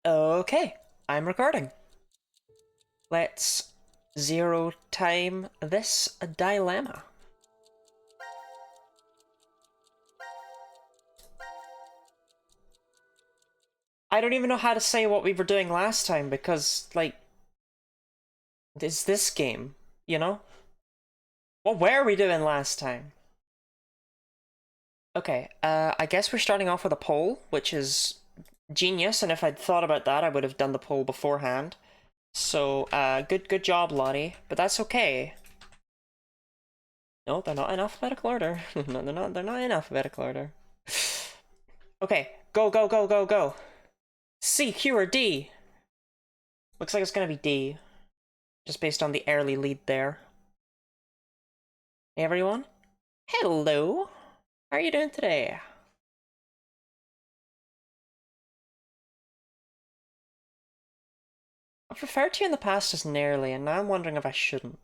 Okay, I'm recording. Let's zero time this dilemma. I don't even know how to say what we were doing last time because, like, it's this game, you know? What were we doing last time? Okay, I guess we're starting off with a poll, which is genius, and if I'd thought about that, I would have done the poll beforehand. So, good job, Lottie, but that's okay. No, they're not in alphabetical order. No, they're not in alphabetical order. Okay, go. C, Q, or D? Looks like it's gonna be D. Just based on the early lead there. Hey everyone. Hello. How are you doing today? I've referred to you in the past as nearly, and now I'm wondering if I shouldn't.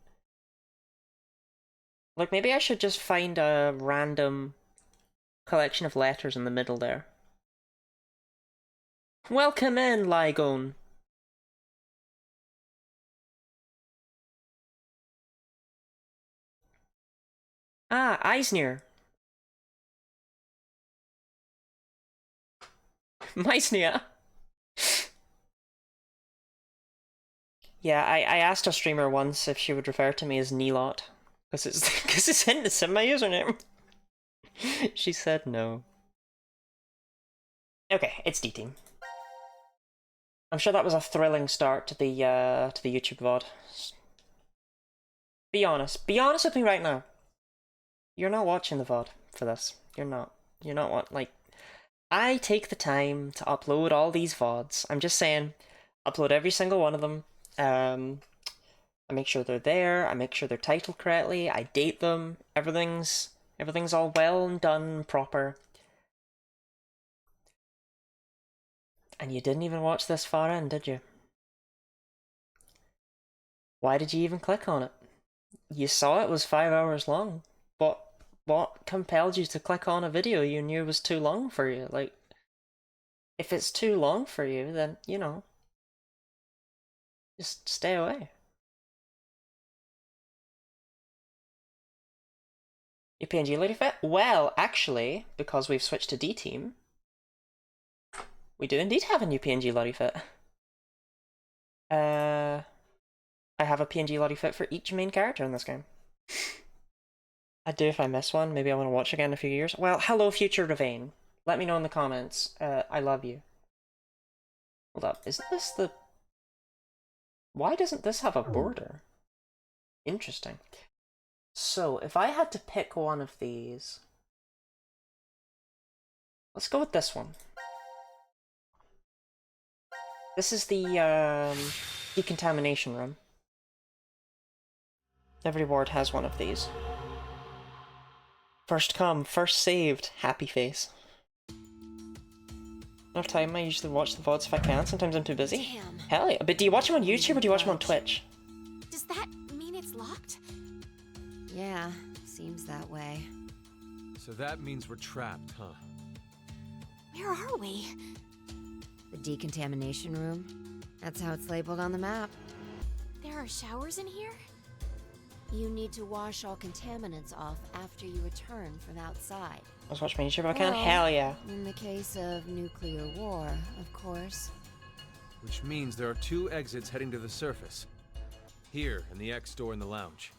Like, maybe I should just find a random collection of letters in the middle there. Welcome in, Lygone. Ah, Eisner. Meisner. Yeah, I asked a streamer once if she would refer to me as Neelot, because it's in my username. She said no. Okay, it's D team. I'm sure that was a thrilling start to the YouTube VOD. Be honest with me right now. You're not watching the VOD for this. You're not like. I take the time to upload all these VODs. I'm just saying, upload every single one of them. I make sure they're there. I make sure they're titled correctly. I date them. Everything's all well and done and proper. And you didn't even watch this far in, did you? Why did you even click on it? You saw it was 5 hours long. What compelled you to click on a video you knew was too long for you? Like, if it's too long for you, then, you know, just stay away. Your PNG lady fit? Well, actually, because we've switched to D team, we do indeed have a new PNG lottie fit. I have a PNG lottie fit for each main character in this game. I do if I miss one. Maybe I want to watch again in a few years. Well, hello, future Ravane. Let me know in the comments. I love you. Hold up. Isn't this the... Why doesn't this have a border? Interesting. So, if I had to pick one of these... Let's go with this one. This is the, decontamination room. Every ward has one of these. First come, first saved. Happy face. Enough time, I usually watch the VODs if I can. Sometimes I'm too busy. Damn. Hell yeah. But do you watch them on YouTube or do you watch them on Twitch? Does that mean it's locked? Yeah, seems that way. So that means we're trapped, huh? Where are we? The decontamination room. That's how it's labeled on the map. There are showers in here? You need to wash all contaminants off after you return from outside. Let's watch my YouTube if I can. Well, Hell yeah. In the case of nuclear war, of course. Which means there are 2 exits heading to the surface. Here, and the X door in the lounge.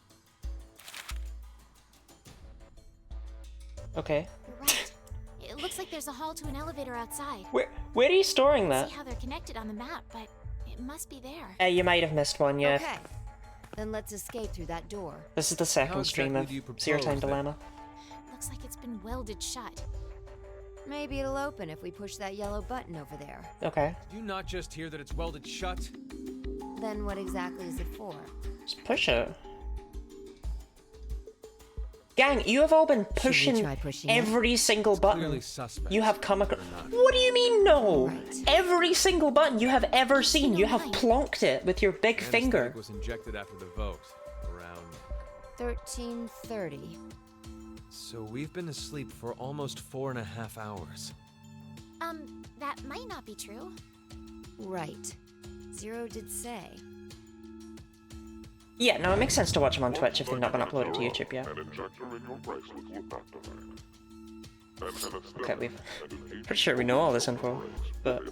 Okay. You're right. It looks like there's a hall to an elevator outside. Where are you storing that? See how they're connected on the map, but it must be there. You might have missed one, yeah. Okay, then let's escape through that door. This is the second How stream exactly of do you Zero Time propose that- Dilemma. Looks like it's been welded shut. Maybe it'll open if we push that yellow button over there. Okay. Did you not just hear that it's welded shut? Then what exactly is it for? Just push it. Gang, you have all been pushing try pushing it? every single button Clearly suspect. you have come across. Or not. What do you mean, no? Right. Every single button you have ever seen, you have plonked it with your big finger. Anesthetic was injected after the vote, around... 1330. So we've been asleep for almost 4.5 hours. That might not be true. Right. Zero did say. Yeah, no, it makes sense to watch them on Twitch if they've not been uploaded to YouTube yet. Okay, we've... Pretty sure we know all this info, but...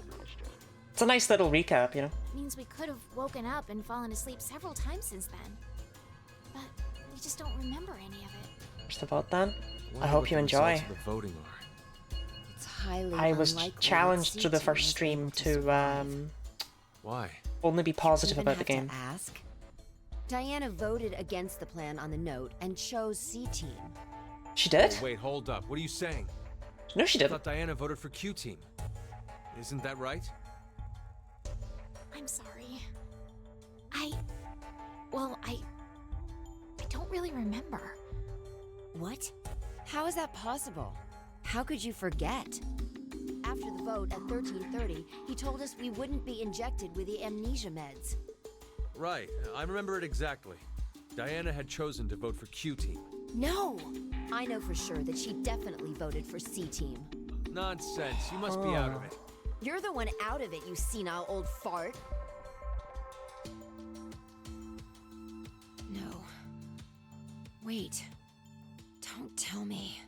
It's a nice little recap, you know? Means we could have woken up and fallen asleep several times since then. But we just don't remember any of it. Here's the vote then. I Wonder hope what you the enjoy. results of the voting are. It's highly I was unlikely challenged that to the C-Team first is stream able to to, survive. Why? only be positive Even about the have to game. ask? Diana voted against the plan on the note and chose C-Team. She did? Oh, wait, hold up. What are you saying? No, she I didn't. thought Diana voted for Q-Team. Isn't that right? I'm sorry. Well, I don't really remember. What? How is that possible? How could you forget? After the vote at 13:30, he told us we wouldn't be injected with the amnesia meds. Right. I remember it exactly. Diana had chosen to vote for Q-Team. No! I know for sure that she definitely voted for C-Team. Nonsense. You must be out of it. You're the one out of it, you senile old fart. No. Wait. Don't tell me.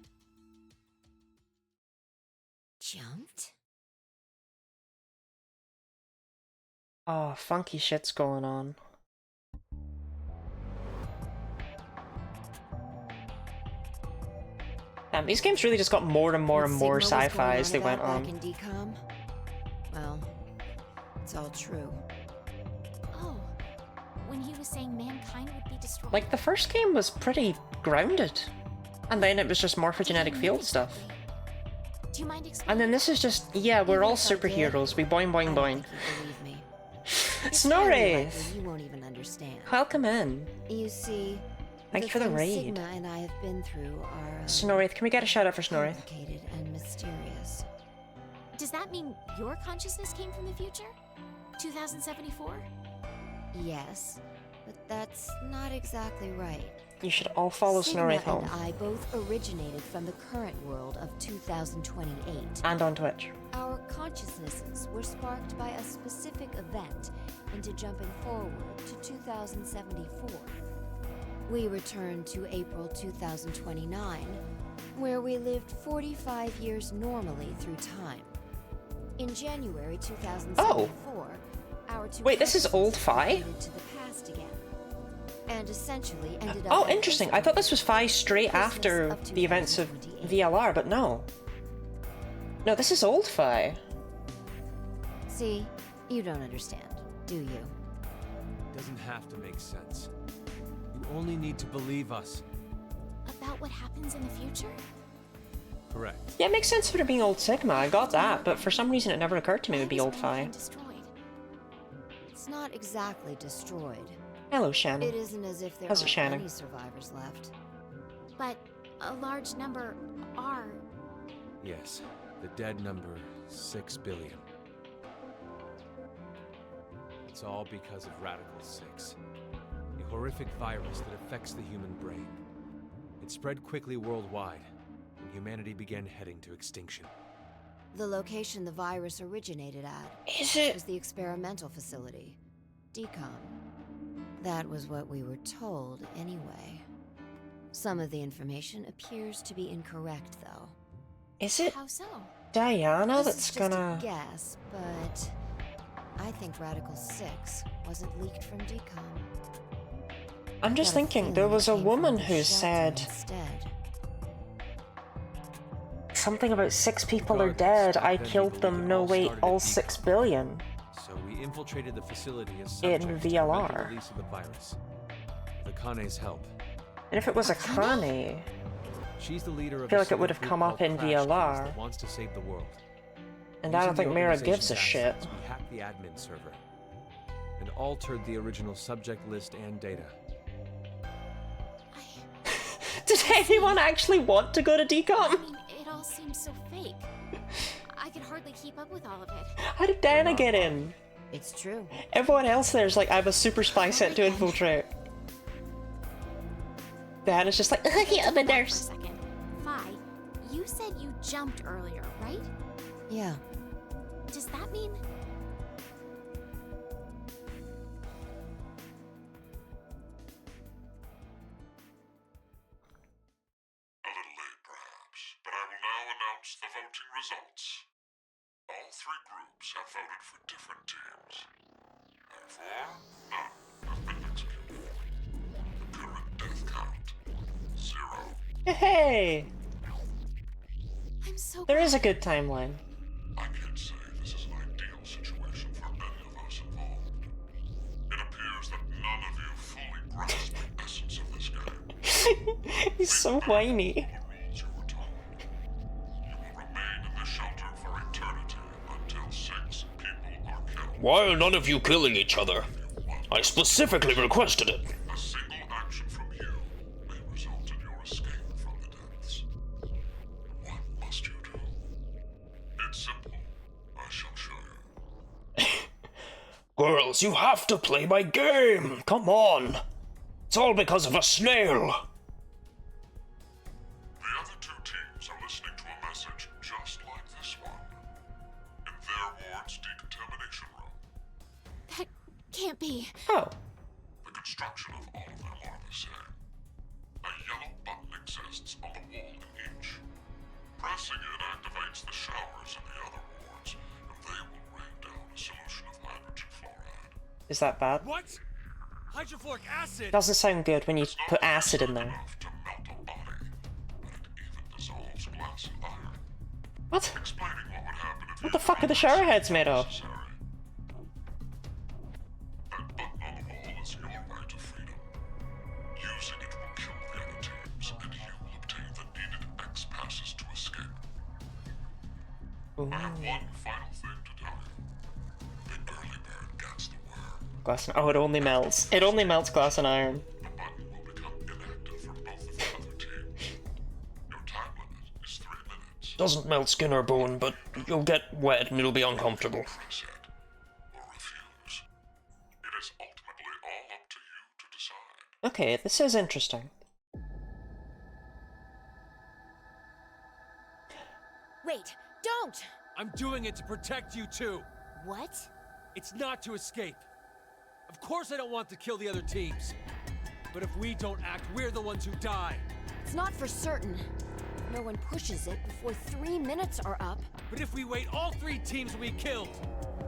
Jumped? Oh, funky shit's going on. Damn, these games really just got more and more What and more Sigma was sci-fi going as they went about on. back in DCOM? Well, it's all true. Oh, when he was saying mankind would be destroyed. Like, the first game was pretty grounded. And then it was just morphogenetic What field do you stuff. mean exactly? Do you mind explaining? And then this is just, yeah, we're Even all if I did, superheroes. We boing I boing don't boing. think you'd believe me. It's highly Snorri! likely you won't even understand. Welcome in. You see, Thank you for the things raid. Sigma and I have been through are Snorrith, can we get a shout out for Snorrith? complicated and mysterious. Does that mean your consciousness came from the future? 2074? Yes, but that's not exactly right. You should all follow Sigma Snorrith and home. I both originated from the current world of 2028. And on Twitch. Our consciousnesses were sparked by a specific event into jumping forward to 2074. We returned to April 2029, where we lived 45 years normally through time. In January 2074, our two Wait, this is old Phi? consciousnesses to the past again, and essentially ended up Oh, at interesting. I thought this was Phi straight Christmas after of the events of 2028. VLR, but no. No, this is old Phi. See, you don't understand, do you? Doesn't have to make sense. You only need to believe us. About what happens in the future? Correct. Yeah, it makes sense for it being old Sigma. I got that, but for some reason it never occurred to me it would be Why old was Phi. mankind destroyed? It's not exactly destroyed. Hello, It Shannon. isn't as if there How's it, aren't Shannon? any survivors left. But a large number are. Yes. The dead number 6 billion. It's all because of Radical 6. A horrific virus that affects the human brain. It spread quickly worldwide, and humanity began heading to extinction. The location the virus originated at Is it? was the experimental facility, DCOM. That was what we were told, anyway. Some of the information appears to be incorrect, though. Is it How so? Diana This that's is just gonna... a guess, but I think Radical 6 wasn't leaked from DCOM. I'm just Got a thinking, feeling there it was a came from woman the who shelter said instead. something about 6 people are Regardless, dead. I then we killed believe them. it No, all wait, started all at 6 DCOM. billion. So we infiltrated the facility as In subject to VLR. prevent the release of the virus. With Akane's help. And if it was a Kane, She's the leader of I feel a like it would secret have group come up called in Crash Teams VLR. that wants to save the world. and I don't Using think the Mira gives organization's a shit. assets, We hacked the admin server and altered the original subject list and data. Did anyone actually want to go to I DCOM? mean, it all seems so fake. I could hardly keep up with all of it. How did Diana get in? It's true. Everyone else there's like, I'm a super spy sent to infiltrate. Diana's just like, yeah, I'm a For a nurse. second. Phi, you said you jumped earlier, right? Yeah. Does that mean three groups have voted for different teams. Therefore, none have been executed. The current death count, 0. Hey! I'm so There glad. is a good timeline. I can't say this is an ideal situation for any of us involved. It appears that none of you fully grasp the essence of this game. He's so whiny. The rules you were told. You will remain in the shelter for eternity until 6 people are killed. Why are none of you killing each other? I specifically requested it. A single action from you may result in your escape from the depths. What must you do? It's simple. I shall show you. Girls, you have to play my game. Come on. It's all because of a snail. The other 2 teams are listening to a message just like this one. In their ward's decontamination room. That can't be. Oh. The construction of all of them are the same. A yellow button exists on the wall in each. Pressing it activates the showers in the other wards, and they will rain down a solution of hydrogen fluoride. Is that bad? What? Hydrofluoric acid? Doesn't sound good when you put acid in there. Enough to melt a body, but it even dissolves glass and iron. What? Explaining what would happen if What the fuck are the shower heads made of? necessary. That button on the wall is your right to freedom. Using it will kill the other teams, and you will obtain the needed X passes to escape. Ooh. I have one final thing to tell you. The early bird gets the worm. Glass and... Oh, it only melts. It only melts glass and iron. The button will become inactive for both of the other teams. Your time limit is 3 minutes. Doesn't melt skin or bone, but you'll get wet and it'll be uncomfortable. Press it or refuse. It is ultimately all up to you to decide. Okay, this is interesting. Wait, don't! I'm doing it to protect you too. What? It's not to escape. Of course I don't want to kill the other teams. But if we don't act, we're the ones who die. It's not for certain. No one pushes it before 3 minutes are up. But if we wait, all 3 teams will be killed.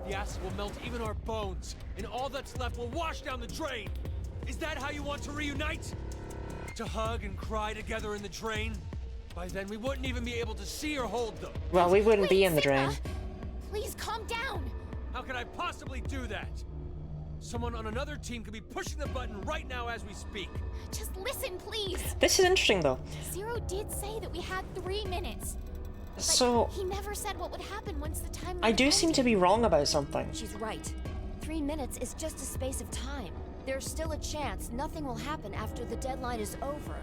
The acid will melt even our bones, and all that's left will wash down the drain. Is that how you want to reunite? To hug and cry together in the drain? By then, we wouldn't even be able to see or hold them. Well, we wouldn't be Wait, in the Sigma! drain. Please calm down. How could I possibly do that? Someone on another team could be pushing the button right now as we speak. Just listen, please. This is interesting, though. Zero did say that we had 3 minutes. But So, he never said what would happen once the time I do limit seem to be ended. wrong about something. She's right. 3 minutes is just a space of time. There's still a chance nothing will happen after the deadline is over.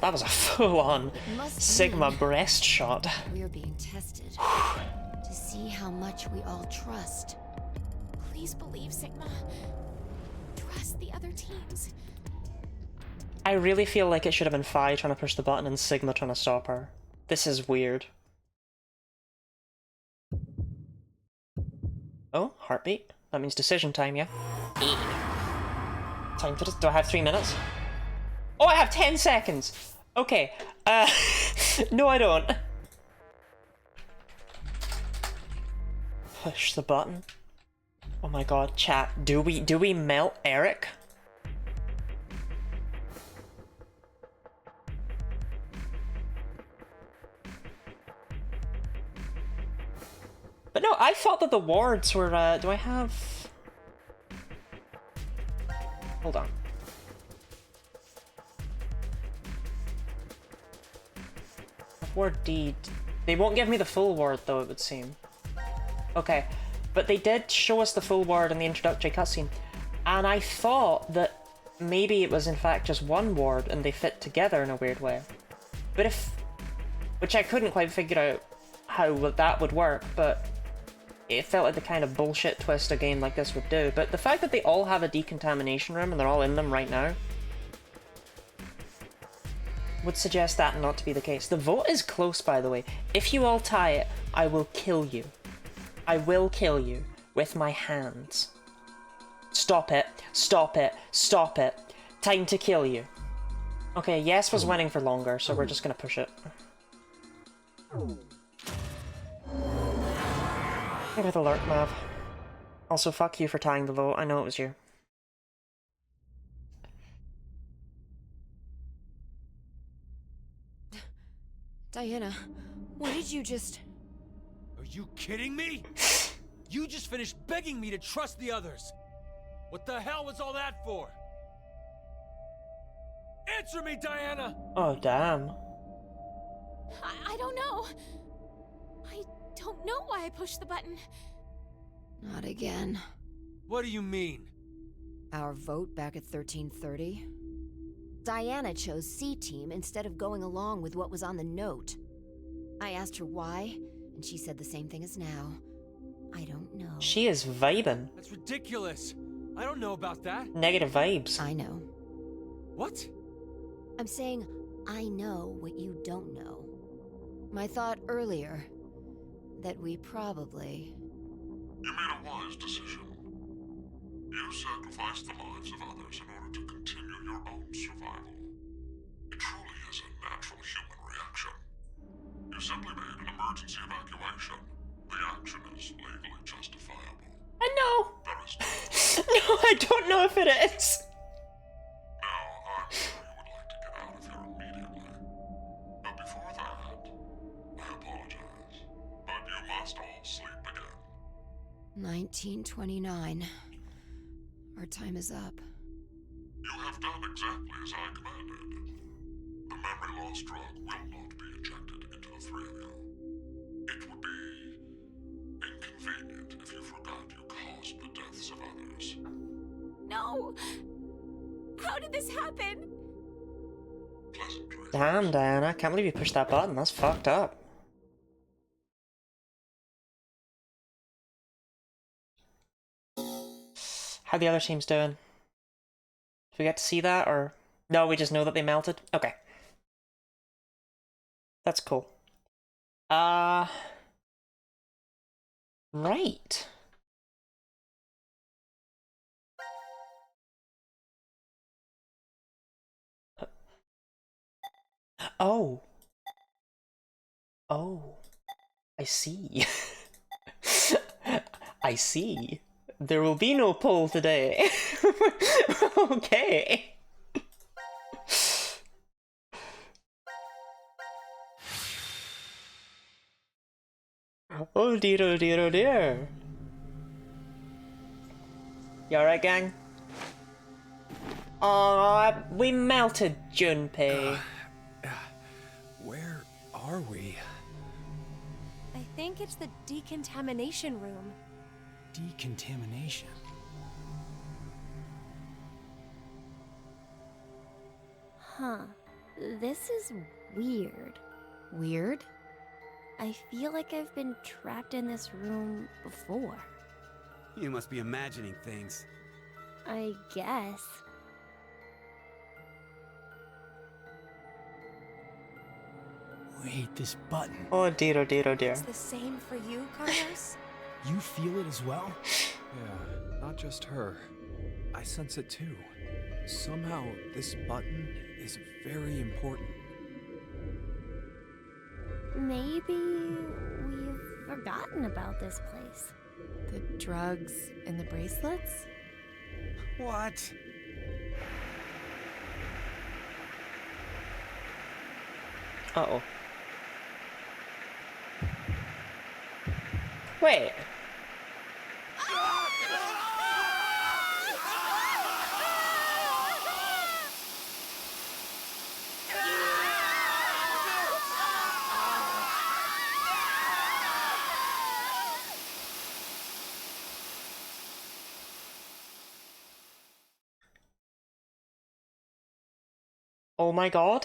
That was a full-on It must Sigma mean breast shot. we're being tested to see how much we all trust. Please believe, Sigma. Trust the other teams. I really feel like it should have been Phi trying to push the button and Sigma trying to stop her. This is weird. Oh, heartbeat. That means decision time, yeah? Time to... Do I have 3 minutes? Oh, I have 10 seconds! Okay, no I don't. Push the button. Oh my god, chat, do we melt Eric? But no, I thought that the wards were, do I have... Hold on. Ward D. They won't give me the full ward though, it would seem. Okay, but they did show us the full ward in the introductory cutscene, and I thought that maybe it was in fact just one ward and they fit together in a weird way. But if... Which I couldn't quite figure out how that would work, but it felt like the kind of bullshit twist a game like this would do. But the fact that they all have a decontamination room and they're all in them right now would suggest that not to be the case. The vote is close, by the way. If you all tie it, I will kill you. I will kill you with my hands. Stop it. Stop it. Stop it. Time to kill you. Okay, yes was winning for longer, so we're just gonna push it. Hey with alert, Mav. Also, fuck you for tying the vote. I know it was you. Diana, what did you just... Are you kidding me? You just finished begging me to trust the others. What the hell was all that for? Answer me, Diana! Oh, damn. I don't know. I don't know why I pushed the button. Not again. What do you mean? Our vote back at 1330? Diana chose C-Team instead of going along with what was on the note. I asked her why, and she said the same thing as now. I don't know. She is vibing. That's ridiculous. I don't know about that. Negative vibes. I know. What? I'm saying I know what you don't know. My thought earlier, that we probably... You made a wise decision. You sacrificed the lives of others in order to continue your own survival. It truly is a natural human reaction. You simply made an emergency evacuation. The action is legally justifiable. I know. There is no... No, I don't know if it is. Now, I'm sure you would like to get out of here immediately. But before that, I apologize. But you must all sleep again. 1929. Our time is up. You have done exactly as I commanded. The memory loss drug will not be injected into the three of you. It would be inconvenient if you forgot you caused the deaths of others. No! How did this happen? Pleasant dreams. Damn, Diana. I can't believe you pushed that button. That's fucked up. How the other team's doing? Do we get to see that, or... No, we just know that they melted? Okay. That's cool. Right. Oh. Oh. I see. I see. There will be no poll today. Okay. Oh dear, oh dear, oh dear. You alright, gang? We melted Junpei. Where are we? I think it's the decontamination room. Decontamination. Huh. This is weird. Weird? I feel like I've been trapped in this room before. You must be imagining things. I guess. Wait, this button. Oh dear, oh dear, oh dear. It's the same for you, Carlos? You feel it as well? Yeah, not just her. I sense it too. Somehow, this button is very important. Maybe we've forgotten about this place. The drugs and the bracelets? What? Uh-oh. Wait. Oh my god.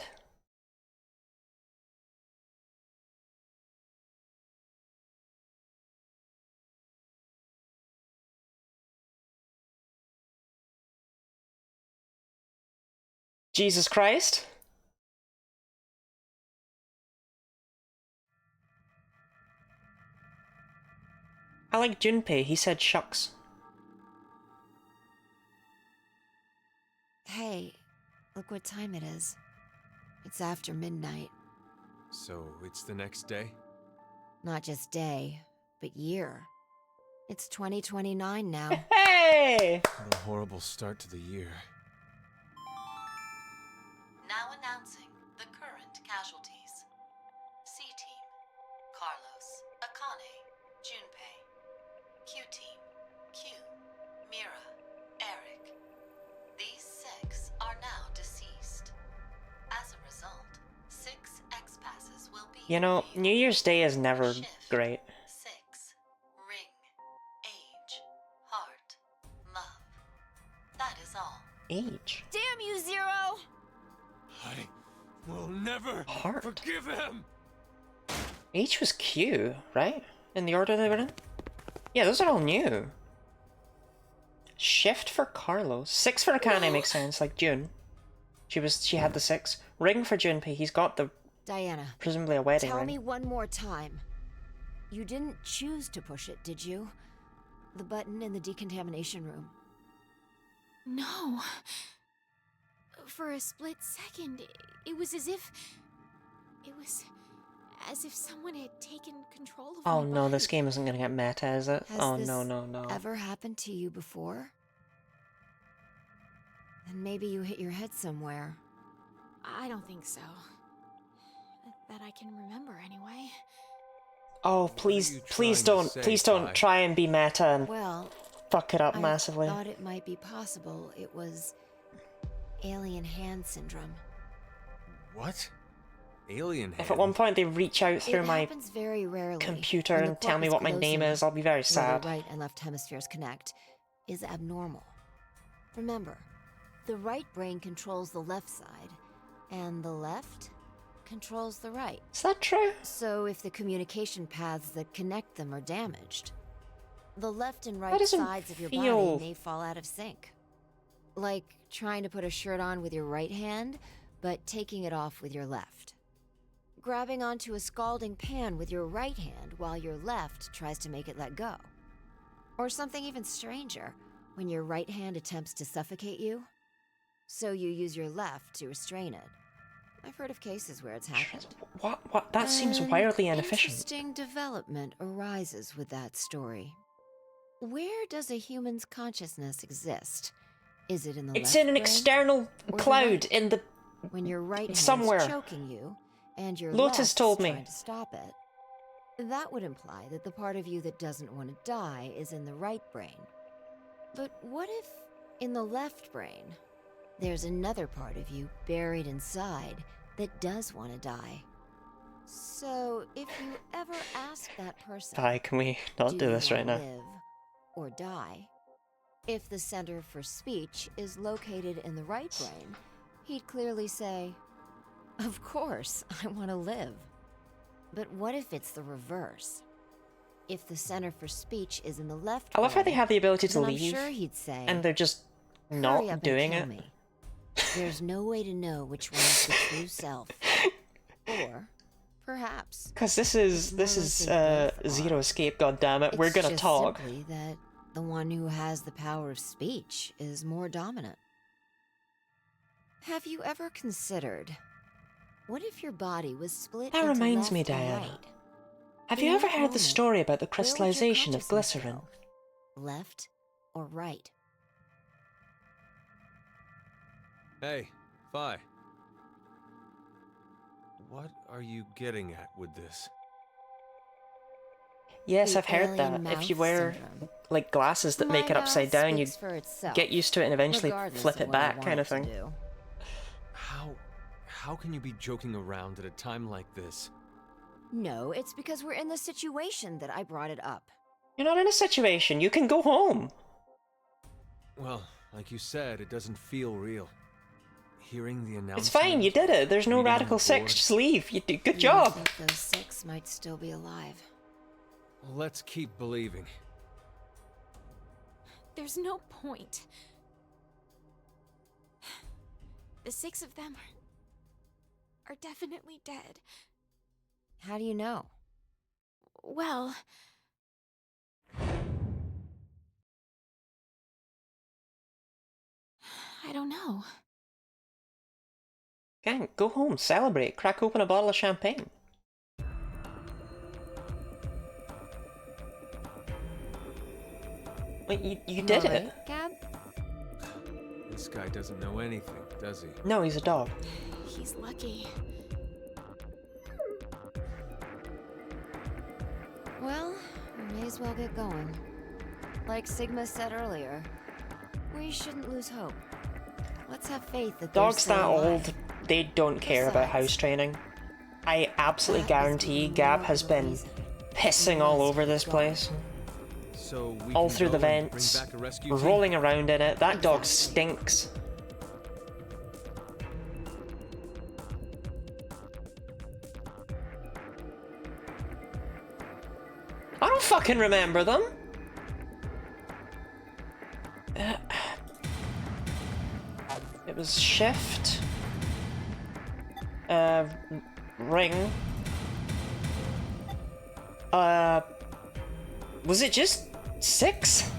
Jesus Christ. I like Junpei, he said shucks. Hey, look what time it is. It's after midnight. So, it's the next day? Not just day, but year. It's 2029 now. Hey! What a horrible start to the year. Now announcing the current casualties. C-Team, Carlos, Akane, Junpei. Q-Team, Q, Mira, Eric. These 6 are now deceased. As a result, 6 X-Passes will be You know, revealed. New Year's Day is never Shift. great. 6, ring, age, heart, love. That is all. Age. Damn you, Zero! I will never Heart. forgive him! Age was Q, right? In the order they were in? Yeah, those are all new. Shift for Carlos. 6 for Akane makes sense, like June. She had the 6. Ring for Junpei. He's got the Diana, presumably a wedding tell ring. me one more time. You didn't choose to push it, did you? The button in the decontamination room. No. For a split second, it was as if... It was as if someone had taken control of Oh my no, this body. game isn't gonna get meta, is it? Has Oh this no, no, no. ever happened to you before? Then maybe you hit your head somewhere. I don't think so. That I can remember anyway. Oh, are please, you please trying to don't, say, please don't Ty? try and be meta and Well, fuck it up I massively. thought it might be possible it was alien hand syndrome. What? Alien hand? If at one point they reach out through It my happens very rarely. computer when the and tell me corpus what my name callosum, is, I'll be very where sad. the right and left hemispheres connect, is abnormal. Remember, the right brain controls the left side, and the left controls the right. Is that true? So if the communication paths that connect them are damaged, the left and That right doesn't sides of your feel- body may fall out of sync. Like trying to put a shirt on with your right hand, but taking it off with your left. Grabbing onto a scalding pan with your right hand while your left tries to make it let go. Or something even stranger, when your right hand attempts to suffocate you, so you use your left to restrain it. I've heard of cases where it's happened. What? That seems An wildly inefficient. Interesting development arises with that story. Where does a human's consciousness exist? Is it in the It's left in an brain external or the cloud right? in the... When your right hand's somewhere. choking you, and your Lotus left's told me. trying to stop it, that would imply that the part of you that doesn't want to die is in the right brain. But what if, in the left brain, there's another part of you buried inside that does want to die? So, if you ever ask that person, Hi, can we not do you this right wanna now? live or die? If the center for speech is located in the right brain, he'd clearly say, "Of course, I want to live." But what if it's the reverse? If the center for speech is in the left I love how they brain, have the ability to then leave, I'm sure he'd say, and they're just "Hurry not up and doing kill it. me. There's no way to know which one's the true self." Or, perhaps, Because this is more like they both Zero are. Escape. God damn it, we're It's gonna just talk. simply that the one who has the power of speech is more dominant. Have you ever considered, what if your body was split That into reminds me, left and Diana. right? Have In you ever that heard the moment, story about the where would your crystallization of consciousness glycerin? go? Left or right? Hey, Phi. What are you getting at with this? Yes, The I've heard alien that. If you mouth wear syndrome. like glasses that make My it upside mouth down, you speaks for itself, get used to it and eventually regardless flip of it what I back, want kind it of to thing. do. How can you be joking around at a time like this? No, it's because we're in the situation that I brought it up. You're not in a situation. You can go home. Well, like you said, it doesn't feel real. Hearing the announcement... It's fine. You did it. There's no reading the Radical Six. board. Just leave. You do. Good You job. think those 6 might still be alive? Let's keep believing. There's no point. The 6 of them are definitely dead. How do you know? Well... I don't know. Gang, go home. Celebrate. Crack open a bottle of champagne. Wait, you Am I did it. right, Gab? This guy doesn't know anything, does he? No, he's a dog. He's lucky. Well, we may as well get going. Like Sigma said earlier, we shouldn't lose hope. Let's have faith that they're Dogs still that alive. old, they don't care about house training. I absolutely guarantee Gab has been pissing all over this place. So we All can through the go and vents, bring back a rescue team? rolling around in it. That dog stinks. I don't fucking remember them. It was shift. Ring. Was it just 6?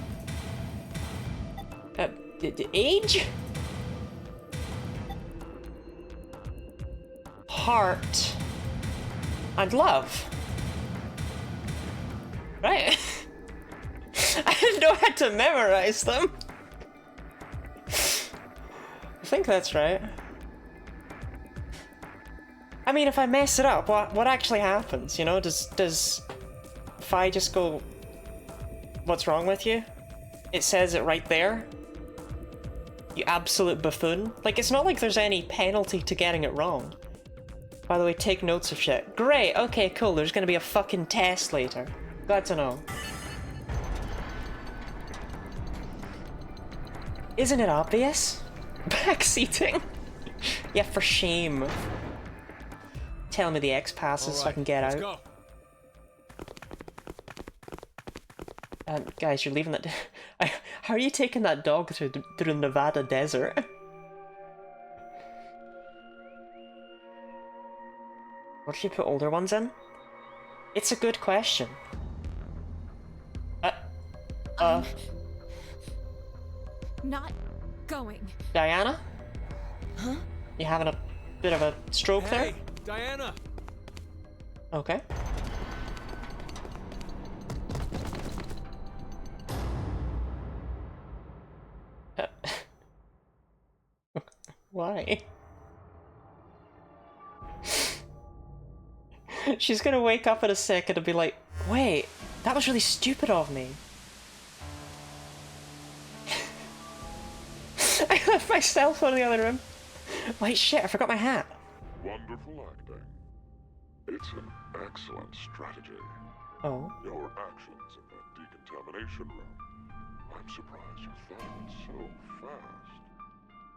Age? Heart. And love. Right? I didn't know how to memorize them. I think that's right. I mean, if I mess it up, what actually happens? You know, does Fi just go, "What's wrong with you?" It says it right there. You absolute buffoon. Like, it's not like there's any penalty to getting it wrong. By the way, take notes of shit. Great, okay, cool, there's gonna be a fucking test later. Glad to know. Isn't it obvious? Backseating? Yeah, for shame. Tell me the X passes so I can get out. Go. Guys, you're leaving that. How are you taking that dog through the Nevada desert? What should you put older ones in? It's a good question. Not going. Diana? Huh? You having a bit of a stroke there? Hey, Diana! Okay. Why? She's gonna wake up in a second and be like, wait, that was really stupid of me. I left my cell phone in the other room. Wait, shit, I forgot my hat. Wonderful acting. It's an excellent strategy. Oh. Your actions in that decontamination room. I'm surprised you thought of it so fast.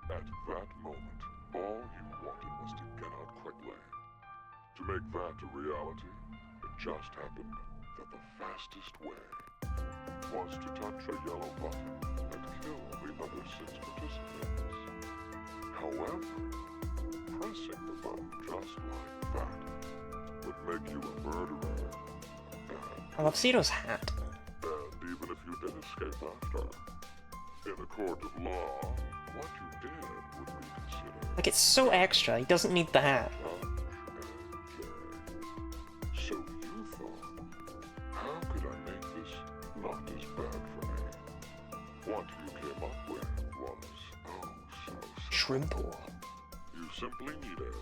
At that moment, all you wanted was to get out quickly. To make that a reality, it just happened that the fastest way was to touch a yellow button and kill the other 6 participants. However, pressing the button just like that would make you a murderer. I love Zero's hat. And even if you did escape after, in a court of law, what you did would be considered Like, it's so extra, he doesn't need the hat. So you thought, how could I make this not as bad for me? What you came up with was, oh, so Shrimple. you simply needed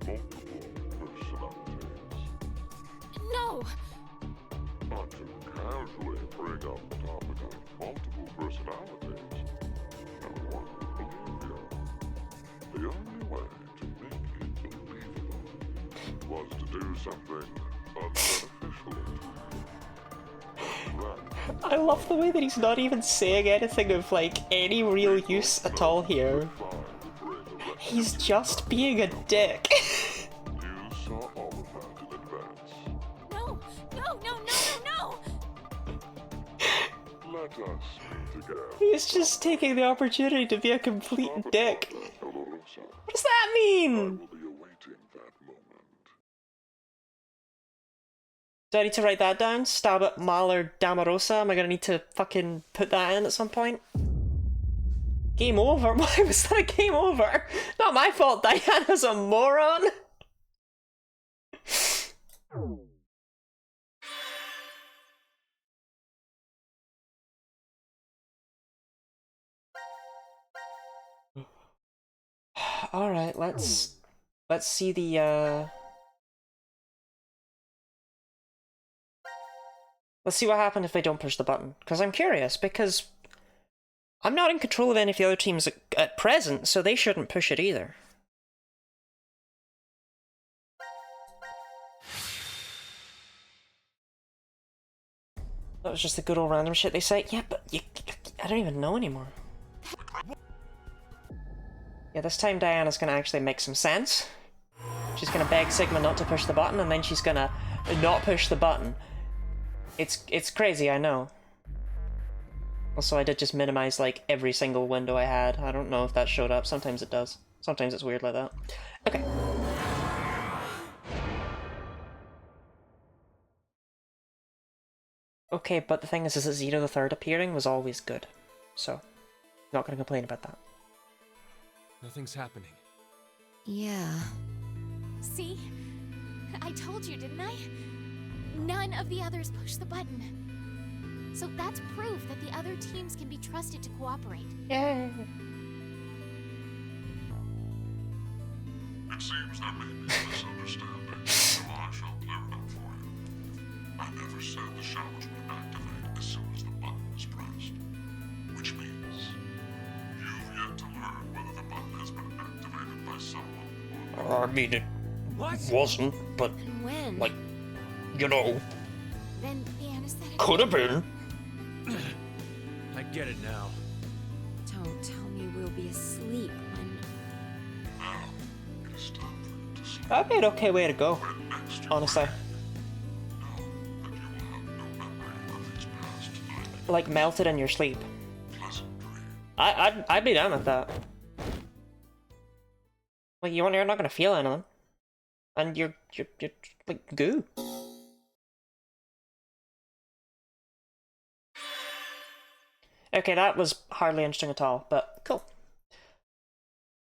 multiple personalities. No! Not to casually bring up the topic of multiple personalities. No one would believe you. The only way to make it believable was to do something unbeneficial to you. I love the way that he's not even saying anything of, like, any real use at all here. He's just being a dick. You saw all of that in advance. No! No, no, no, no, no! Let us meet again. He's just taking the opportunity to be a complete dick. What does that mean? Do I need to write that down? Stabat Maler Damarosa? Am I gonna need to fucking put that in at some point? Game over? Why was that a game over? Not my fault, Diana's a moron! Alright, let's see the let's see what happened if they don't push the button. Because I'm curious, because I'm not in control of any of the other teams at present, so they shouldn't push it either. That was just the good old random shit they say. Yeah, but I don't even know anymore. Yeah, this time Diana's gonna actually make some sense. She's gonna beg Sigma not to push the button, and then she's gonna not push the button. It's crazy, I know. Also, I did just minimize, like, every single window I had. I don't know if that showed up. Sometimes it does. Sometimes it's weird like that. Okay. Okay, but the thing is that Zeta the Third appearing was always good. So, not gonna complain about that. Nothing's happening. Yeah. See? I told you, didn't I? None of the others pushed the button. So that's proof that the other teams can be trusted to cooperate. Yay! It seems there may be a misunderstanding, so I shall clear it up for you. I never said the showers would activate as soon as the button was pressed. Which means you've yet to learn whether the button has been activated by someone. I mean, it wasn't, but, And when? like, you know, Then the anesthetic... could have been. I get it now. Don't tell me we'll be asleep when... Now, it is time for you to sleep. That'd be an okay way to go, honestly. Know that you will have no memory of these past nights. Like, melted in your sleep. Pleasant dreams. I'd be down with that. Like, you're not gonna feel anything. And you're like, goo. Okay, that was hardly interesting at all, but cool.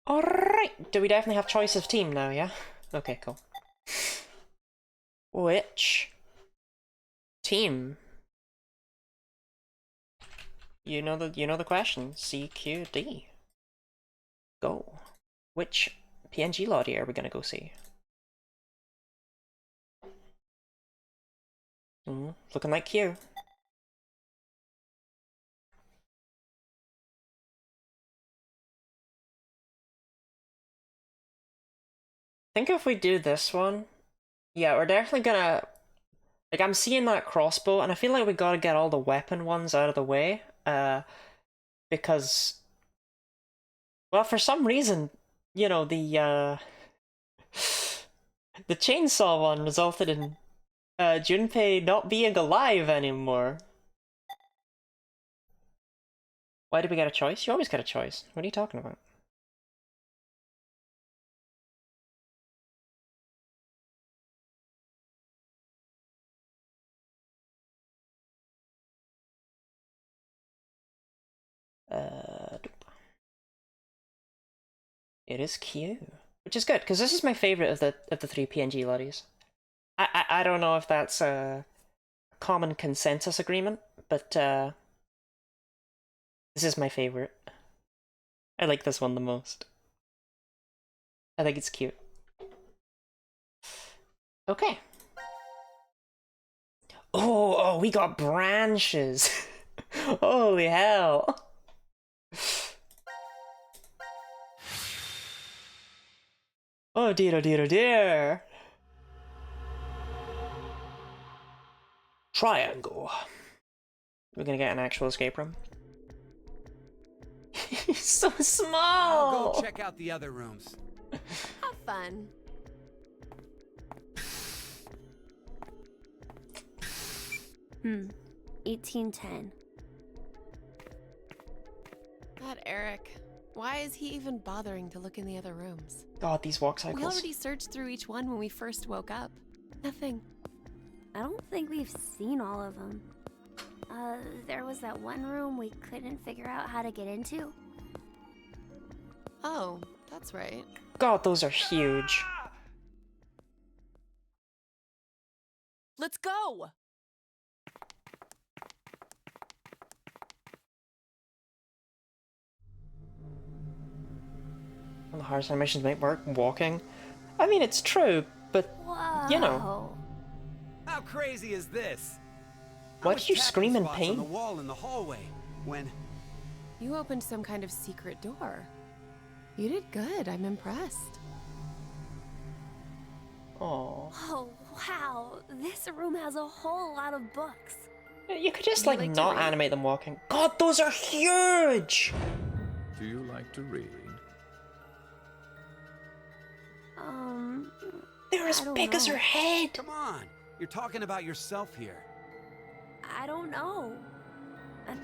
Alright, do we definitely have choice of team now, yeah? Okay, cool. Which team? You know the question. CQD. Go. Which PNG Lottie are we gonna go see? Looking like Q. I think if we do this one, yeah, we're definitely gonna... Like, I'm seeing that crossbow, and I feel like we gotta get all the weapon ones out of the way, because... Well, for some reason, you know, the chainsaw one resulted in Junpei not being alive anymore. Why did we get a choice? You always get a choice. What are you talking about? It is Q, which is good because this is my favorite of the three PNG lotties. I don't know if that's a common consensus agreement, but this is my favorite. I like this one the most. I think it's cute. Okay. Oh, we got branches. Holy hell. Oh dear, oh dear, oh dear. Triangle. We're gonna get an actual escape room. He's so small! I'll go check out the other rooms. Have fun. Hmm. 1810. That Eric. Why is he even bothering to look in the other rooms? God, these walk We cycles. already searched through each one when we first woke up. Nothing. I don't think we've seen all of them. There was that one room we couldn't figure out how to get into. Oh, that's right. God, those are huge. Let's go! On the hardest animations make work walking. I mean, it's true, but you know. How crazy is this? Why did you scream in pain? On the wall in the hallway when you opened some kind of secret door. You did good. I'm impressed. Oh. Oh, wow. This room has a whole lot of books. You could just, like not animate them walking. God, those are huge! Do you like to read? They're as big as her head! Come on! You're talking about yourself here. I don't know.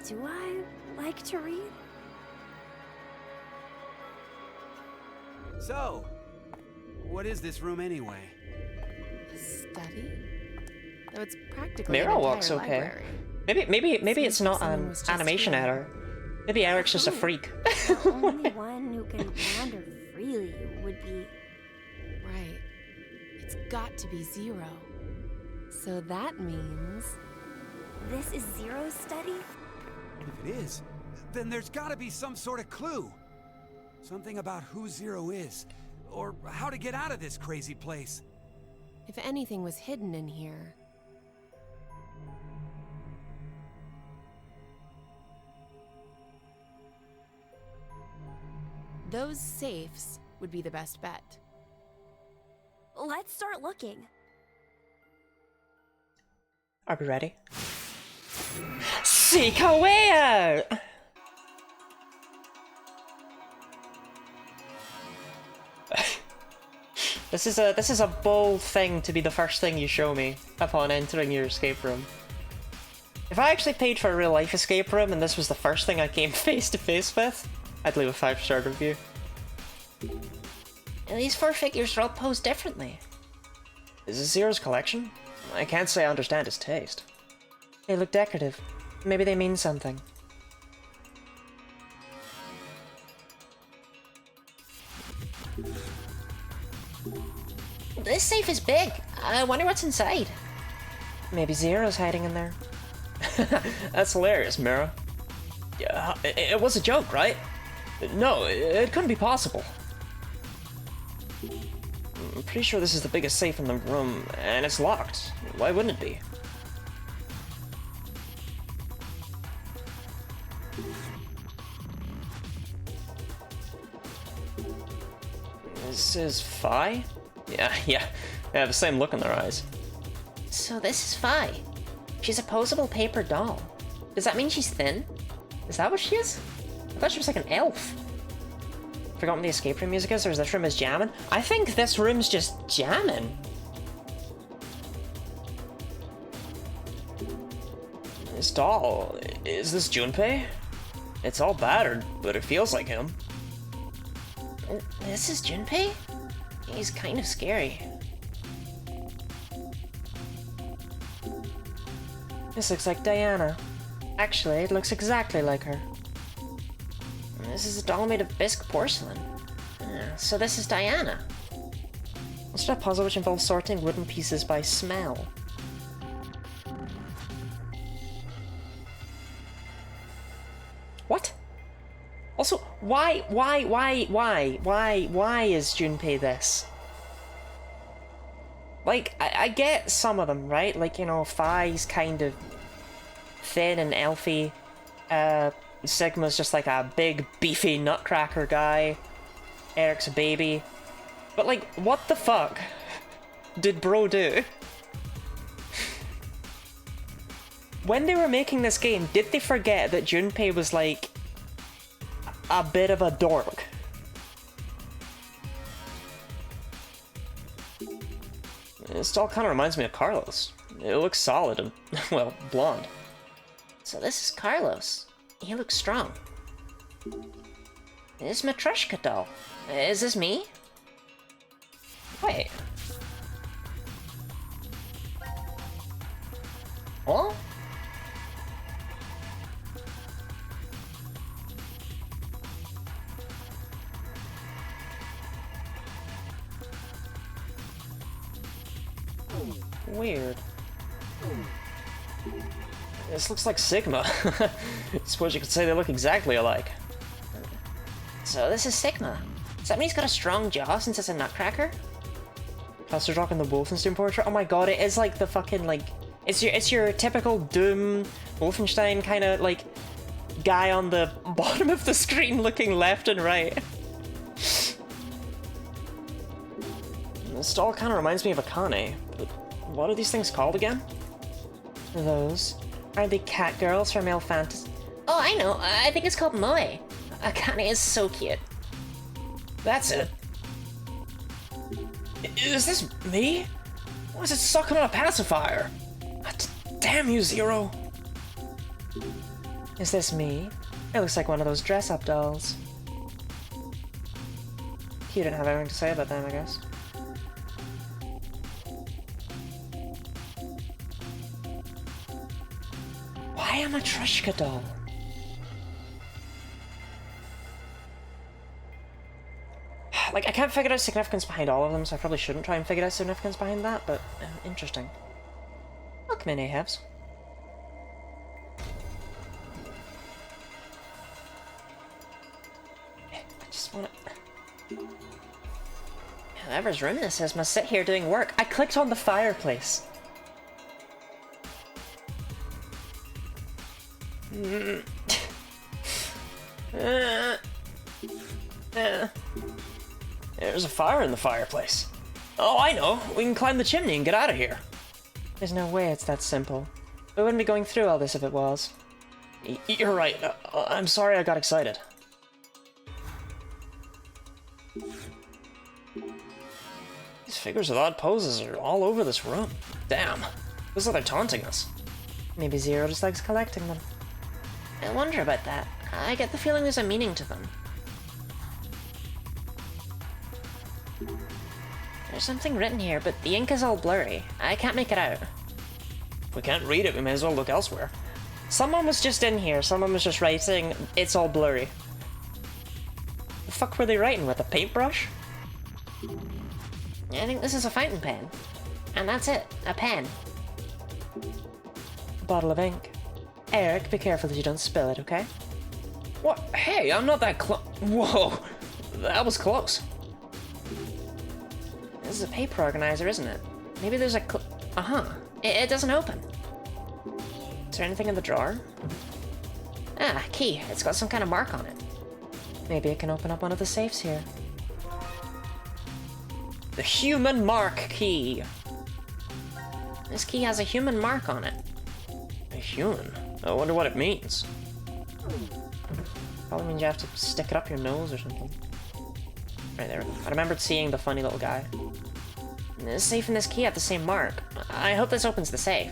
Do I like to read? So, what is this room anyway? A study? Though it's practically Mira an walks entire okay. library. Maybe it's not an animation error. Maybe Eric's just a freak. The only one who can wander freely would be... Right. It's got to be Zero. So that means... This is Zero's study? If it is, then there's gotta be some sort of clue. Something about who Zero is, or how to get out of this crazy place. If anything was hidden in here... Those safes would be the best bet. Let's start looking. Are we ready? Seek a way out! This is a bold thing to be the first thing you show me upon entering your escape room. If I actually paid for a real life escape room and this was the first thing I came face to face with, I'd leave a 5-star review. And these 4 figures are all posed differently. Is this Zero's collection? I can't say I understand his taste. They look decorative. Maybe they mean something. This safe is big. I wonder what's inside. Maybe Zero's hiding in there. That's hilarious, Mira. Yeah, it was a joke, right? No, it couldn't be possible. I'm pretty sure this is the biggest safe in the room, and it's locked. Why wouldn't it be? This is Fi? Yeah, they have the same look in their eyes. So this is Fi. She's a posable paper doll. Does that mean she's thin? Is that what she is? I thought she was like an elf. Forgotten what the escape room music is, or is this room is jamming? I think this room's just jamming. This doll, is this Junpei? It's all battered, but it feels like him. This is Junpei? He's kind of scary. This looks like Diana. Actually, it looks exactly like her. This is a doll made of bisque porcelain. So this is Diana. Let's try a puzzle which involves sorting wooden pieces by smell. What? Also, why is Junpei this? Like, I get some of them, right? Like, you know, Fi's kind of thin and elfy. Sigma's just like a big, beefy nutcracker guy. Eric's a baby. But, like, what the fuck did bro do? When they were making this game, did they forget that Junpei was, like, a bit of a dork? This doll kind of reminds me of Carlos. It looks solid and, well, blonde. So this is Carlos. He looks strong. This is Matryoshka doll. Is this me? Wait. Oh? Weird. This looks like Sigma. I suppose you could say they look exactly alike. So this is Sigma. Does that mean he's got a strong jaw since it's a nutcracker? Professor rocking the Wolfenstein portrait. Oh my god, it is like the fucking like it's your typical Doom Wolfenstein kind of like guy on the bottom of the screen looking left and right. This doll kind of reminds me of Akane, but what are these things called again? Those are the cat girls from male fantasy. Oh, I know. I think it's called Moe. Akane is so cute. That's it. Is this me? Why is it sucking on a pacifier? Damn you, Zero. Is this me? It looks like one of those dress-up dolls. You didn't have anything to say about them, I guess. Why a Matryoshka doll? Like, I can't figure out significance behind all of them, so I probably shouldn't try and figure out significance behind that, but interesting. Welcome in, Ahabs. I just wanna... Whoever's room this is must sit here doing work. I clicked on the fireplace. There's a fire in the fireplace. Oh, I know. We can climb the chimney and get out of here. There's no way it's that simple. We wouldn't be going through all this if it was. You're right. I'm sorry I got excited. These figures with odd poses are all over this room. Damn. Looks like they're taunting us. Maybe Zero just likes collecting them. I wonder about that. I get the feeling there's a meaning to them. There's something written here, but the ink is all blurry. I can't make it out. If we can't read it, we may as well look elsewhere. Someone was just in here. Someone was just writing, it's all blurry. The fuck were they writing with? A paintbrush? I think this is a fountain pen. And that's it. A pen. A bottle of ink. Eric, be careful that you don't spill it, okay? What? Hey, I'm not that close. Whoa! That was close. This is a paper organizer, isn't it? Maybe there's a uh-huh. It doesn't open. Is there anything in the drawer? Ah, key. It's got some kind of mark on it. Maybe it can open up one of the safes here. The human mark key. This key has a human mark on it. A human? I wonder what it means. Probably means you have to stick it up your nose or something. Right there. I remembered seeing the funny little guy. The safe and this key have the same mark. I hope this opens the safe.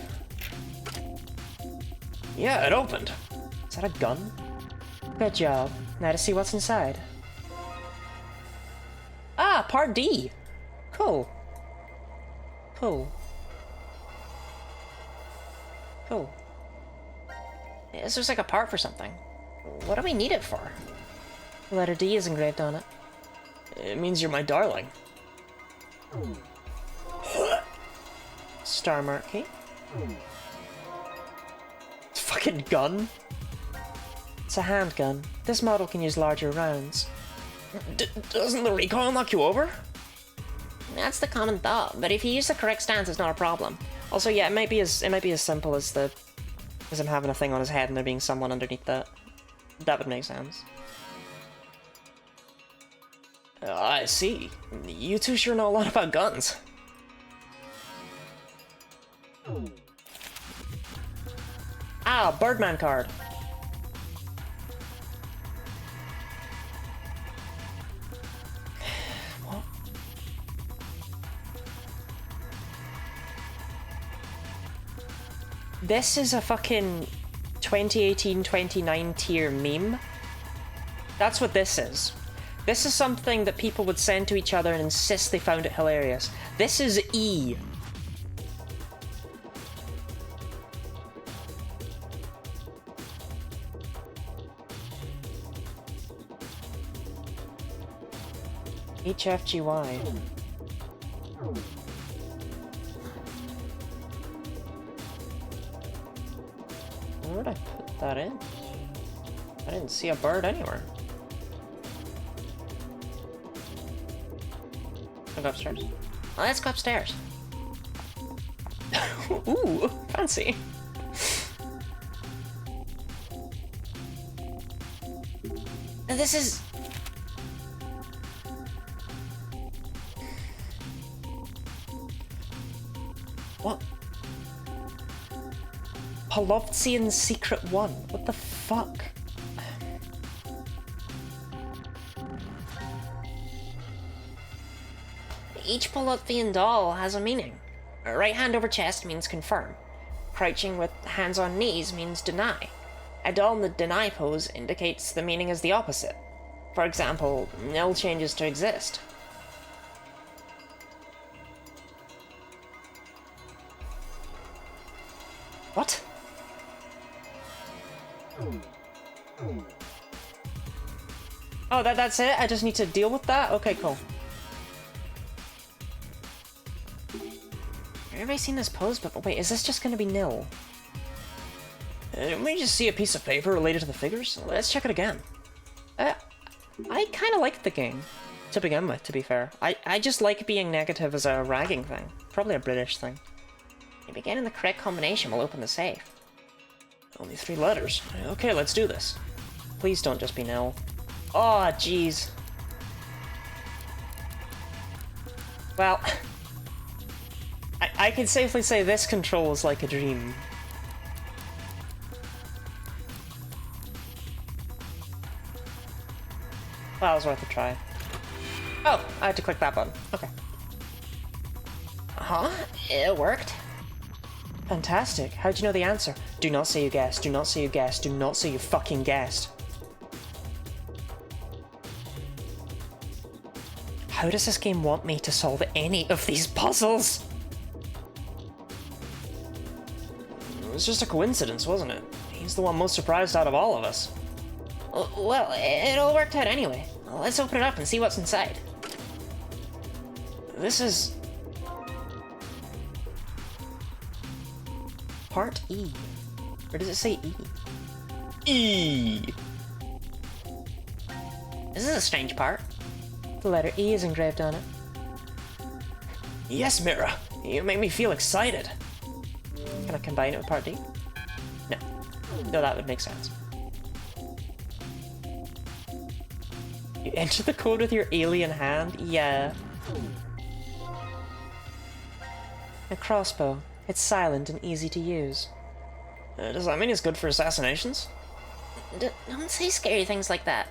Yeah, it opened. Is that a gun? Good job. Now to see what's inside. Ah, part D. Cool. Cool. Cool. This looks like a part for something. What do we need it for? The letter D is engraved on it. It means you're my darling. Star mark key. It's a fucking gun. It's a handgun. This model can use larger rounds. Doesn't the recoil knock you over? That's the common thought, but if you use the correct stance, it's not a problem. Also, yeah, it might be as simple as him having a thing on his head and there being someone underneath that. That would make sense. I see. You two sure know a lot about guns. Ah, Birdman card. What? This is a fucking 2018-29 tier meme. That's what this is. This is something that people would send to each other and insist they found it hilarious. This is E. HFGY. Where would I put that in? I didn't see a bird anywhere. I'll go upstairs. Well, let's go upstairs. Ooh, fancy. This is... What? Polovtsian's Secret 1? What the fuck? Each Polovtsian doll has a meaning. Right hand over chest means confirm. Crouching with hands on knees means deny. A doll in the deny pose indicates the meaning is the opposite. For example, nil changes to exist. What? Oh, that's it? I just need to deal with that? Okay, cool. Everybody seen this pose, but wait, is this just gonna be nil? Didn't we just see a piece of paper related to the figures? Let's check it again. I kinda liked the game, to begin with, to be fair. I just like being negative as a ragging thing. Probably a British thing. Maybe getting the correct combination will open the safe. Only 3 letters. Okay, let's do this. Please don't just be nil. Oh, jeez. Well... I can safely say this controls like a dream. Well, it was worth a try. Oh, I had to click that button. Okay. Huh? It worked? Fantastic. How'd you know the answer? Do not say you guessed. Do not say you guessed. Do not say you fucking guessed. How does this game want me to solve any of these puzzles? It was just a coincidence, wasn't it? He's the one most surprised out of all of us. Well, it all worked out anyway. Let's open it up and see what's inside. This is... Part E. Or does it say E? E! This is a strange part. The letter E is engraved on it. Yes, Mira. You make me feel excited. Can I combine it with part D? No. No, that would make sense. You enter the code with your alien hand? Yeah. A crossbow. It's silent and easy to use. Does that mean it's good for assassinations? Don't say scary things like that.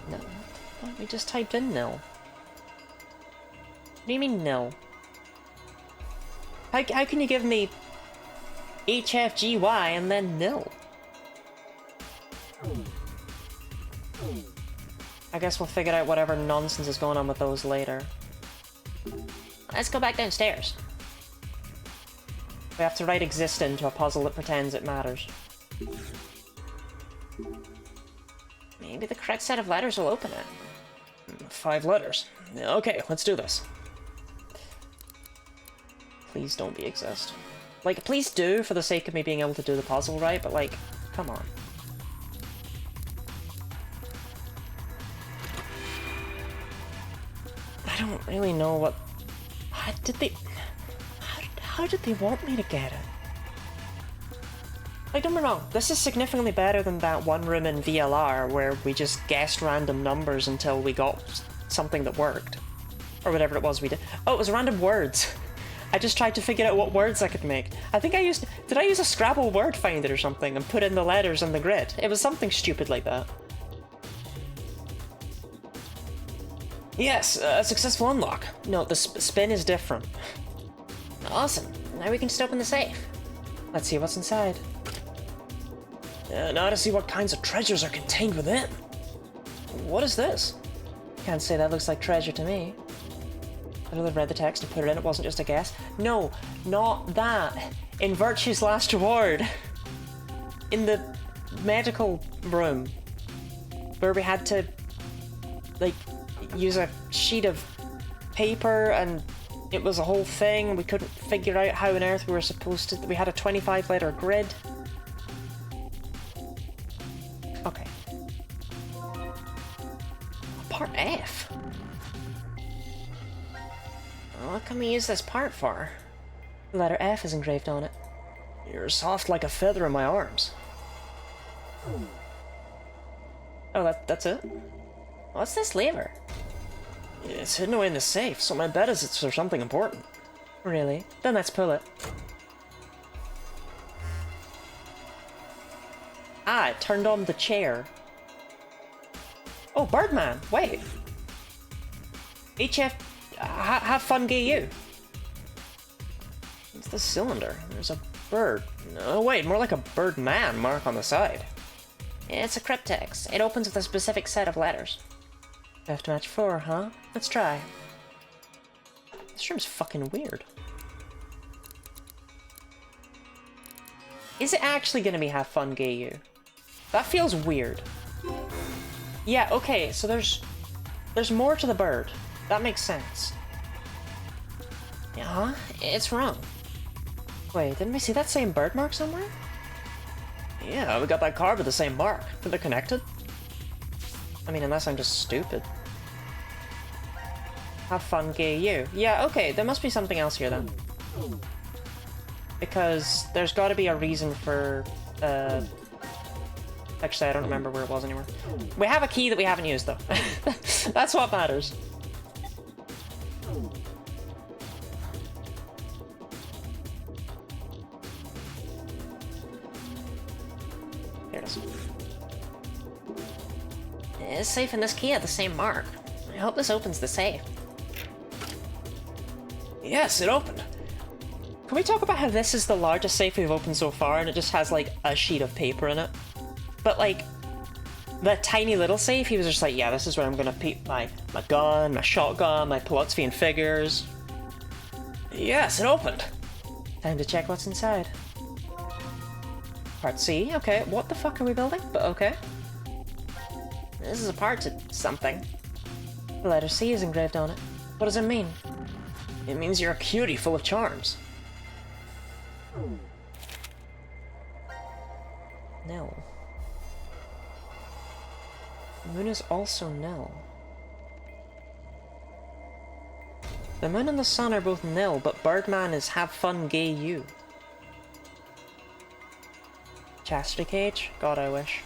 No. Well, we just typed in nil. What do you mean nil? How can you give me HFGY and then nil? I guess we'll figure out whatever nonsense is going on with those later. Let's go back downstairs. We have to write exist into a puzzle that pretends it matters. Maybe the correct set of letters will open it. 5 letters. Okay, let's do this. Please don't be exist. Like, please do, for the sake of me being able to do the puzzle right, but like, come on. I don't really know what... How did they want me to get it? Like, don't get me wrong, this is significantly better than that one room in VLR where we just guessed random numbers until we got something that worked. Or whatever it was we did. Oh, it was random words. I just tried to figure out what words I could make. I think I used... Did I use a Scrabble word finder or something and put in the letters on the grid? It was something stupid like that. Yes, a successful unlock. No, the spin is different. Awesome. Now we can just open the safe. Let's see what's inside. Now to see what kinds of treasures are contained within. What is this? Can't say that looks like treasure to me. I would have read the text and put it in, it wasn't just a guess. No, not that. In Virtue's Last Reward. In the medical room. Where we had to, like, use a sheet of paper and it was a whole thing. We couldn't figure out how on earth we were supposed to... We had a 25-letter grid. Okay. Part F? What can we use this part for? The letter F is engraved on it. You're soft like a feather in my arms. Oh, that's it? What's this lever? It's hidden away in the safe, so my bet is it's for something important. Really? Then let's pull it. Ah, it turned on the chair. Oh, Birdman! Wait! HF... have fun, gay you! It's the cylinder. There's a bird. Oh wait, more like a Birdman mark on the side. It's a cryptex. It opens with a specific set of letters. Have to match 4, huh? Let's try. This room's fucking weird. Is it actually gonna be have fun, gay you? That feels weird. Yeah, okay, so there's more to the bird. That makes sense. Yeah, it's wrong. Wait, didn't we see that same bird mark somewhere? Yeah, we got that card with the same mark. Are they connected? I mean, unless I'm just stupid. Have fun, gay you. Yeah, okay, there must be something else here then. Because there's got to be a reason for, actually, I don't remember where it was anymore. We have a key that we haven't used, though. That's what matters. Here it is. It's safe and this key had the same mark. I hope this opens the safe. Yes, it opened. Can we talk about how this is the largest safe we've opened so far and it just has like a sheet of paper in it? But like, the tiny little safe, he was just like, yeah, this is where I'm gonna keep my gun, my shotgun, my Polotskian figures. Yes, it opened. Time to check what's inside. Part C, okay, what the fuck are we building? But okay. This is a part to something. The letter C is engraved on it. What does it mean? It means you're a cutie full of charms. Nell. The moon is also Nell. The moon and the sun are both Nell, but Birdman is have fun, gay you. Chastity cage? God, I wish.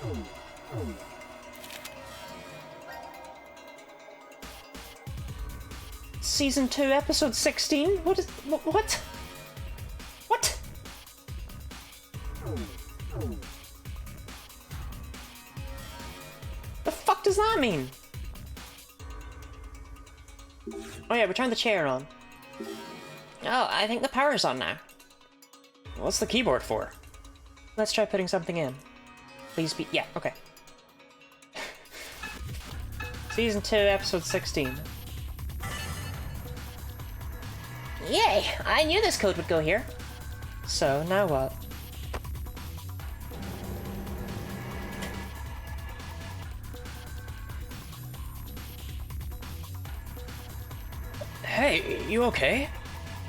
Season 2, episode 16? What is... What? What? The fuck does that mean? Oh yeah, we turned the chair on. Oh, I think the power's on now. What's the keyboard for? Let's try putting something in. Please be... yeah, okay. Season 2, episode 16. Yay! I knew this code would go here. So, now what? Hey, you okay?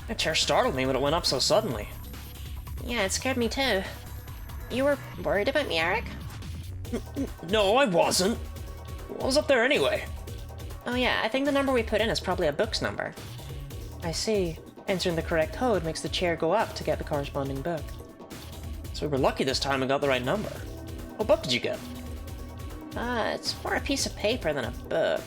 That chair startled me when it went up so suddenly. Yeah, it scared me too. You were worried about me, Eric? No, I wasn't. What was up there anyway? Oh yeah, I think the number we put in is probably a book's number. I see. Entering the correct code makes the chair go up to get the corresponding book. So we were lucky this time and got the right number. What book did you get? It's more a piece of paper than a book.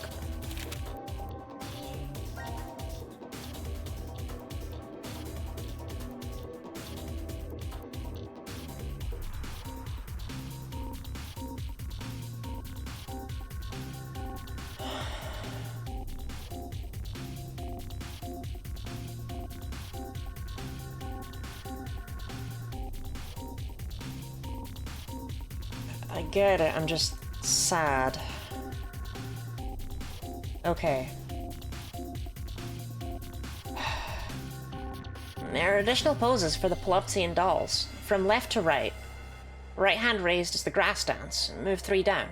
I get it, I'm just sad. Okay. There are additional poses for the Polotskian dolls. From left to right. Right hand raised is the grass dance, move 3 down.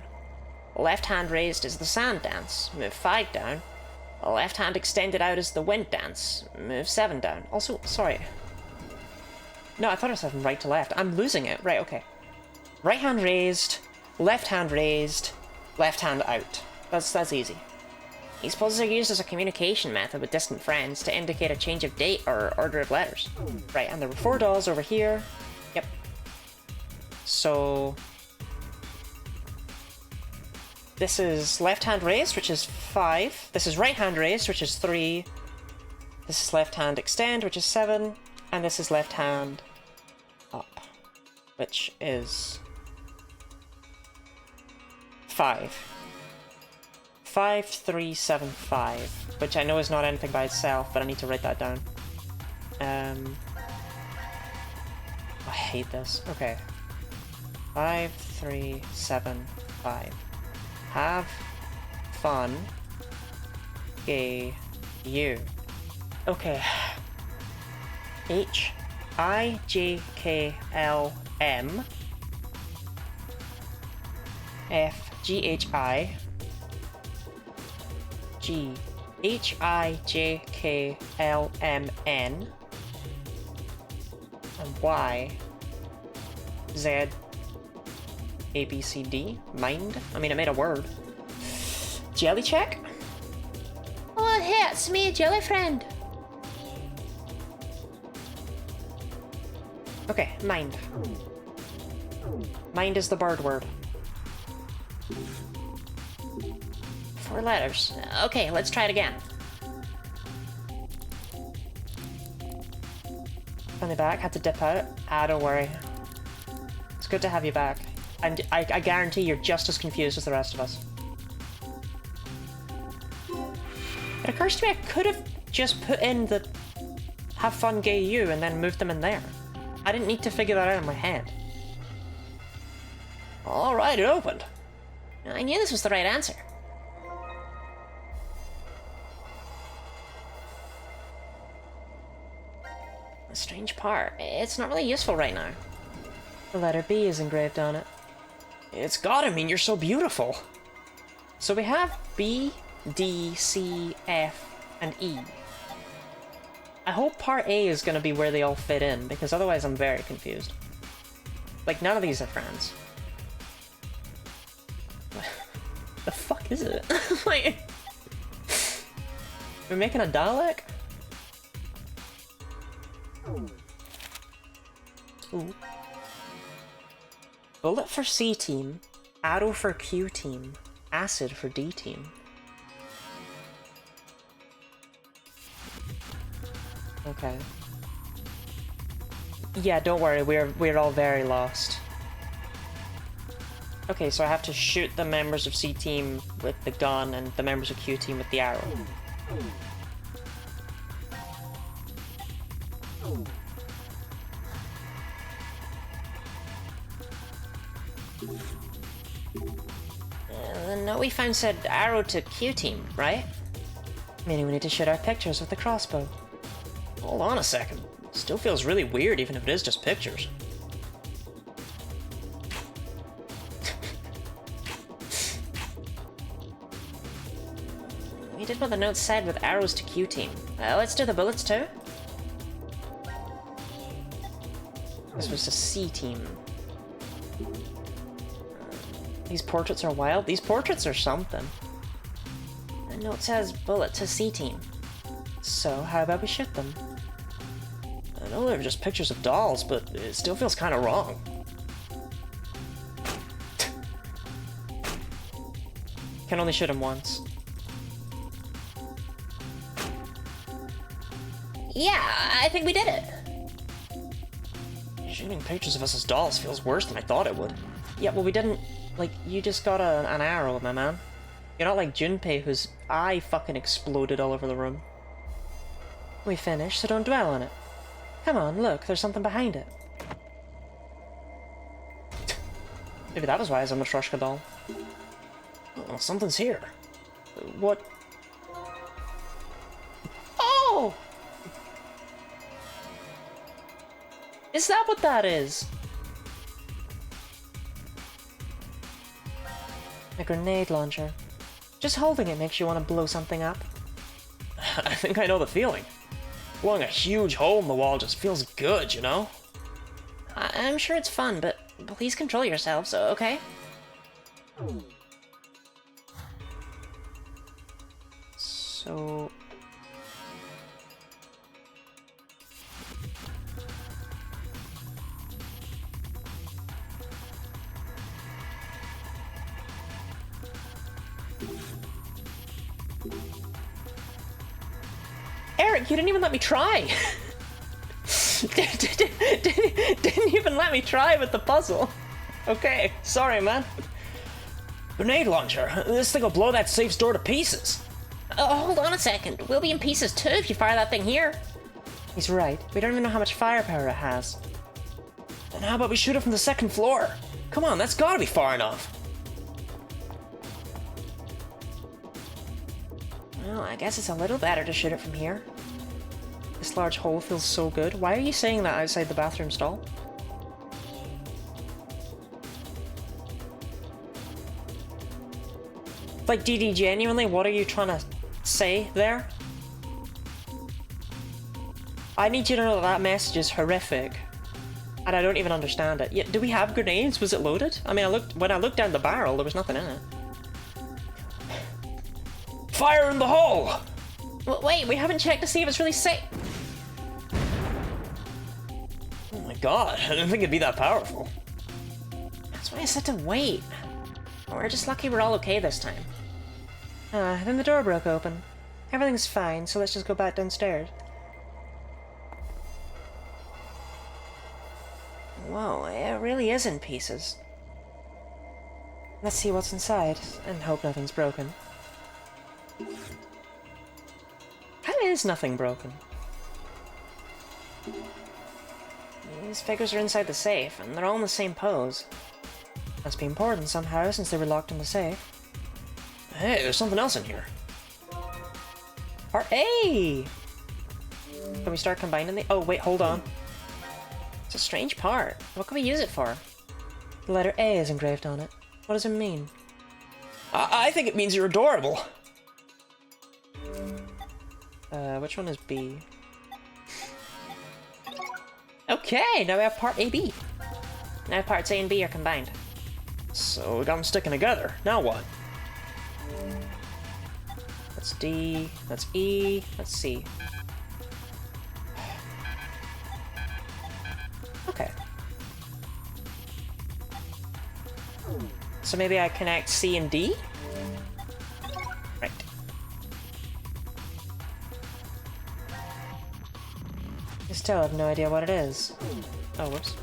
Left hand raised is the sand dance, move 5 down. Left hand extended out is the wind dance, move 7 down. Also, sorry. No, I thought I said from right to left. I'm losing it. Right, okay. Right hand raised, left hand out. That's easy. These puzzles are used as a communication method with distant friends to indicate a change of date or order of letters. Right, and there were 4 dolls over here. Yep. So... this is left-hand raised, which is 5. This is right-hand raised, which is 3. This is left-hand extend, which is 7. And this is left-hand up, which is 5. 5, 3, 7, 5, which I know is not anything by itself, but I need to write that down. I hate this. Okay. 5, 3, 7, 5. Have fun. Gay you. Okay. H I J K L M F G H I G H I J K L M N and Y Z A B C D. Mind? I mean, I made a word. Jelly check? Oh, hey, it's me, jelly friend. Okay, mind. Mind is the bird word. 4 letters. Okay, let's try it again. On the back, had to dip out. Ah, don't worry. It's good to have you back. And I guarantee you're just as confused as the rest of us. It occurs to me I could have just put in the have fun gay you and then moved them in there. I didn't need to figure that out in my head. Alright, it opened. I knew this was the right answer. The strange part, it's not really useful right now. The letter B is engraved on it. It's gotta mean you're so beautiful. So we have B, D, C, F, and E. I hope part A is gonna be where they all fit in, because otherwise I'm very confused. Like, none of these are friends. The fuck is it? Like... we're making a Dalek? Ooh. Bullet for C team, arrow for Q team, acid for D team. Okay. Yeah, don't worry, we're all very lost. Okay, so I have to shoot the members of C team with the gun and the members of Q team with the arrow. No, we found said arrow to Q team, right? Meaning we need to shoot our pictures with the crossbow. Hold on a second. Still feels really weird even if it is just pictures. We did what the note said with arrows to Q team. Let's do the bullets too. This was a C team. These portraits are wild. These portraits are something. The note says bullet to C team. So how about we shoot them? I know they're just pictures of dolls, but it still feels kind of wrong. Can only shoot him once. Yeah, I think we did it. Shooting pictures of us as dolls feels worse than I thought it would. Yeah, well we didn't... Like, you just got an arrow, my man. You're not like Junpei, whose eye fucking exploded all over the room. We finished, so don't dwell on it. Come on, look, there's something behind it. Maybe that was why it's a Matryoshka doll. Oh, something's here. What? Oh! Is that what that is? A grenade launcher. Just holding it makes you want to blow something up. I think I know the feeling. Blowing a huge hole in the wall just feels good, you know? I'm sure it's fun, but please control yourselves, okay? So... Eric, you didn't even let me try! Didn't even let me try with the puzzle. Okay, sorry, man. Grenade launcher. This thing will blow that safe's door to pieces. Hold on a second. We'll be in pieces too if you fire that thing here. He's right. We don't even know how much firepower it has. Then how about we shoot it from the second floor? Come on, that's gotta be far enough. Well, I guess it's a little better to shoot it from here. This large hole feels so good. Why are you saying that outside the bathroom stall? Like, DD, genuinely, what are you trying to say there? I need you to know that that message is horrific. And I don't even understand it. Yeah, do we have grenades? Was it loaded? I mean, when I looked down the barrel, there was nothing in it. Fire in the hole! Wait, we haven't checked to see if it's really safe. Oh my god, I didn't think it'd be that powerful. That's why I said to wait. We're just lucky we're all okay this time. Then the door broke open. Everything's fine, so let's just go back downstairs. Whoa, it really is in pieces. Let's see what's inside, and hope nothing's broken. How is nothing broken? These figures are inside the safe, and they're all in the same pose. Must be important somehow, since they were locked in the safe. Hey, there's something else in here. Part A! Can we start combining the— oh, wait, hold on. It's a strange part. What can we use it for? The letter A is engraved on it. What does it mean? I think it means you're adorable. Which one is B? Okay, now we have part AB. Now parts A and B are combined. So we got them sticking together. Now what? That's D, that's E, that's C. Okay. So maybe I connect C and D? Right. I still have no idea what it is. Oh, whoops.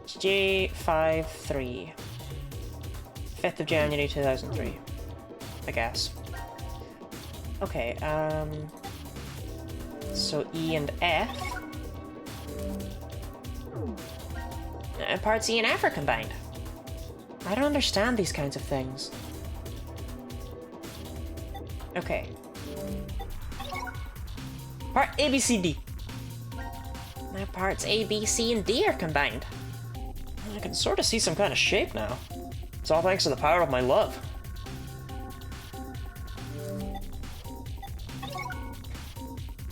It's J53. 5th of January 2003. I guess. Okay, so E and F. And parts E and F are combined. I don't understand these kinds of things. Okay. Part A, B, C, D. Now parts A, B, C, and D are combined. I can sort of see some kind of shape now. It's all thanks to the power of my love.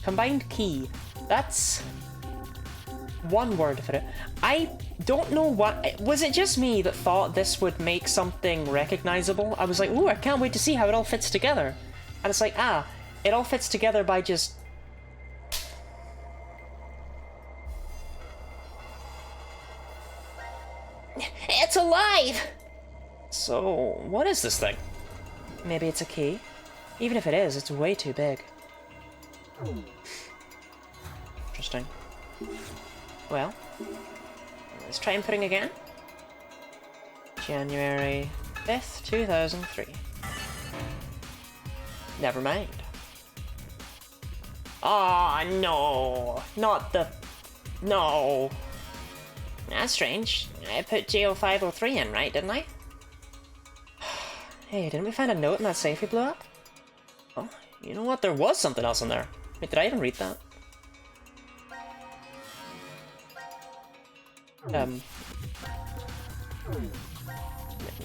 Combined key. That's one word for it. I don't know what— was it just me that thought this would make something recognizable? I was like, ooh, I can't wait to see how it all fits together. And it's like, ah, it all fits together by just— it's alive! So, what is this thing? Maybe it's a key. Even if it is, it's way too big. Interesting. Well, let's try inputting again. January 5th, 2003. Never mind. Ah, no! Not the— no! That's strange. I put J0503 in, right, didn't I? Hey, didn't we find a note in that safe we blew up? Oh, you know what? There was something else in there. Wait, did I even read that?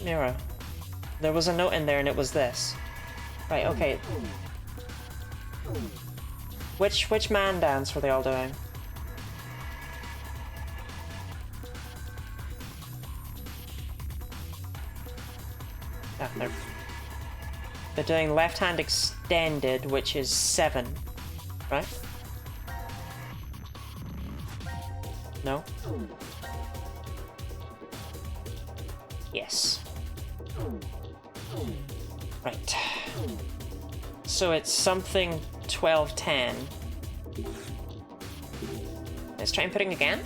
Mira. There was a note in there and it was this. Right, okay. Which man dance were they all doing? Ah, there. They're doing left hand extended, which is 7, right? No? Yes. Right. So it's something 12-10. Let's try and putting again.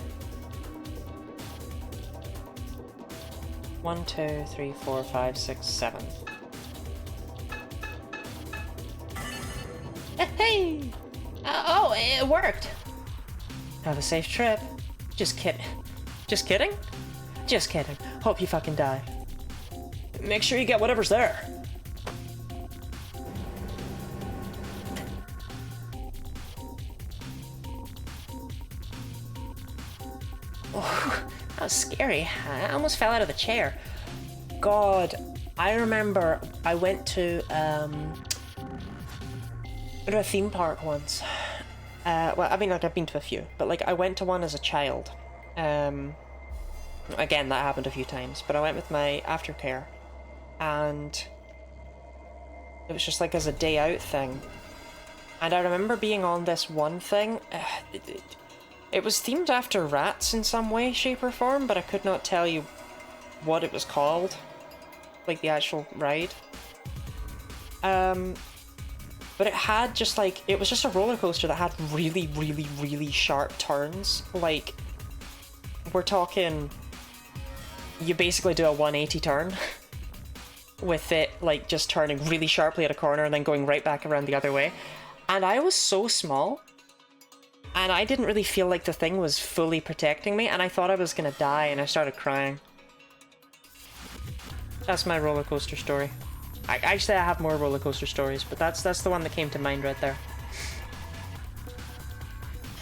1, 2, 3, 4, 5, 6, 7. Hey! Oh, it worked! Have a safe trip. Just kidding. Just kidding? Just kidding. Hope you fucking die. Make sure you get whatever's there. Oh, that was scary. I almost fell out of the chair. God, I remember I went to a theme park once. Well, I mean, like, I've been to a few, but like, I went to one as a child. Again, that happened a few times, but I went with my aftercare, and it was just like as a day out thing. And I remember being on this one thing. It was themed after rats in some way, shape, or form, but I could not tell you what it was called. Like the actual ride. But it had just like, it was just a roller coaster that had really, really, really sharp turns. Like, we're talking, you basically do a 180 turn with it like just turning really sharply at a corner and then going right back around the other way. And I was so small, and I didn't really feel like the thing was fully protecting me, and I thought I was gonna die, and I started crying. That's my roller coaster story. Actually, I have more roller coaster stories, but that's the one that came to mind right there.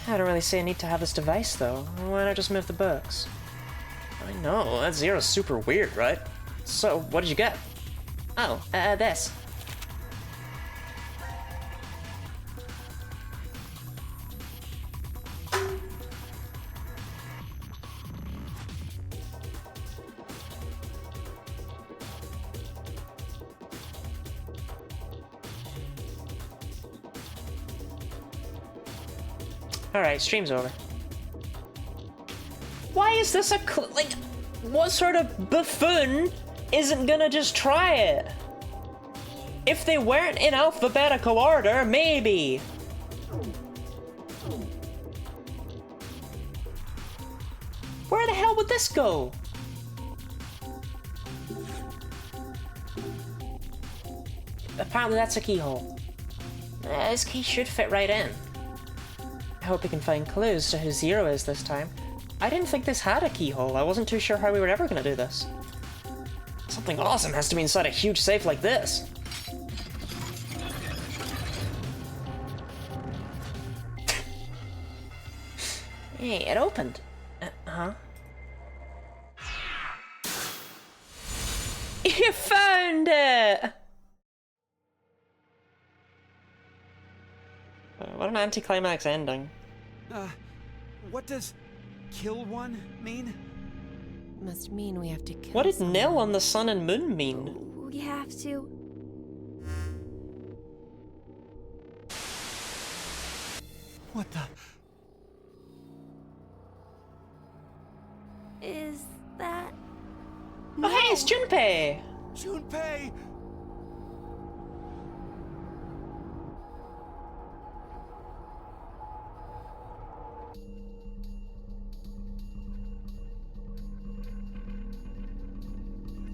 I don't really see a need to have this device, though. Why not just move the books? I know, that Zero's super weird, right? So, what did you get? Oh, this. Alright, stream's over. Why is this a like, what sort of buffoon isn't gonna just try it? If they weren't in alphabetical order, maybe. Where the hell would this go? Apparently that's a keyhole. This key should fit right in. I hope we can find clues to who Zero is this time. I didn't think this had a keyhole. I wasn't too sure how we were ever gonna do this. Something awesome has to be inside a huge safe like this. Hey, it opened. Huh? You found it! What an anticlimax ending. What does kill one mean? Must mean we have to kill What did someone. nil on the sun and moon mean? We have to. What the? Is that... Oh, hey, it's Junpei! Junpei!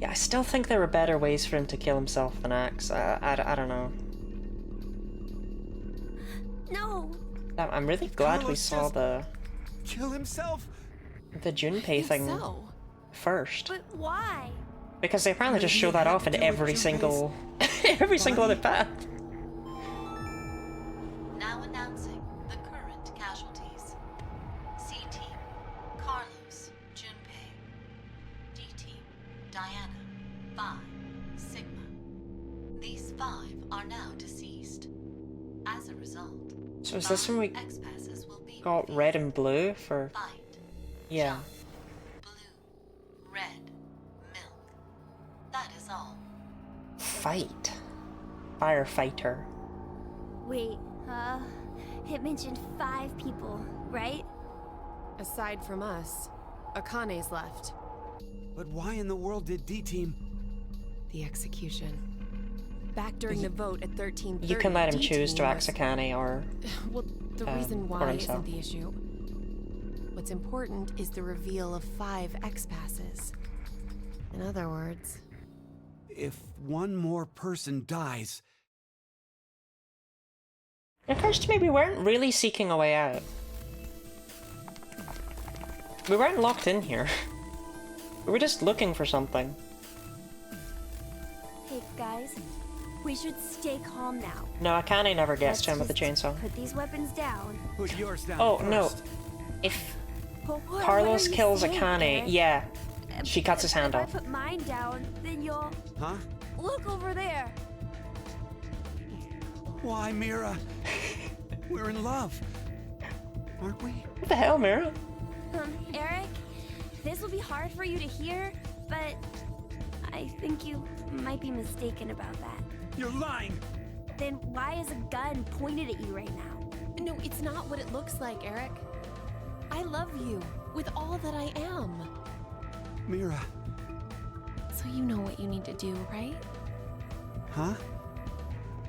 Yeah, I still think there were better ways for him to kill himself than Axe. I don't know. No! I'm really glad we Carlos saw just the kill himself? Junpei thing So, first. But why? Because they apparently just Maybe show it that had off to in do with every Junpei's single every single other body. path. Now announcing the current casualties. C-Team, Carlos, Junpei. D-Team, Diana, Vi, Sigma. These 5 are now deceased. As a result, So is this when we 5 X-passes will be got red and blue for... fight, Yeah. jump, blue, red, milk. That is all. Fight. Firefighter. Wait, it mentioned 5 people, right? Aside from us, Akane's left. But why in the world did D-Team... The execution. Back during the vote at 1330, You can let him choose to axe was... Akane or... Well, the reason or why himself. isn't the issue. What's important is the reveal of 5 X-passes. In other words... If one more person dies... It occurs to me we weren't really seeking a way out. We weren't locked in here. We were just looking for something. Hey, guys. We should stay calm now. No, Akane never gets Let's to him with the just chainsaw. Put these weapons down. Put yours down Oh, first. no. If But what Carlos are you kills saying, Akane, Eric? yeah, she cuts his hand If off. I put mine down, then you'll... Huh? Look over there. Why, Mira? We're in love. Aren't we? What the hell, Mira? Eric, this will be hard for you to hear, but I think you might be mistaken about that. You're lying! Then why is a gun pointed at you right now? No, it's not what it looks like, Eric. I love you with all that I am. Mira. So you know what you need to do, right? Huh?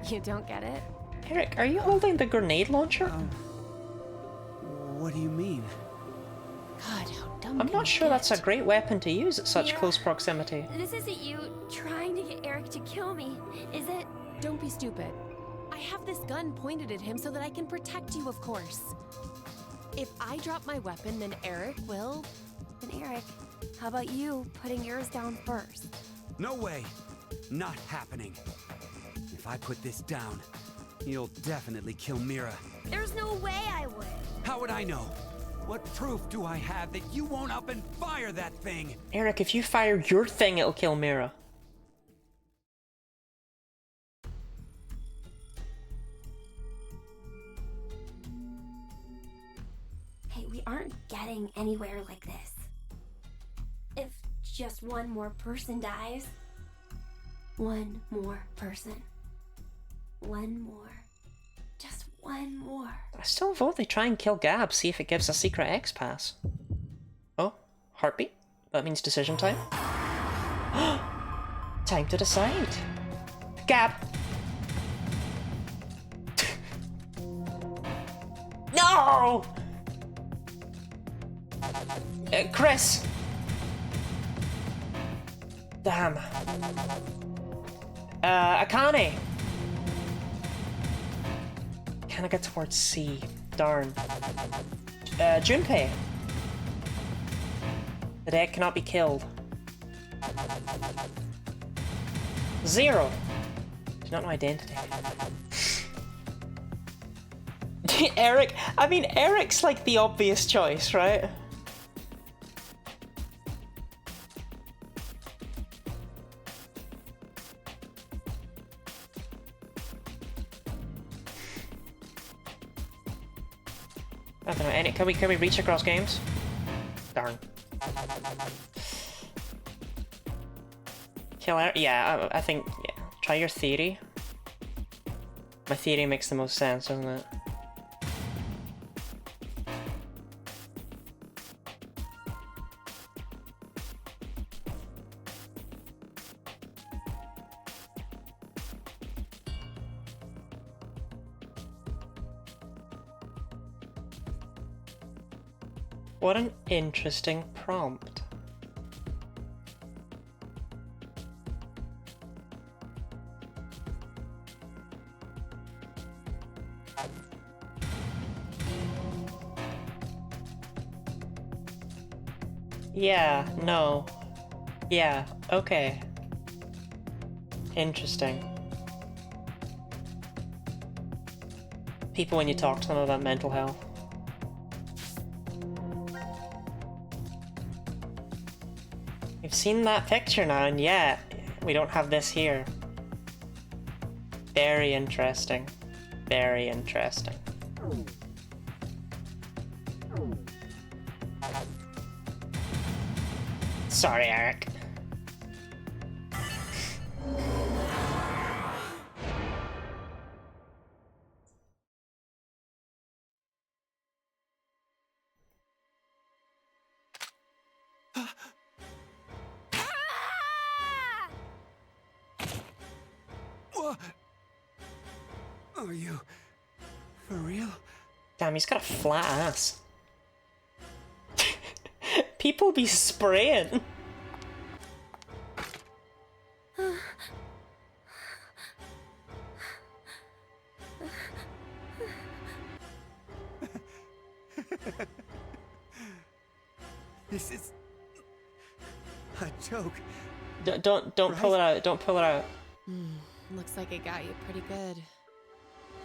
You don't get it? Eric, are you holding the grenade launcher? What do you mean? God, how dumb I'm can not you sure that's a get? great weapon to use at such Yeah. close proximity. This isn't you trying to get Eric to kill me, is it? Don't be stupid. I have this gun pointed at him so that I can protect you, of course. If I drop my weapon, then Eric will... Then Eric, how about you putting yours down first? No way! Not happening. If I put this down, you'll definitely kill Mira. There's no way I would. How would I know? What proof do I have that you won't up and fire that thing? Eric, if you fire your thing, it'll kill Mira. Hey, we aren't getting anywhere like this. If just one more person dies. One more person. One more. Just one more. I still vote they try and kill Gab, see if it gives a secret X-Pass. Oh, heartbeat? That means decision time. Time to decide. Gab! No! Chris! Damn. Akane! Can I get towards C? Darn. Junpei! The dead cannot be killed. Zero! Do not know identity. Eric? I mean, Eric's like the obvious choice, right? I don't know, any, can we reach across games? Darn. Kill Eric? Yeah, I think, yeah. Try your theory. My theory makes the most sense, doesn't it? What an interesting prompt. Yeah, no. Yeah, okay. Interesting. People when you talk to them about mental health. We've seen that picture now, and yeah, we don't have this here. Very interesting. Very interesting. Sorry, Eric. Are you for real? Damn, he's got a flat ass. People be spraying. This is a joke. Don't pull it out. Don't pull it out. Looks like it got you pretty good.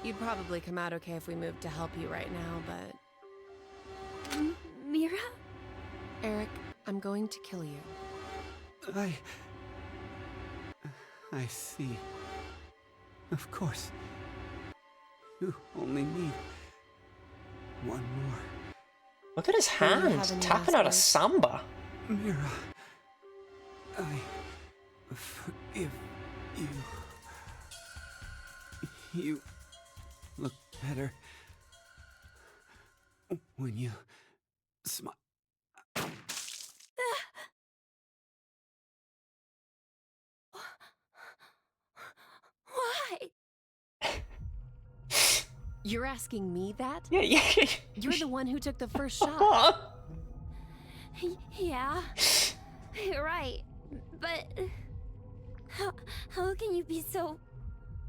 You'd probably come out okay if we moved to help you right now, but... Mira? Eric, I'm going to kill you. I see. Of course. You only need one more. Look at his hand, tapping out a samba. Mira, I forgive you. You look better when you smile. Why? You're asking me that? Yeah. You're the one who took the first shot. Yeah, you're right. But how can you be so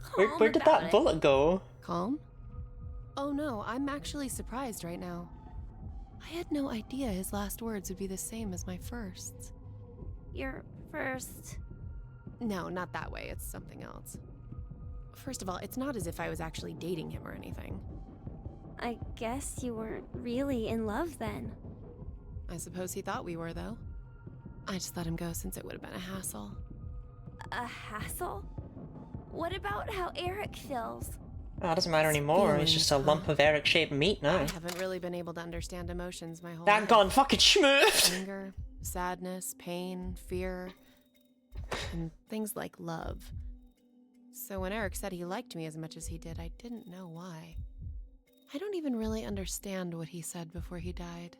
calm Where did about that it? bullet go? Calm? Oh no, I'm actually surprised right now. I had no idea his last words would be the same as my firsts. Your first. No, not that way. It's something else. First of all, it's not as if I was actually dating him or anything. I guess you weren't really in love then. I suppose he thought we were, though. I just let him go since it would have been a hassle. A hassle? What about how Eric feels? Oh, it doesn't matter anymore. He's just a lump of Eric-shaped meat now. I haven't really been able to understand emotions my whole That life. gone fucking schmooved! Anger, sadness, pain, fear, and things like love. So when Eric said he liked me as much as he did, I didn't know why. I don't even really understand what he said before he died.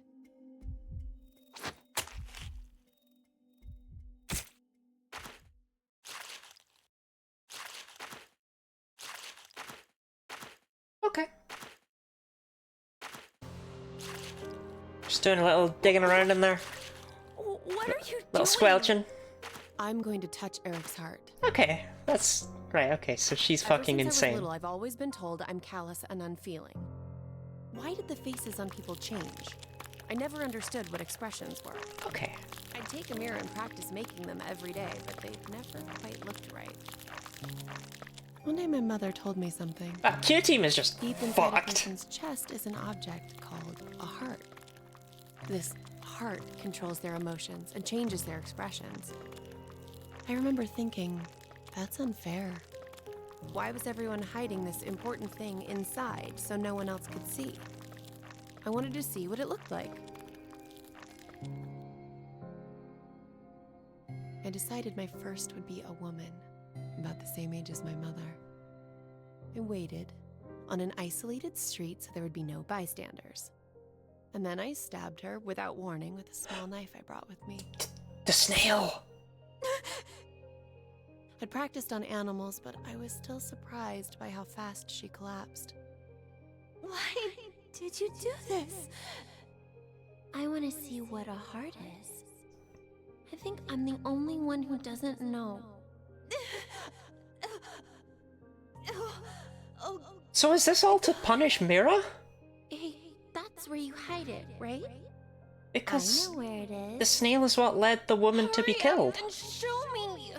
Okay. Just doing a little digging around in there. What are you Little squelching. I'm going to touch Eric's heart. Okay, that's right. Okay, so she's Ever fucking since I was insane. little, I've always been told I'm callous and unfeeling. Why did the faces on people change? I never understood what expressions were. Okay. I'd take a mirror and practice making them every day, but they never quite looked right. One day my mother told me something. That Q team is just Deep inside a fucked. person's chest is an object called a heart. This heart controls their emotions and changes their expressions. I remember thinking, that's unfair. Why was everyone hiding this important thing inside so no one else could see? I wanted to see what it looked like. I decided my first would be a woman, about the same age as my mother. I waited on an isolated street so there would be no bystanders. And then I stabbed her without warning with a small knife I brought with me. The snail! I'd practiced on animals, but I was still surprised by how fast she collapsed. Why did you do this? I want to see what a heart is. I think I'm the only one who doesn't know. So is this all to punish Mira? Hey, that's where you hide it, right? Because I know where it is. the snail is what led the woman to be killed. And show me.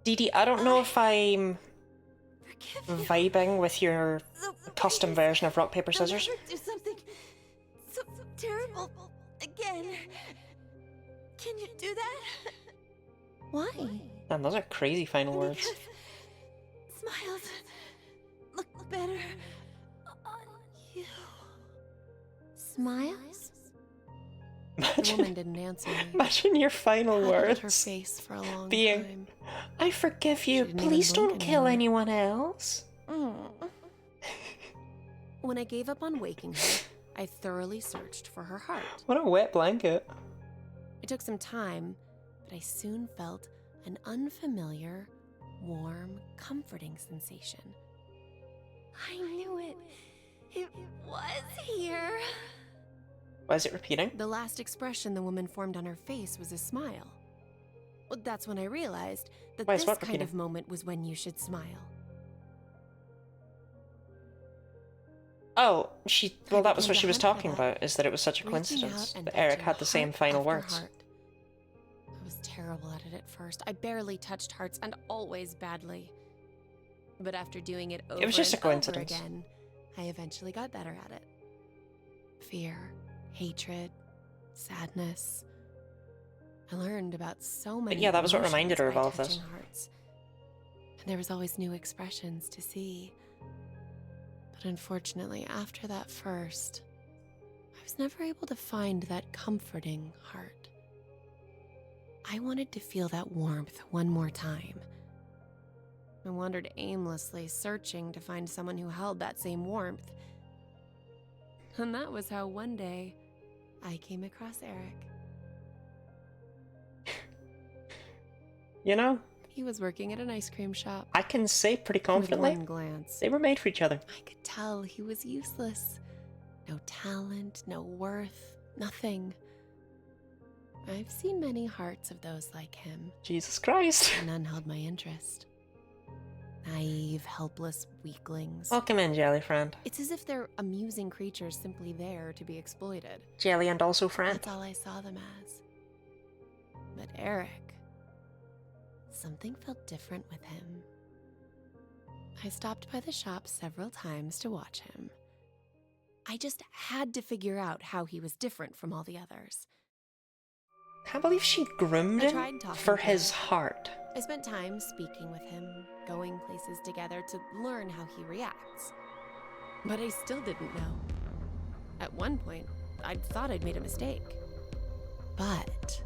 Dee Dee, I don't know if I'm vibing with your custom version of rock, paper, scissors. I'll never do something so terrible again. Can you do that? Why? Man, those are crazy final words. Smiles look better on you. Smiles? The woman didn't answer me. Imagine your final I looked at her words face for a long being, time. I forgive you, didn't even please blink don't kill anymore. anyone else. When I gave up on waking her, I thoroughly searched for her heart. What a wet blanket. It took some time, but I soon felt an unfamiliar, warm, comforting sensation. I knew it. It was here. Why is it repeating? The last expression the woman formed on her face was a smile. Well, that's when I realized that Why is this what kind repeating? of moment was when you should smile. Oh, well, that was began what to she was hunt for talking that, about, is that it was such a reaching coincidence out and that Eric touching had the same heart final after words. heart. I was terrible at it at first. I barely touched hearts, and always badly. But after doing it over was just and a coincidence. over again, I eventually got better at it. Fear, hatred, sadness. I learned about so many yeah, that was what reminded her of emotions all of by this. touching hearts. And there was always new expressions to see. But unfortunately, after that first, I was never able to find that comforting heart. I wanted to feel that warmth one more time. I wandered aimlessly, searching to find someone who held that same warmth. And that was how one day I came across Eric. You know, He was working at an ice cream shop. I can say pretty With confidently, one glance, they were made for each other. I could tell he was useless. No talent, no worth, nothing. I've seen many hearts of those like him. Jesus Christ. None held my interest. Naive, helpless weaklings. Welcome in, Jelly friend. It's as if they're amusing creatures simply there to be exploited. Jelly and also friend. That's all I saw them as. But Eric, something felt different with him. I stopped by the shop several times to watch him. I just had to figure out how he was different from all the others. Can't believe she groomed I him tried talking for to his him. heart. I spent time speaking with him, going places together to learn how he reacts. But I still didn't know. At one point, I thought I'd made a mistake. But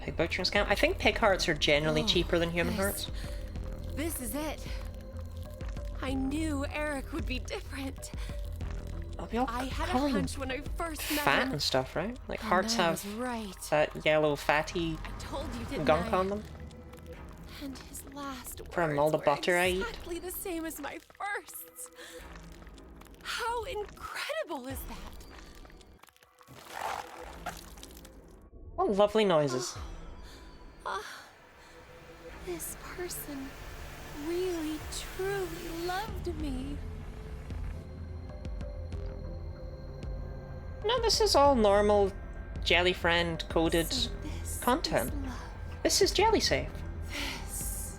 Pig butchering scam? I think pig hearts are generally cheaper than human hearts. this is it. I knew Eric would be different. They'll be all I had a covered in hunch when I first met fat him. and stuff, right? Like And hearts I have was right. that yellow fatty I told you, didn't gunk I? on them. And his last From words all the were butter I eat. exactly the same as my first. How incredible is that? What lovely noises. This person really, truly loved me. No, this is all normal Jelly friend coded So this content. is love. This is Jelly safe. This.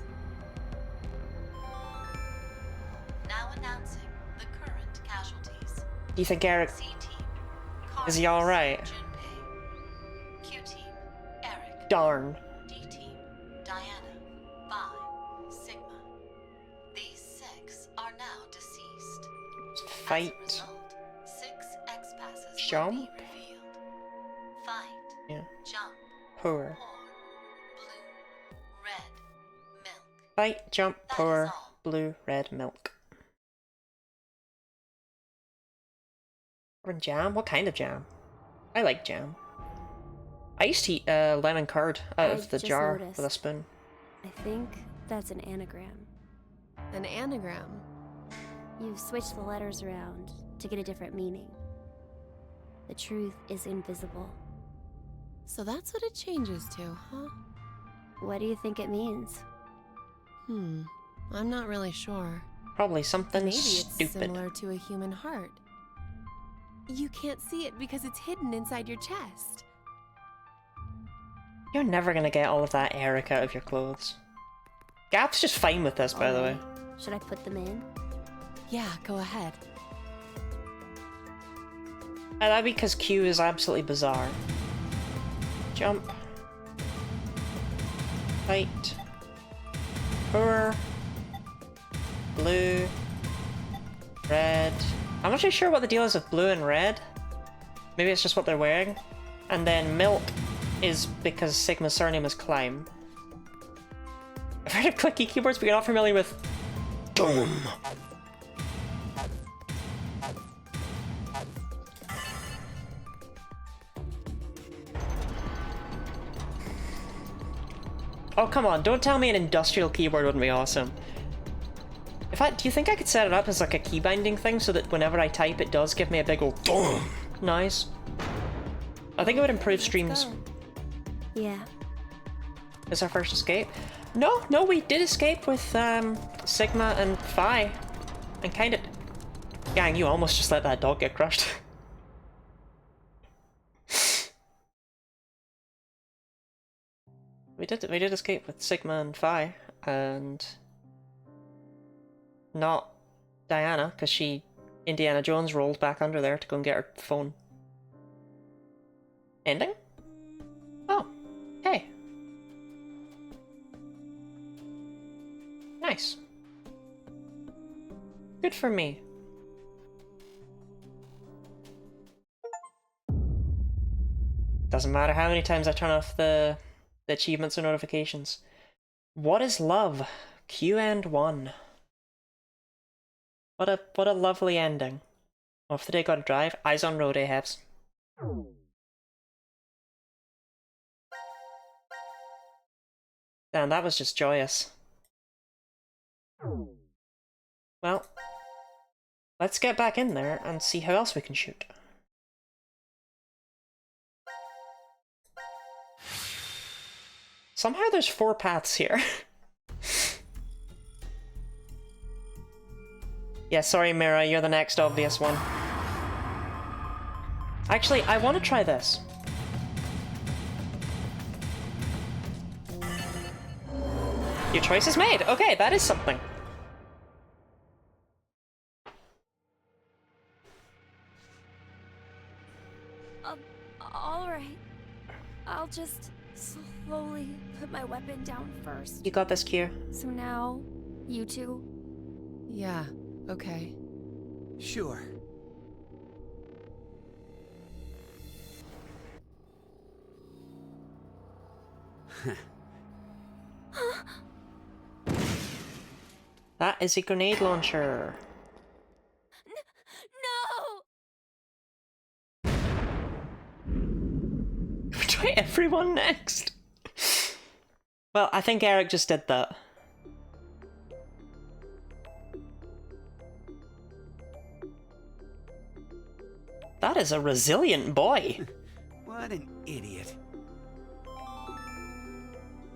Now announcing the current casualties. Do you think Eric C team. is he alright? Junpei. Q team. Eric. Darn. D team. Diana. Vi. Sigma. These 6 are now deceased. As a Fight. result, 6 X-passes will Jump. be revealed. Fight. Yeah. Jump. Pour. Pour. Blue. Red. Milk. Fight, jump, That is pour, all. blue, red, milk. Or jam? What kind of jam? I like jam. I used to eat lemon curd out I of the just jar noticed. with a spoon. I think that's an anagram. An anagram. You've switched the letters around to get a different meaning. The truth is invisible. So that's what it changes to, huh? What do you think it means? I'm not really sure. Probably something Maybe it's stupid. similar to a human heart. You can't see it because it's hidden inside your chest. You're never gonna get all of that Eric out of your clothes. Gap's just fine with this, by the way. Should I put them in? Yeah, go ahead. That'd be because Q is absolutely bizarre. Jump. Fight. Pour. Blue. Red. I'm not really sure what the deal is with blue and red. Maybe it's just what they're wearing. And then milk is because Sigma's surname is Climb. I've heard of clicky keyboards, but you're not familiar with Doom. Oh, come on, don't tell me an industrial keyboard wouldn't be awesome. Do you think I could set it up as like a key binding thing so that whenever I type it does give me a big old noise? I think it would improve streams. Yeah. Is our first escape? No, we did escape with Sigma and Phi. And kind of... Gang, you almost just let that dog get crushed. We did escape with Sigma and Phi, and not Diana, because she Indiana Jones rolled back under there to go and get her phone. Ending? Oh, hey. Nice. Good for me. Doesn't matter how many times I turn off the achievements or notifications. What is love? Q and 1. What a lovely ending. Off the day gotta drive. Eyes on road, Ahabs. Damn, that was just joyous. Well, let's get back in there and see how else we can shoot. Somehow there's 4 paths here. Yeah, sorry Mira, you're the next obvious one. Actually, I want to try this. Your choice is made. Okay, that is something. Alright. I'll just slowly put my weapon down first. You got this, Q. So now, you two? Yeah, okay. Sure. That is a grenade launcher. No! Try everyone next. Well, I think Eric just did that. That is a resilient boy. What an idiot.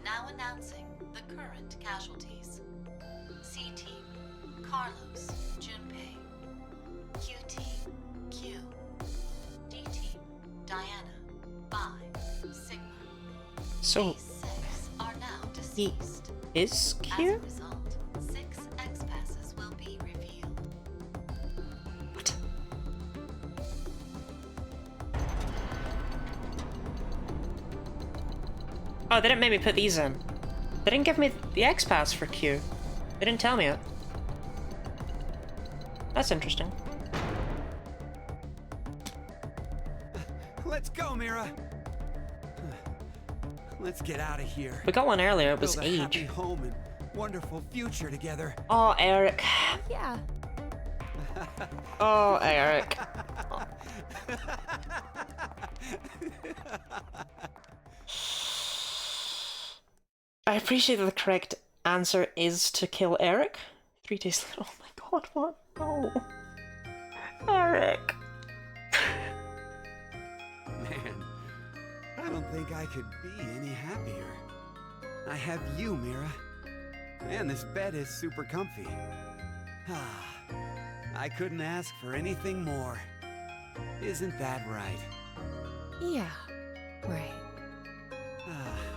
Now announcing the current casualties. C Team, Carlos, Junpei. Q Team, Q. D Team, Diana, Phi, Sigma. So, These 6 are now he deceased. is As a Q? result, 6 X-passes will be revealed. What? Oh, they didn't make me put these in. They didn't give me the X-Pass for Q. They didn't tell me it. That's interesting. Let's go, Mira. Let's get out of here. We got one earlier, it was Build a happy age. home and wonderful future together. Oh, Eric. Yeah. Oh, Eric. I appreciate that the correct answer is to kill Eric. 3 days later. Oh my god, what? No. Eric. Man, I don't think I could be any happier. I have you, Mira. And this bed is super comfy. I couldn't ask for anything more. Isn't that right? Yeah, right.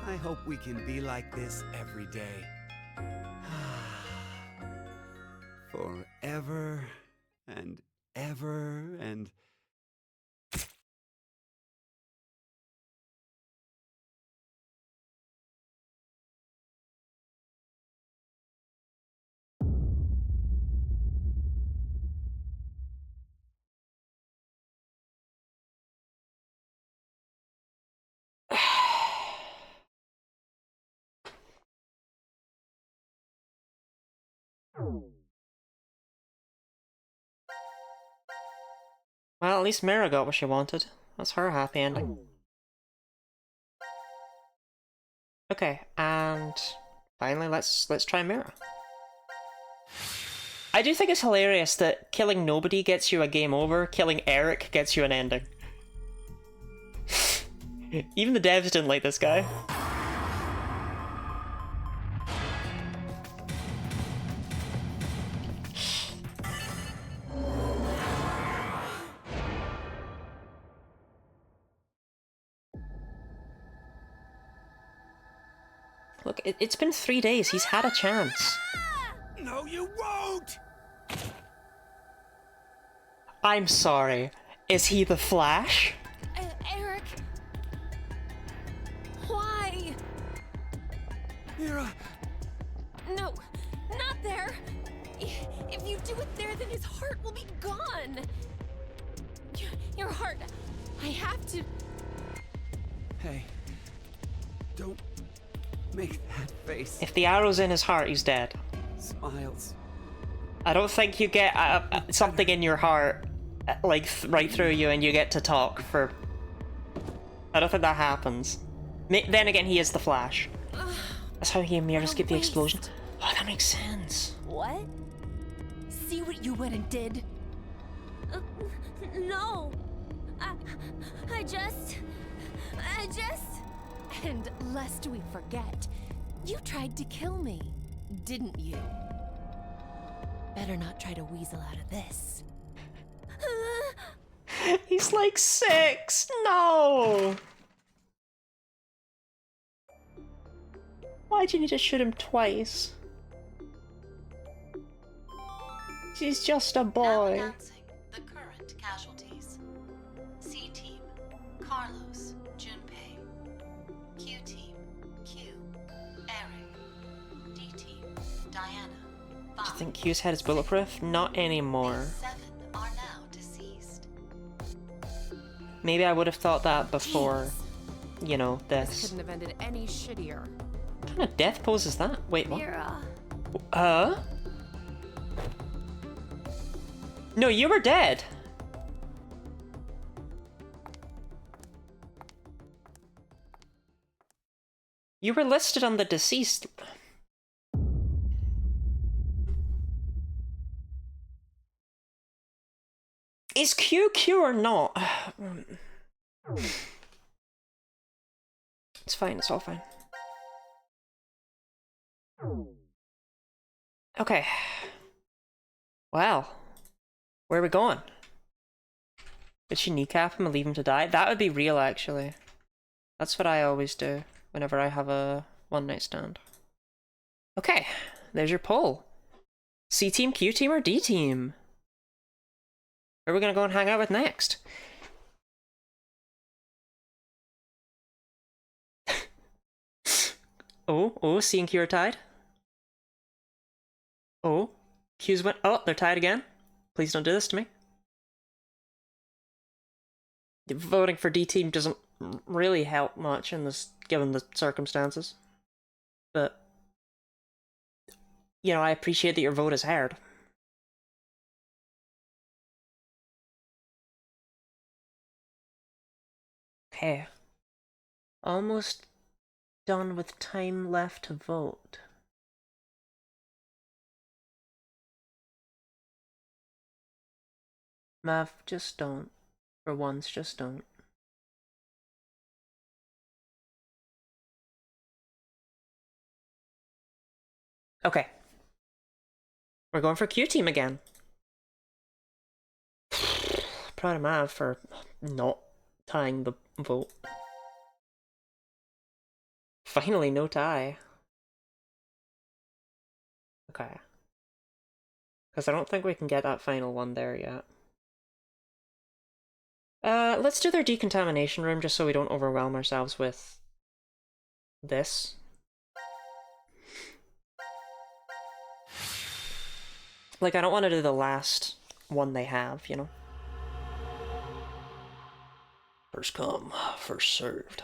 I hope we can be like this every day. Forever and ever and... Well, at least Mira got what she wanted. That's her happy ending. Okay, and finally, let's try Mira. I do think it's hilarious that killing nobody gets you a game over, killing Eric gets you an ending. Even the devs didn't like this guy. Look, it's been 3 days. He's had a chance. No, you won't! I'm sorry. Is he the Flash? Eric! Why? Mira! No, not there! If you do it there, then his heart will be gone! Your heart... I have to... Hey. Don't make that face. If the arrow's in his heart, he's dead. Smiles. I don't think you get something in your heart, like, right through you and you get to talk for... I don't think that happens. Then again, he is the Flash. That's how he and Mira skip the explosion. Oh, that makes sense. What? See what you went and did? No! I just... And lest we forget, you tried to kill me, didn't you? Better not try to weasel out of this. He's like 6! No! Why'd you need to shoot him twice? He's just a boy. Now announcing the current casualties. C Team, Carlos, Junpei. Q Team, Q, Eric. D Team, Diana. Do you think Q's head is bulletproof? Not anymore. 7 are now deceased. Maybe I would have thought that before, you know, This this. couldn't have ended any shittier. What kind of death pose is that? Wait, what? Mira. No, you were dead. You were listed on the deceased. Is Q or not? It's fine, it's all fine. Okay. Well, where are we going? Did she kneecap him and leave him to die? That would be real, actually. That's what I always do whenever I have a one-night stand. Okay, there's your poll. C team, Q team, or D team? Who are we gonna go and hang out with next? Oh, C and Q are tied. Oh, Q's went. Oh, they're tied again. Please don't do this to me. Voting for D team doesn't really help much in this, given the circumstances. But, you know, I appreciate that your vote is heard. Okay. Almost done with time left to vote. Mav, just don't. For once, just don't. Okay. We're going for Q team again. Proud of Mav for not tying the vote. Finally, no tie. Okay. Because I don't think we can get that final one there yet. Let's do their decontamination room just so we don't overwhelm ourselves with this. Like, I don't want to do the last one they have, you know? First come, first served.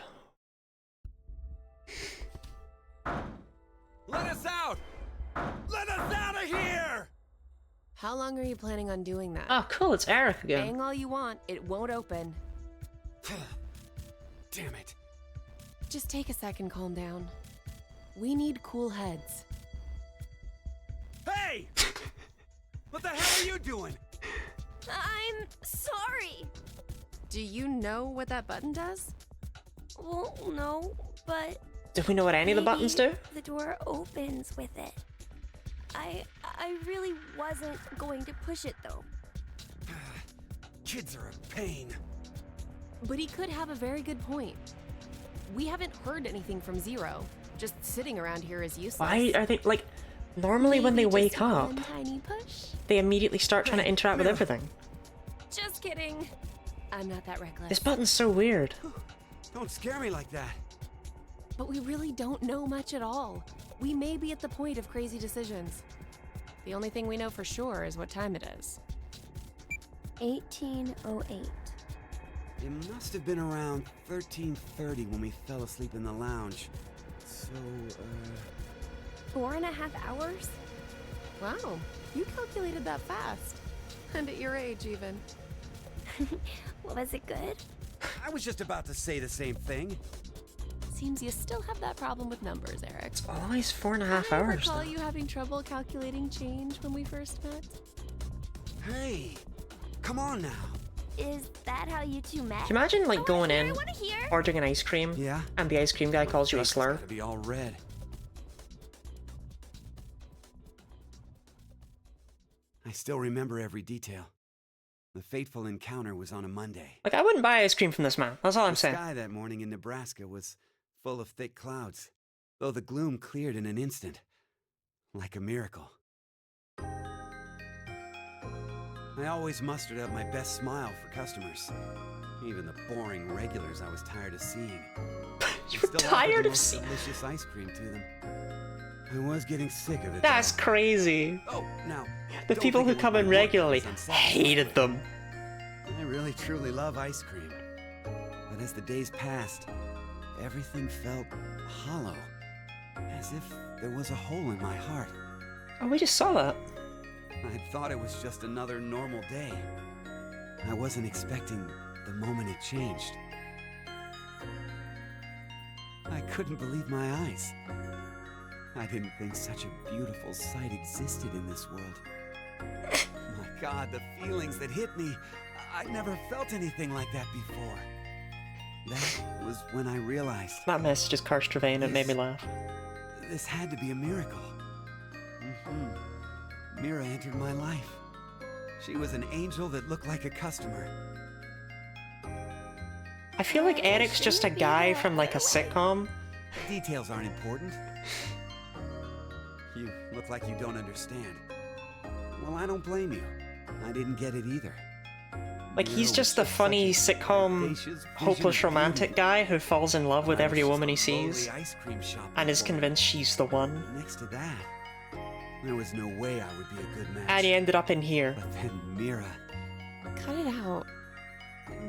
Let us out! Let us out of here! How long are you planning on doing that? Oh, cool, it's Eric again. Bang all you want, it won't open. Damn it. Just take a second, calm down. We need cool heads. Hey! What the hell are you doing? I'm sorry. Do you know what that button does? Well, no, but Do we know what any of the buttons do? the door opens with it. I really wasn't going to push it though. Kids are a pain. But he could have a very good point. We haven't heard anything from Zero. Just sitting around here is useless. Why are they, like, normally when they Maybe just wake up, one tiny push? they immediately start trying to interact with everything. Just kidding. I'm not that reckless. This button's so weird. Don't scare me like that. But we really don't know much at all. We may be at the point of crazy decisions. The only thing we know for sure is what time it is. 1808. It must have been around 13:30 when we fell asleep in the lounge. So, 4.5 hours? Wow, you calculated that fast. And at your age, even. Was it good? I was just about to say the same thing. Seems you still have that problem with numbers, Eric. It's always 4.5 I hours. recall though. you having trouble calculating change when we first met. Hey, come on now. Is that how you two met? Can you imagine, like, going I in, wanna hear. ordering an ice cream, Yeah? and the ice cream guy calls you a It's slur? gotta be all red. I still remember every detail. The fateful encounter was on a Monday. Like, I wouldn't buy ice cream from this man. That's all I'm The saying. sky that morning in Nebraska was full of thick clouds, though the gloom cleared in an instant, like a miracle. I always mustered up my best smile for customers, even the boring regulars I was tired of seeing. You I were still offered tired the of most seeing. delicious ice cream to them. I was getting sick of it. That's though. crazy. Oh, now The don't people think who it was come my in work regularly because I'm satisfied hated with them. it. I really truly love ice cream. But as the days passed, everything felt hollow. As if there was a hole in my heart. Oh, we just saw that. I thought it was just another normal day. I wasn't expecting the moment it changed. I couldn't believe my eyes. I didn't think such a beautiful sight existed in this world. My God, the feelings that hit me. I'd never felt anything like that before. That was when I realized That message is Karst Travain, it made me laugh. this had to be a miracle. Mira entered my life. She was an angel that looked like a customer. I feel like Eric's just a guy from, like, a sitcom. Details aren't important. You look like you don't understand. Well, I don't blame you. I didn't get it either. Like, he's Mira just was the funny such a sitcom, audacious vision hopeless of romantic beauty. guy who falls in love with I every was woman he just a lowly sees ice cream shop and is boy. convinced she's the one. Next to that, there was no way I would be a good match. And he ended up in here. But then Mira. Cut it out.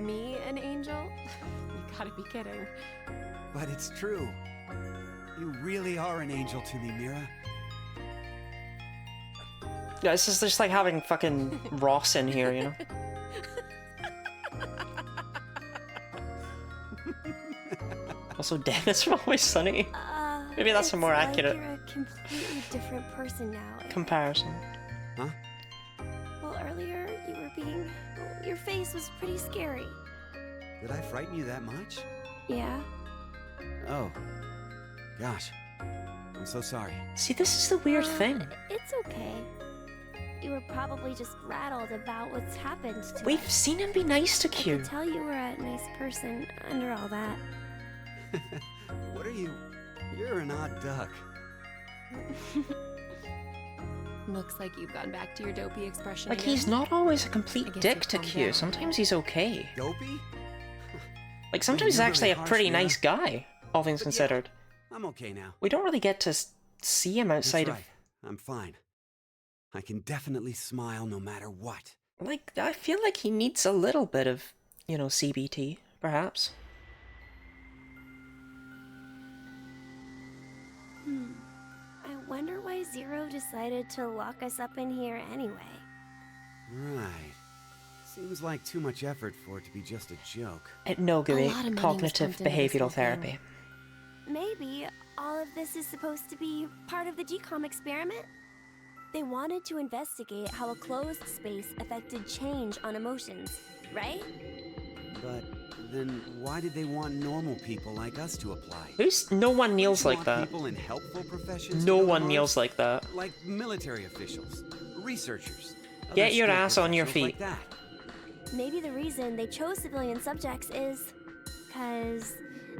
Me, an angel? You gotta be kidding. But it's true. You really are an angel to me, Mira. Yeah, this is just like having fucking Ross in here, you know? Also, Dennis from Always Sunny. Maybe that's a it's more like accurate You're a completely different person now. comparison. Huh? Well, earlier you were being. Your face was pretty scary. Did I frighten you that much? Yeah. Oh. Gosh. I'm so sorry. See, this is the weird thing. It's okay. You were probably just rattled about what's happened to We've us. seen him be nice to I Q. could tell you were a nice person under all that. What are you? You're an odd duck. Looks like you've gone back to your dopey expression Like, again. he's not always a I complete guess dick you've to calmed Q. down. Sometimes he's okay. Dopey? Like, sometimes he's you're actually really a pretty harsh, Mira. nice guy, all things But yeah, considered. I'm okay now. We don't really get to see him That's outside right. I'm fine. I can definitely smile no matter what. of... Like, I feel like he needs a little bit of, you know, CBT, perhaps. I wonder why Zero decided to lock us up in here anyway. Right. Seems like too much effort for it to be just a joke. No, A Gooey. lot of money was Cognitive pumped into this behavioral whole thing. therapy. Maybe all of this is supposed to be part of the DCOM experiment? They wanted to investigate how a closed space affected change on emotions, right? But then why did they want normal people like us to apply? No one kneels like Want that. people in helpful professions No to go to one Mars? kneels like that. Like military officials, researchers. Get other your skilled ass on your professionals feet. like that. Maybe the reason they chose civilian subjects is because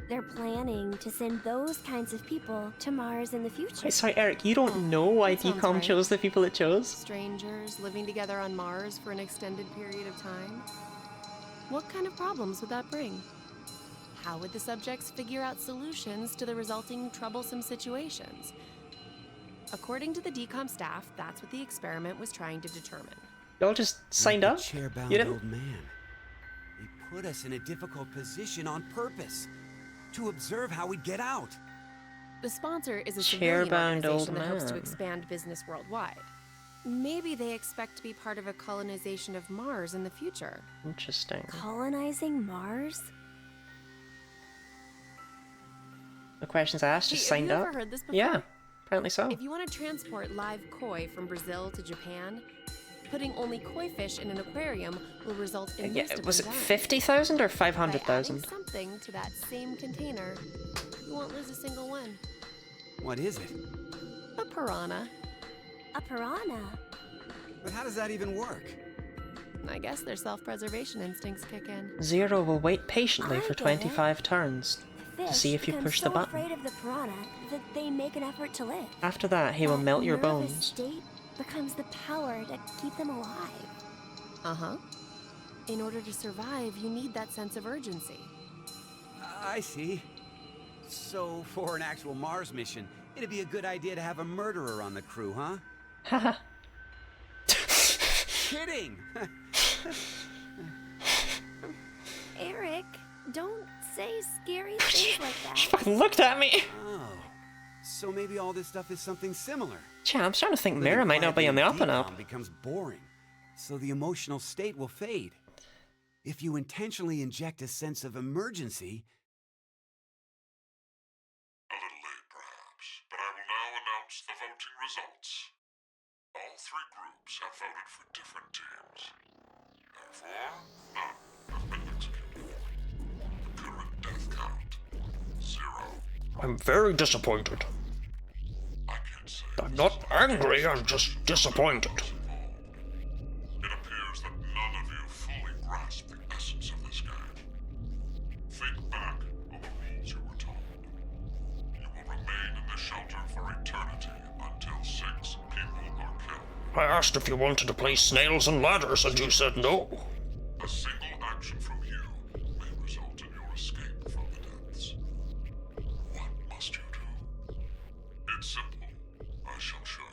they're planning to send those kinds of people to Mars in the future. Wait, sorry, Eric, you don't know why that sounds DCOM right. chose the people it chose? Strangers living together on Mars for an extended period of time? What kind of problems would that bring? How would the subjects figure out solutions to the resulting troublesome situations? According to the DCOM staff, that's what the experiment was trying to determine. Y'all just signed Like up? the chair-bound You didn't? old man. They put us in a difficult position on purpose to observe how we'd get out. The sponsor is a civilian Chair-bound old organization that hopes to man. expand business worldwide. Maybe they expect to be part of a colonization of Mars in the future. Interesting. Colonizing Mars? The questions asked, just Hey, signed have you up? ever heard this before? Yeah, apparently so. If you want to transport live koi from Brazil to Japan, putting only koi fish in an aquarium will result in Yeah, most of was it them dying. 50,000 or By 500,000? adding something to that same container, you won't lose a single one. What is it? A piranha. A piranha? But how does that even work? I guess their self-preservation instincts kick in. Zero will wait patiently I for get it. 25 turns The to fish see if you become push so the button. afraid of the piranha that they make an effort to live. After that, he will That melt your nervous bones. state becomes the power to keep them alive. Uh-huh. In order to survive, you need that sense of urgency. I see. So, for an actual Mars mission, it'd be a good idea to have a murderer on the crew, huh? Haha. Kidding! Eric, don't say scary things like that. She fucking looked at me! Oh. So maybe all this stuff is something similar. Gee, I'm starting to think Living Mira might not be quietly on the in up and up. DCOM becomes boring, so the emotional state will fade. If you intentionally inject a sense of emergency, A little late, perhaps, but I will now announce the voting results. All three groups have voted for different teams. Therefore, none have been executed. The current death count, 0. I'm very disappointed. I can't say I'm not angry, I'm just disappointed. it appears that none of you fully grasp the essence of this game. Think back on the rules you were told. You will remain in the shelter for eternity until 6 people are killed. I asked if you wanted to play snails and ladders, and you said no. A single action from you may result in your escape from the depths. What must you do? It's simple. I shall show you.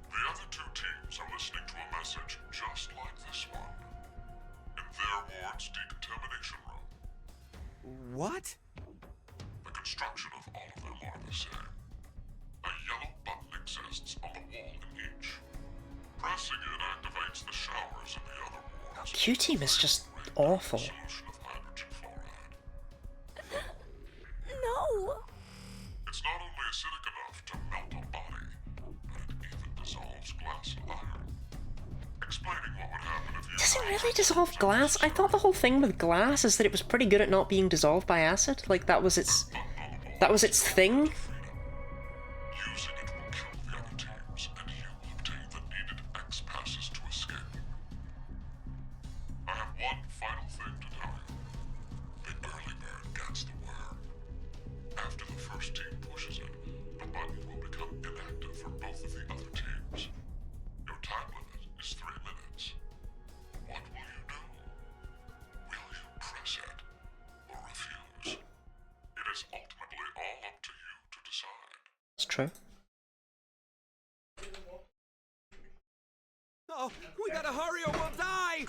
The other two teams are listening to a message just like this one. In their ward's decontamination room. what? The construction of all of them are the same. A yellow button exists on the wall in each. Pressing it activates the showers in the other wards. Q team is just awful. Solution of hydrogen fluoride. No! It's not only acidic enough to melt a body, but it even dissolves glass and iron. Explaining what would happen if you... Does it really dissolve glass? I thought the whole thing with glass is that it was pretty good at not being dissolved by acid. Like, that was its thing. Using it will kill the other teams, and you will obtain the needed X passes to escape. I have one final thing to tell you. The early bird gets the worm. After the first team pushes it, the button will become inactive for both of the other teams. Your time limit is 3 minutes. What will you do? Will you press it or refuse? It is ultimately all up to you to decide. It's true. Oh, we gotta hurry or we'll die!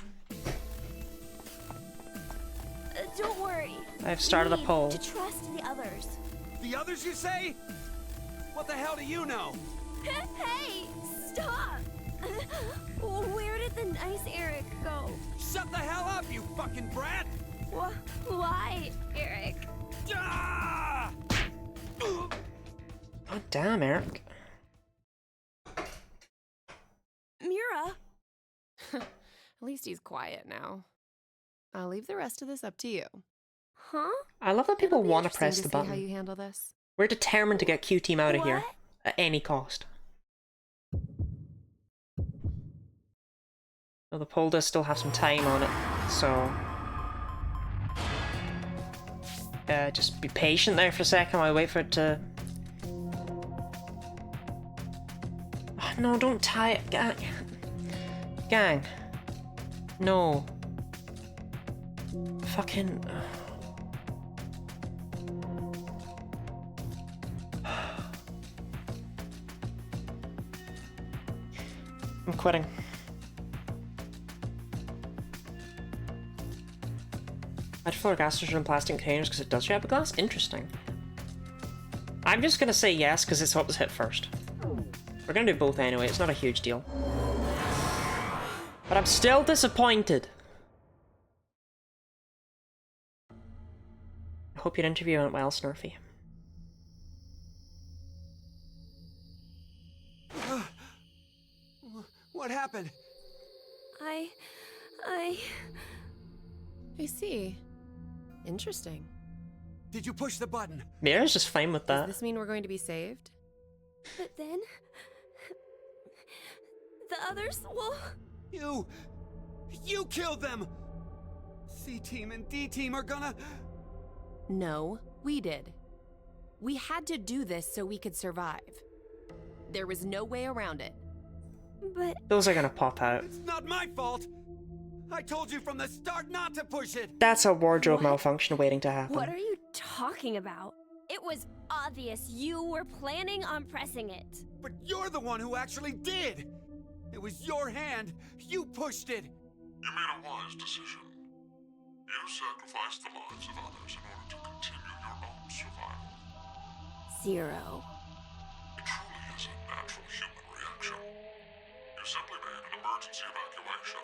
Don't worry. I've started a We need poll. to trust the others. The others, you say? What the hell do you know? Hey! Stop! Where did the nice Eric go? Shut the hell up, you fucking brat! Why, Eric? Ah! God damn, Eric. Mira? At least he's quiet now. I'll leave the rest of this up to you. Huh? I love that people want to press the See how button. you handle this. We're determined to get Q-Team out of here. What? At any cost. Well, the poll does still have some time on it, so... just be patient there for a second while I wait for it to... Oh, no, don't tie it, gang. Gang. No. Fucking... I'm quitting. I'd fill our gas station in plastic containers because it does grab a glass? Interesting. I'm just gonna say yes because it's what was hit first. We're gonna do both anyway, it's not a huge deal. But I'm still disappointed. I hope your interview went well, Snurfy. What happened? I see. Interesting. Did you push the button? Mira's just fine with that. Does this mean we're going to be saved? But then... the others will... You killed them! C-Team and D-Team are gonna... No, we did. We had to do this so we could survive. There was no way around it. But... Those are gonna pop out. It's not my fault! I told you from the start not to push it! That's a wardrobe malfunction waiting to happen. What are you talking about? It was obvious you were planning on pressing it. But you're the one who actually did! It was your hand! You pushed it! You made a wise decision. You sacrificed the lives of others in order to continue your own survival. Zero. It truly is a natural human reaction. You simply made an emergency evacuation.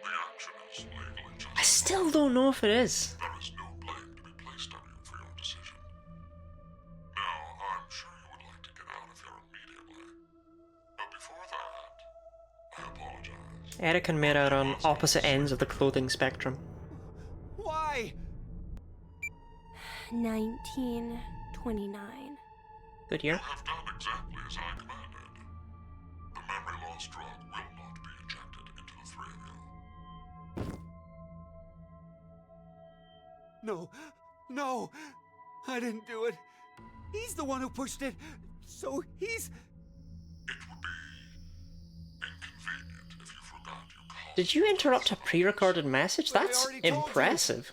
The action is legally justified. I still don't know if it is. There is no blame to be placed on you for your decision. Now, I'm sure you would like to get out of here immediately. But before that, I apologize. Eric and Mira are on opposite ends of the clothing spectrum. Why? 1929. Good year. You have done exactly as I commanded. The memory loss drug will not be injected into the three of you. No, I didn't do it. He's the one who pushed it, so he's... It would be inconvenient if you forgot you called. Did you interrupt a pre-recorded message? But I That's already told you. impressive.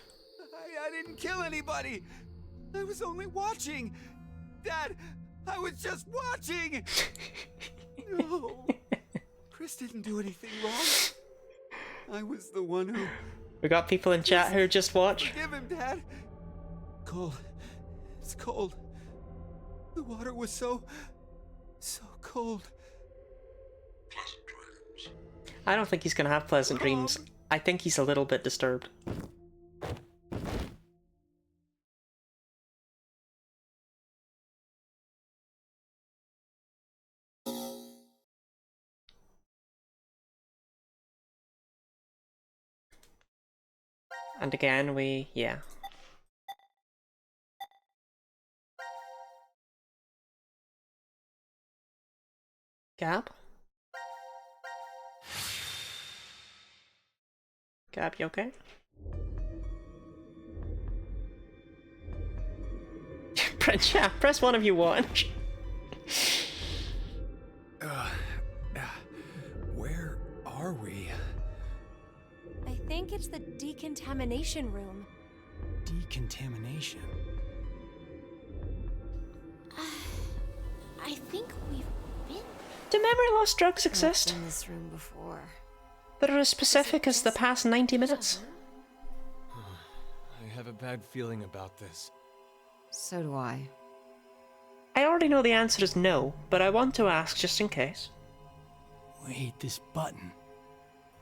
I didn't kill anybody. I was only watching. Dad, I was just watching. No. Chris didn't do anything wrong. I was the one who... We got people in chat who just watch. Forgive him, Dad. Cold. It's cold. The water was so cold. Pleasant dreams. I don't think he's gonna have pleasant dreams. I think he's a little bit disturbed. And again, yeah. Gab? Gab, you okay? Press one if you want. Where are we? I think it's the decontamination room. Decontamination? I think we've been... Do memory loss drugs exist? In this room before. That are as specific as the past 90 minutes? I have a bad feeling about this. So do I. I already know the answer is no, but I want to ask just in case. Wait, this button.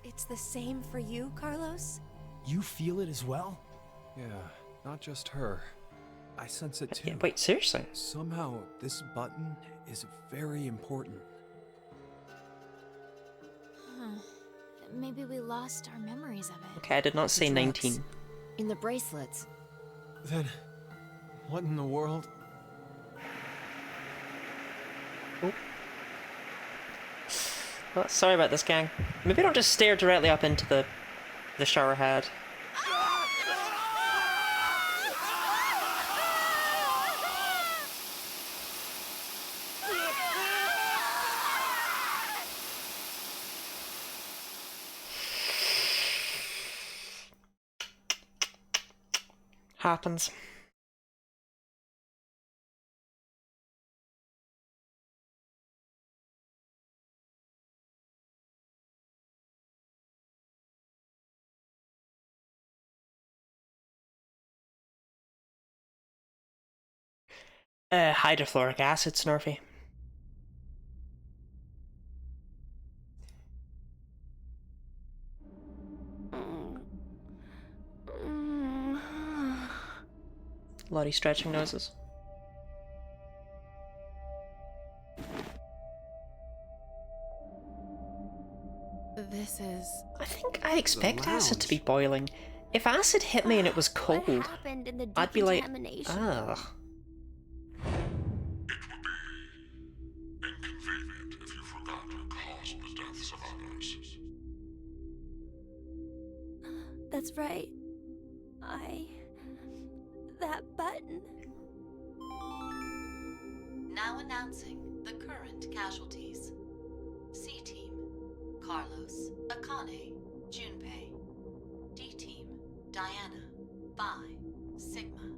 It's the same for you, Carlos? You feel it as well? Yeah, not just her. I sense it too. Yeah, wait, seriously? Somehow, this button is very important. Huh. Maybe we lost our memories of it. Okay, I did not say Drugs. 19. In the bracelets. Then, what in the world? Oh. Well, sorry about this, gang. Maybe don't just stare directly up into the shower head. Happens. Hydrofluoric acid, Snurfy. Lottie stretching noses. This is... I think I expect acid to be boiling. If acid hit me and it was cold, What happened in the I'd be like, decontamination? ugh. Inconvenient if you forgot to cause the deaths of others. That's right. That button. Now announcing the current casualties. C-Team, Carlos, Akane, Junpei. D-Team, Diana, Vi, Sigma.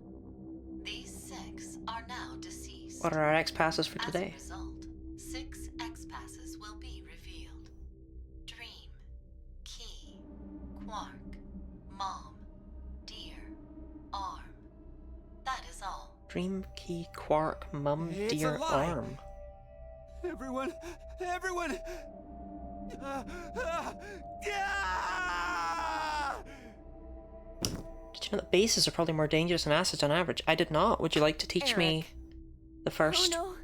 These 6 are now deceased. What are our X passes for today? As a result, 6 X-passes will be revealed. Dream, Key, Quark, Mom, Dear, Arm. That is all. Dream, Key, Quark, Mum, It's Dear, a lie. Arm. Everyone! Everyone! Did you know that bases are probably more dangerous than acids on average? I did not. Would you like to teach me the first Oh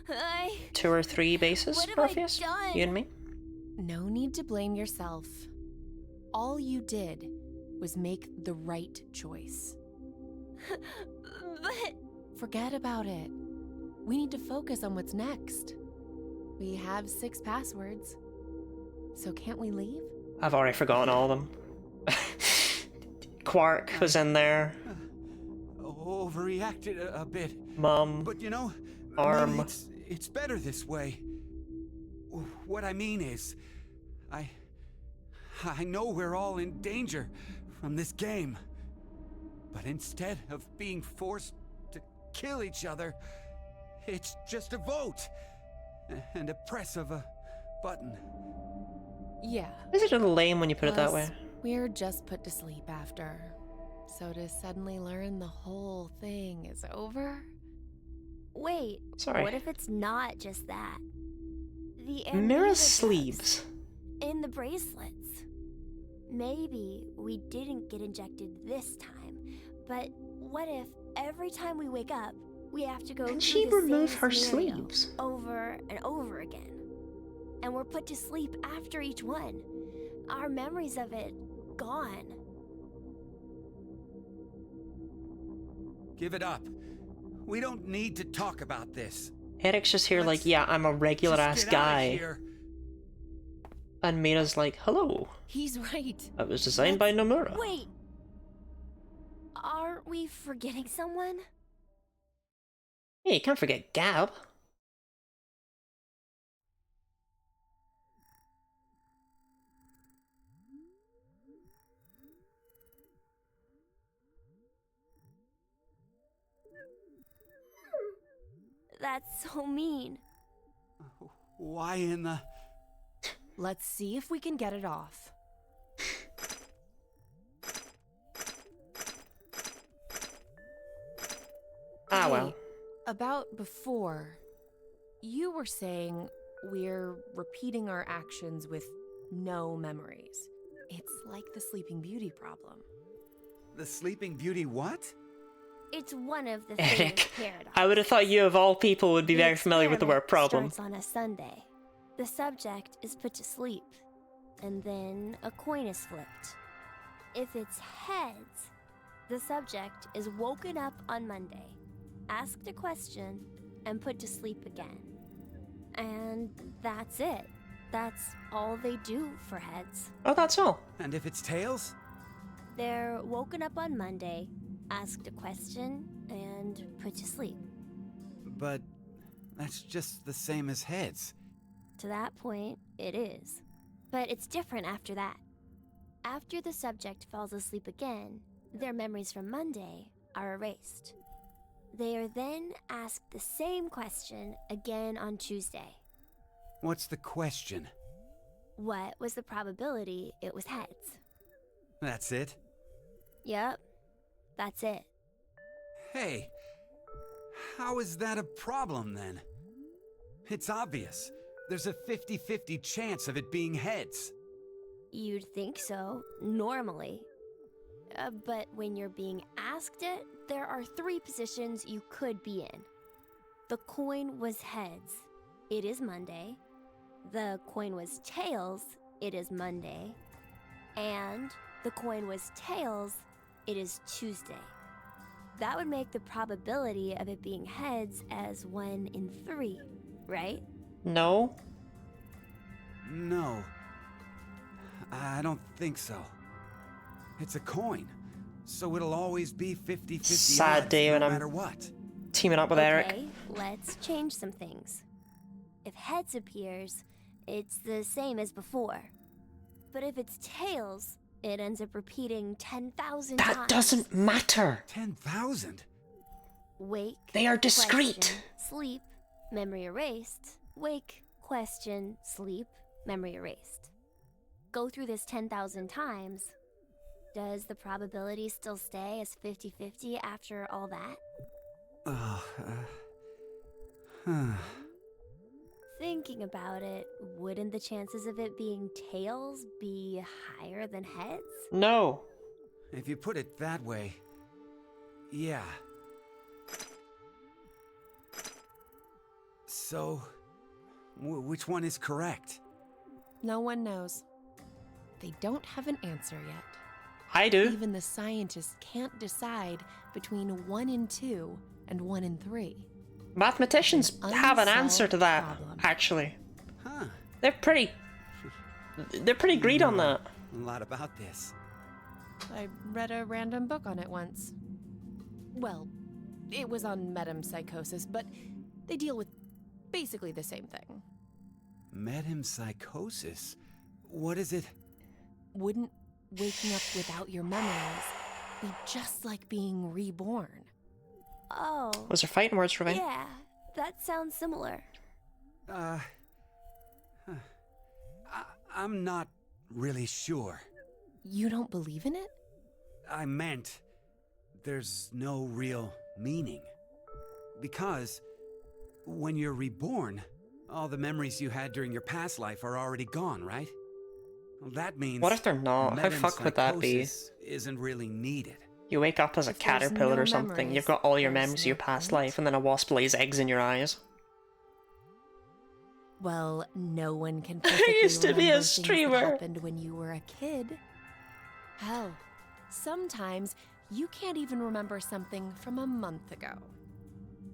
no. 2 or 3 bases, What have Morpheus? I done? You and me? No need to blame yourself. All you did was make the right choice. But Forget about it. We need to focus on what's next. We have 6 passwords. So can't we leave? I've already forgotten all of them. Quark was in there. Overreacted a bit. Mum. But you know, Arm. maybe it's better this way. What I mean is, I know we're all in danger from this game. But instead of being forced to kill each other, it's just a vote. And a press of a button. Yeah. Is it a little lame when you put it that way? Plus, we're just put to sleep after. So to suddenly learn the whole thing is over? wait. Sorry. What if it's not just that? The Mirror amnesia drugs sleeves. in the bracelets. Maybe we didn't get injected this time, but what if every time we wake up, we have to go Can through she the remove same her scenario sleeves? over and over again? And we're put to sleep after each one. Our memories of it gone. Give it up. We don't need to talk about this. Eric's just here like, Let's yeah, I'm a regular Just ass get outta guy. here. And Mira's like, hello. He's right. That was designed by Nomura. Wait. Aren't we forgetting someone? Hey, you can't forget Gab. That's so mean. Why in the... Let's see if we can get it off. Ah, Hey, well. About before, you were saying We're repeating our actions with no memories. It's like the Sleeping Beauty problem. The Sleeping Beauty what? It's one of the Eric, famous paradoxes. I would have thought you of all people would be very familiar with the word problem. Starts on a Sunday. The subject is put to sleep, and then a coin is flipped. If it's heads, the subject is woken up on Monday, asked a question, and put to sleep again. And that's it. That's all they do for heads. Oh, that's all. And if it's tails? They're woken up on Monday, asked a question, and put to sleep. But that's just the same as heads. To that point, it is. But it's different after that. After the subject falls asleep again, their memories from Monday are erased. They are then asked the same question again on Tuesday. What's the question? What was the probability it was heads? That's it? Yep, that's it. Hey, how is that a problem then? It's obvious. There's a 50-50 chance of it being heads. You'd think so, normally. But when you're being asked it, there are 3 positions you could be in. The coin was heads. It is Monday. The coin was tails. It is Monday. And the coin was tails. It is Tuesday. That would make the probability of it being heads as 1 in 3, right? No. No. I don't think so. It's a coin, so it'll always be 50-50 Sad odds, day no when I'm matter what. teaming up with Eric. Okay, let's change some things. If heads appears, it's the same as before. But if it's tails, it ends up repeating 10,000 times. That doesn't matter. 10,000? Wake. They are discrete. Question, sleep. Memory erased. Wake. Question. Sleep. Memory erased. Go through this 10,000 times. Does the probability still stay as 50-50 after all that? Thinking about it, wouldn't the chances of it being tails be higher than heads? No. If you put it that way, yeah. So, which one is correct? No one knows. They don't have an answer yet. I do. Even the scientists can't decide between 1 in 2 and 1 in 3. Mathematicians have an answer to that, actually. Huh. They're pretty agreed on that. A lot about this. I read a random book on it once. Well, it was on metempsychosis, but they deal with basically the same thing. Metempsychosis? What is it? Wouldn't waking up without your memories be just like being reborn? Oh. Was there fighting words for me? Yeah, that sounds similar. I'm not really sure. You don't believe in it? I meant there's no real meaning. Because when you're reborn, all the memories you had during your past life are already gone, right? Well, that means What if they're not? How fucked would that be? metempsychosis isn't really needed. You wake up as a If there's caterpillar no or something, memories, you've got all your there's memories of no your past point. life, and then a wasp lays eggs in your eyes. Well, no one can perfectly used to be a remember things that streamer. happened when you were a kid. Hell, sometimes you can't even remember something from a month ago.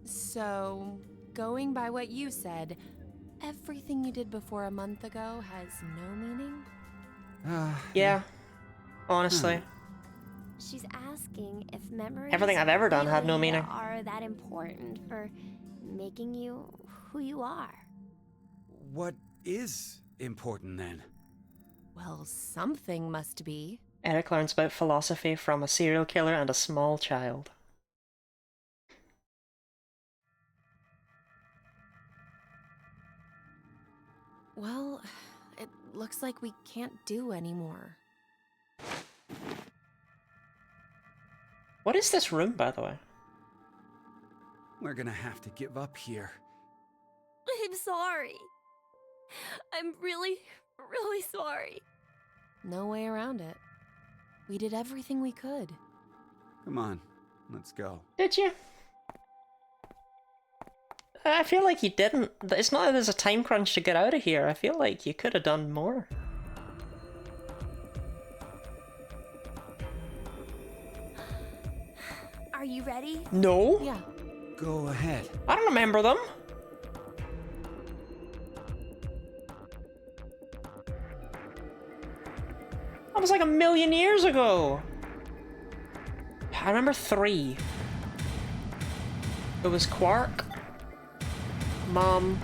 So, going by what you said, everything you did before a month ago has no meaning? Yeah. Honestly. She's asking if memories Everything I've ever done had no really meaning. are that important for making you who you are. What is important then? Well, something must be. Eric learns about philosophy from a serial killer and a small child. Well, it looks like we can't do anymore. What is this room, by the way? We're gonna have to give up here. I'm sorry. I'm really, really sorry. No way around it. We did everything we could. Come on, let's go. Did you? I feel like you didn't. It's not that there's a time crunch to get out of here. I feel like you could have done more. Are you ready? No? Yeah. Go ahead. I don't remember them. That was like a million years ago. I remember 3. It was Quark, Mom,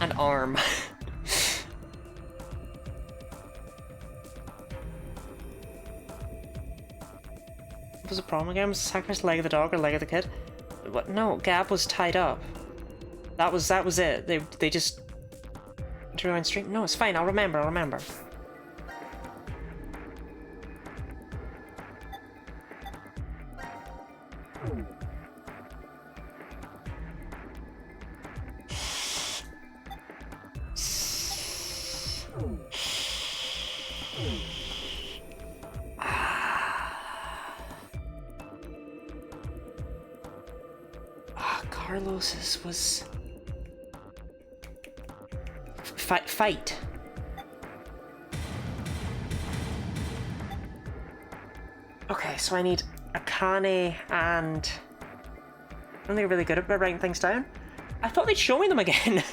and Arm. What was the problem again? Was it sacrifice leg of the dog or leg of the kid? What? No, Gab was tied up. That was it. They just drew on stream. No, it's fine. I'll remember. Carlos's was fight. Okay, so I need Akane and I don't think I'm really good at writing things down. I thought they'd show me them again.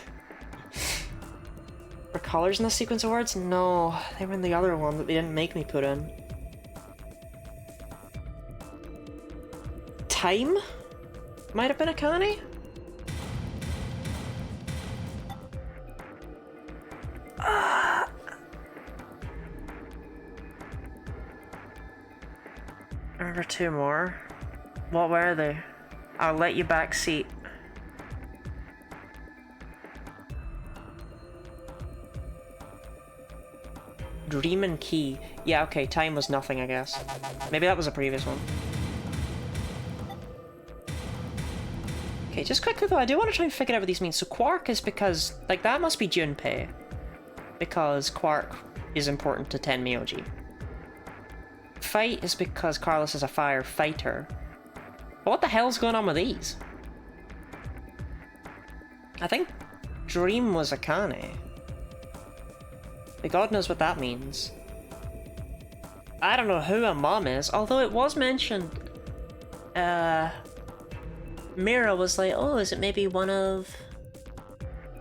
Were colors in the sequence of words? No, they were in the other one that they didn't make me put in. Time? Might have been Akane? I remember 2 more. What were they? I'll let you back seat. Dream and Key. Yeah, okay, time was nothing, I guess. Maybe that was a previous one. Okay, just quickly though, I do want to try and figure out what these mean. So Quark is because, like, that must be Junpei. Because Quark is important to Tenmyoji. Fight is because Carlos is a firefighter. But what the hell's going on with these? I think Dream was Akane. But God knows what that means. I don't know who a mom is, although it was mentioned. Mira was like, oh, is it maybe one of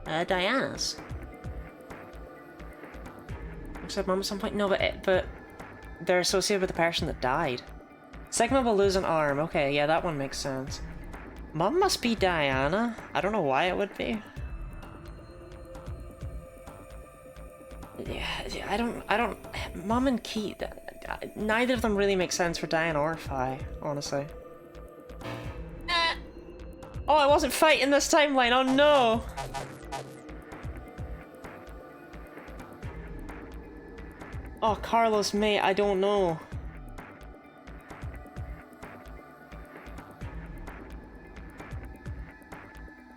Diana's? Said mom at some point? No, but they're associated with the person that died. Sigma will lose an arm. Okay, yeah, that one makes sense. Mom must be Diana. I don't know why it would be. Yeah, I don't. Mom and Keith. Neither of them really make sense for Diana or Phi, honestly. Oh, I wasn't fighting this timeline. Oh no. Oh, Carlos, mate, I don't know.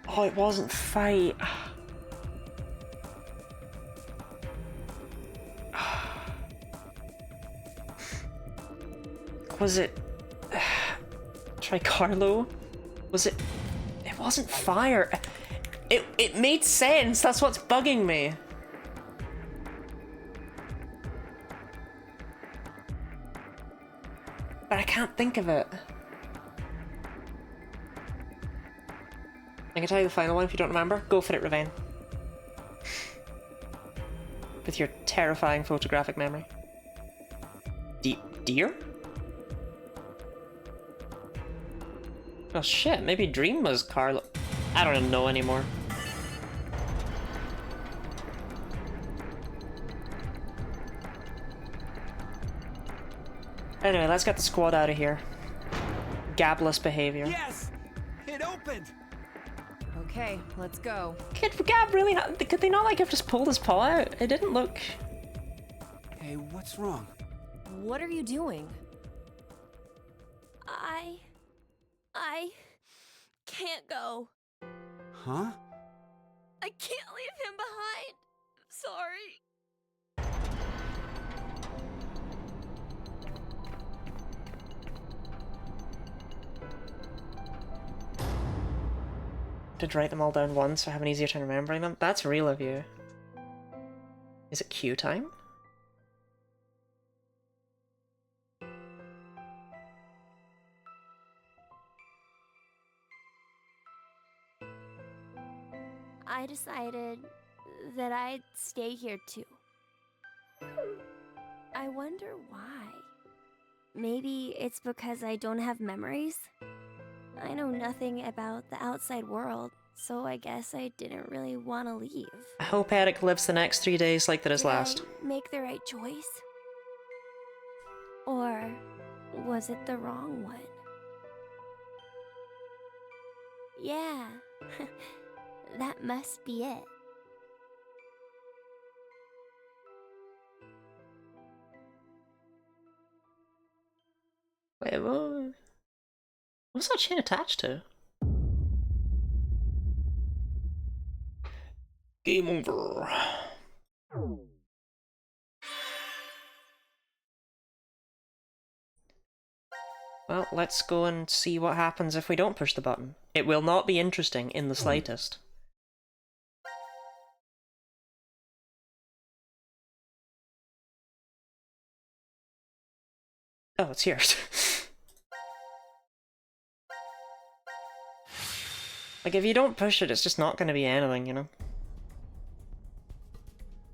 Oh, it wasn't fight. Was it... Try Carlo? Was it... It wasn't fire. It made sense. That's what's bugging me. But I can't think of it. I can tell you the final one if you don't remember. Go for it, Ravane. With your terrifying photographic memory. Deer? Oh shit, maybe Dream was Carlo. I don't even know anymore. Anyway, let's get the squad out of here. Gabless behavior. Yes! It opened! Okay, let's go. Could Gab really could they not like have just pulled his paw out? It didn't look... Hey, what's wrong? What are you doing? I can't go. Huh? I can't leave him behind. Sorry. Did write them all down once so I have an easier time remembering them? That's real of you. Is it queue time? I decided that I'd stay here too. I wonder why. Maybe it's because I don't have memories? I know nothing about the outside world, so I guess I didn't really want to leave. I hope Eric lives the next 3 days like that his Did last. I make the right choice? Or was it the wrong one? Yeah, that must be it. Wait, what's that chain attached to? Game over. Well, let's go and see what happens if we don't push the button. It will not be interesting in the slightest. Oh, it's here. Like, if you don't push it, it's just not going to be anything, you know?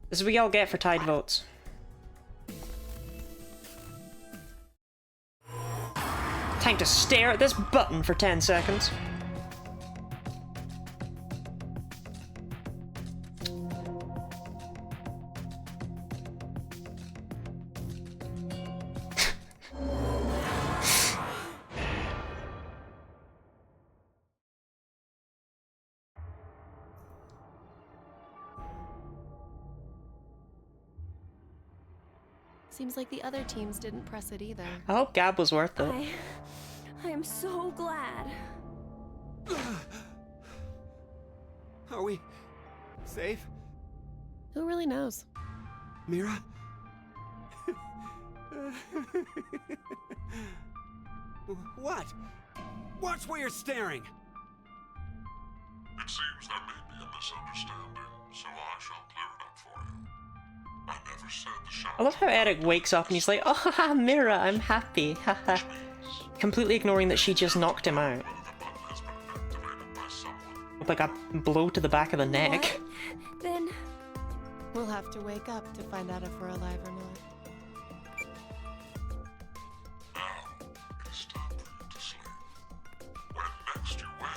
This is what we all get for tied votes. Time to stare at this button for 10 seconds. Seems like the other teams didn't press it either. I hope Gab was worth it. I'm so glad. Are we safe? Who really knows? Mira? What? Watch where you're staring! It seems there may be a misunderstanding, so I shall clear it up for you. I never said the shower. I love how Eric wakes up and he's like, oh, haha, Mira, I'm happy, haha. Completely ignoring that she just knocked him out. With like a blow to the back of the neck. What? Then... We'll have to wake up to find out if we're alive or not. Now, it is time for you to sleep. When next you wake,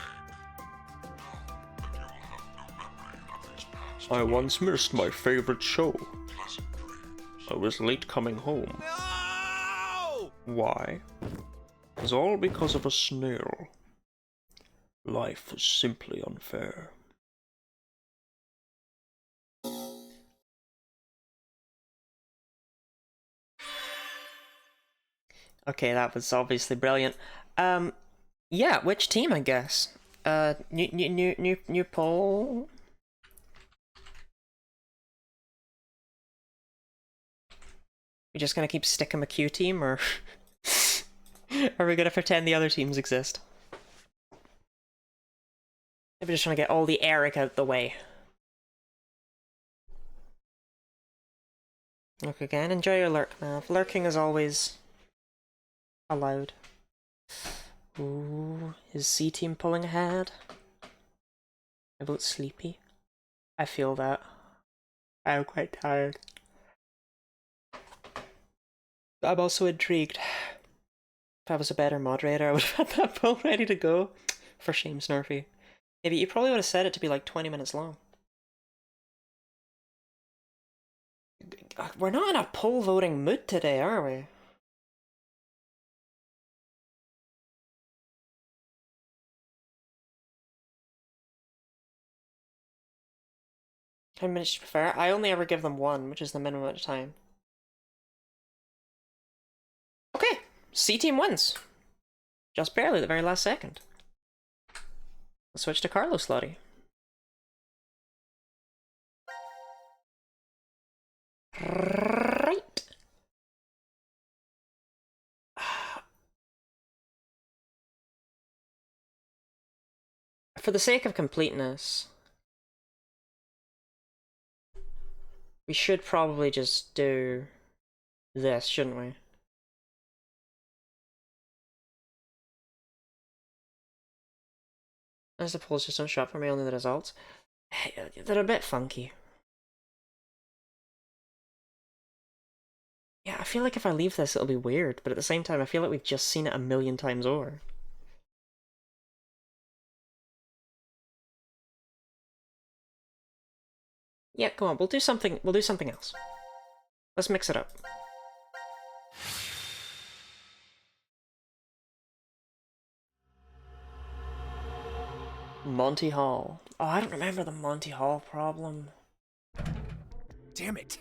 know that you will have no memory of these past. I once missed my favorite show. Pleasant dreams. I was late coming home. No! Why? It's all because of a snail. Life is simply unfair. Okay, that was obviously brilliant. Yeah, which team, I guess? New poll? We just gonna keep sticking a Q team, or are we gonna pretend the other teams exist? Maybe just trying to get all the Eric out the way. Look again, enjoy your lurk, Mav. Lurking is always allowed. Ooh, is C team pulling ahead? I vote sleepy. I feel that. I'm quite tired. I'm also intrigued. If I was a better moderator, I would have had that poll ready to go. For shame, Snurfy. Maybe you probably would have set it to be like 20 minutes long. We're not in a poll voting mood today, are we? How many minutes do you prefer? I only ever give them one, which is the minimum amount of time. Okay, C team wins. Just barely at the very last second. Let's switch to Carlos Lottie. For the sake of completeness, we should probably just do this, shouldn't we? I suppose just don't show up for me, only the results. They're a bit funky. Yeah, I feel like if I leave this, it'll be weird, but at the same time, I feel like we've just seen it a million times over. Yeah, come on, we'll do something else. Let's mix it up. Monty Hall. Oh, I don't remember the Monty Hall problem. Damn it!